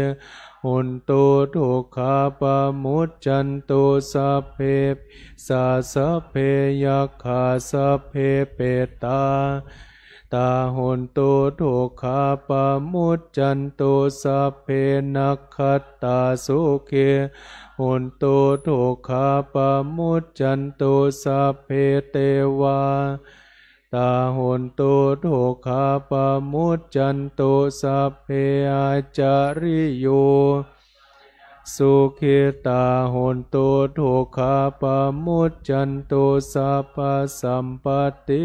หุนตุทุกขาปะมุจจันตุสัพเพสัพเพยัคขาสัพเพเปตาตาหุนตุทุกขาปะมุจจันตุสัพเพนัคขัตตาสุขิหุนตุทุกขาปะมุจจันตุสัพเพเตวาตาหุนตุทุกขาปะมุจจันตุสัพเพอาจาริโยสุขิตาหุนตุทุกขาปะมุจจันตุสัพพสัมปติ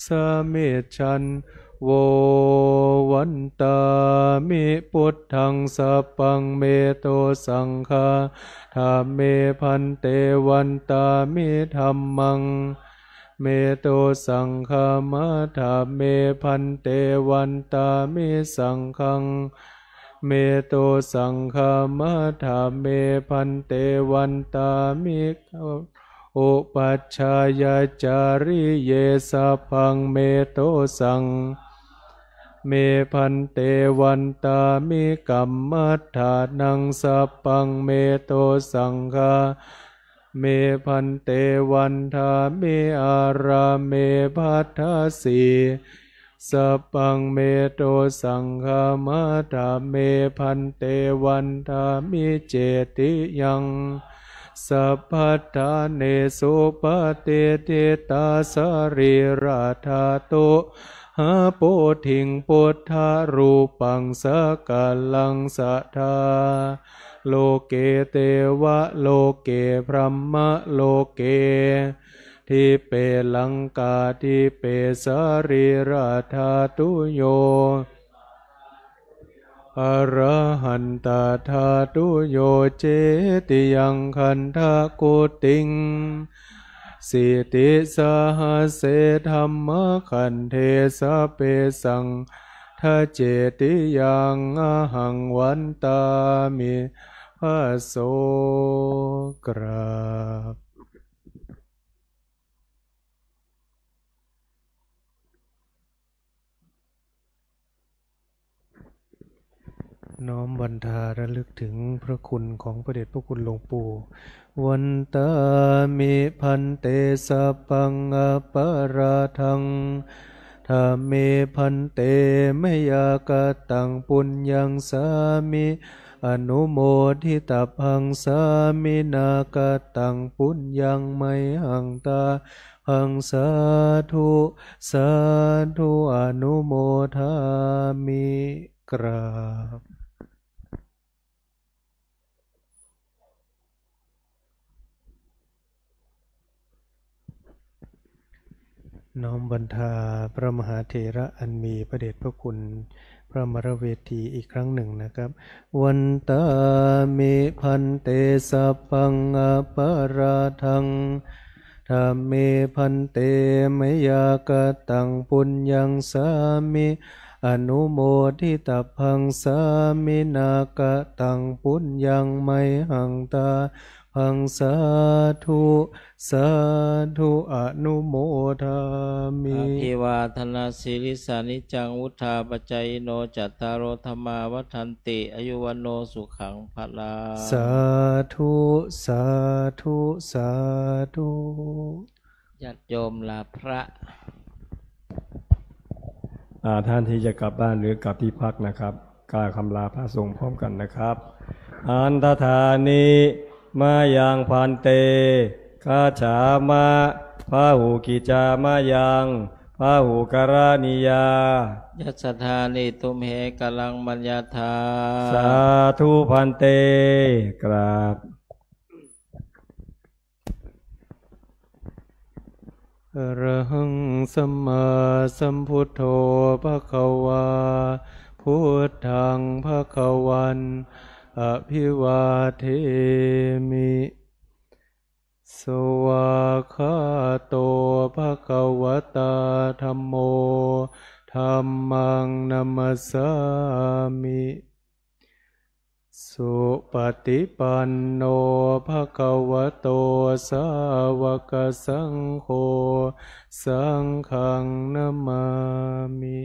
สมิจฉันโววันตามิพุทธังสัพพังเมโตสังฆาธรรมเมพันเตวันตามิธัมมังเมโตสังฆามะธรรมเมพันเตวันตามิสังฆังเมโตสังฆามะธรรมเมพันเตวันตามิอุปัชฌายจาริเยสัพพังเมโตสังเมพันเตวันตามิกัมมัฏฐานังสัพพังเมโตสังฆาเมพันเตวันทามิอาราเมภัทธสีสัพพังเมโตสังฆามัฏฐาเมพันเตวันทามิเจติยังสัพพัทธาเนสุปฏิทิตาสรีราธาตุหาโพธิงพุทธารูปังสกาลังสัทธาโลเกเตวะโลเกพรหมะโลเกทิเปลังกาทิเปสรีราธาตุโยอรหันตธาตุโยเจติยังคันธกุติงสิติสหเสธรรมคันเทสเปสังทะเจติยังอหังวันตามิพระโสกราบน้อมวันทาระลึกถึงพระคุณของพระเดชพระคุณหลวงปู่วันตามิพันเตสัพพังอปาราทังธรรมเมพันเตมยากตังปุญญังสามิอนุโมทิตาพังสามินากตังปุญญังไมหังตาพังสาธุสาธุอนุโมทามิกราบน้อมบรรทาพระมหาเถระอันมีพระเดชพระคุณพระมรเวทีอีกครั้งหนึ่งนะครับวันตามิพันเตสัพพังอปาราทังธรรมเมพันเตมยากตังปุญญังสามิอนุโมทิตาพังสามินากตังปุญญังไมหังตา หังสาธุสาธุอนุโมทามิ อภิวาทนาสิริสานิจังวุธาปจายโนจัตตารโอธรรมาวัฏันติอายุวันโนสุขังพลั สาธุสาธุสาธุ ญาติโยมลาพระ ท่านที่จะกลับบ้านหรือกลับที่พักนะครับกล่าวคำลาพระสงฆ์พร้อมกันนะครับอันตถานิมายังพันเตคาฉามะพาหูกิจามายังพาหูกรานิยา ยัสสธานิตุมเหกลังมัญญาธา สาธุพันเตกราบ อรหังสัมมาสัมพุทโธภควาพุทธังภควันอภิวาเทมิสวากขาโตภควตาธัมโมธัมมังนัมสสามิสุปฏิปันโนภะคะวะโตสาวกสังโฆสังฆังนามามิ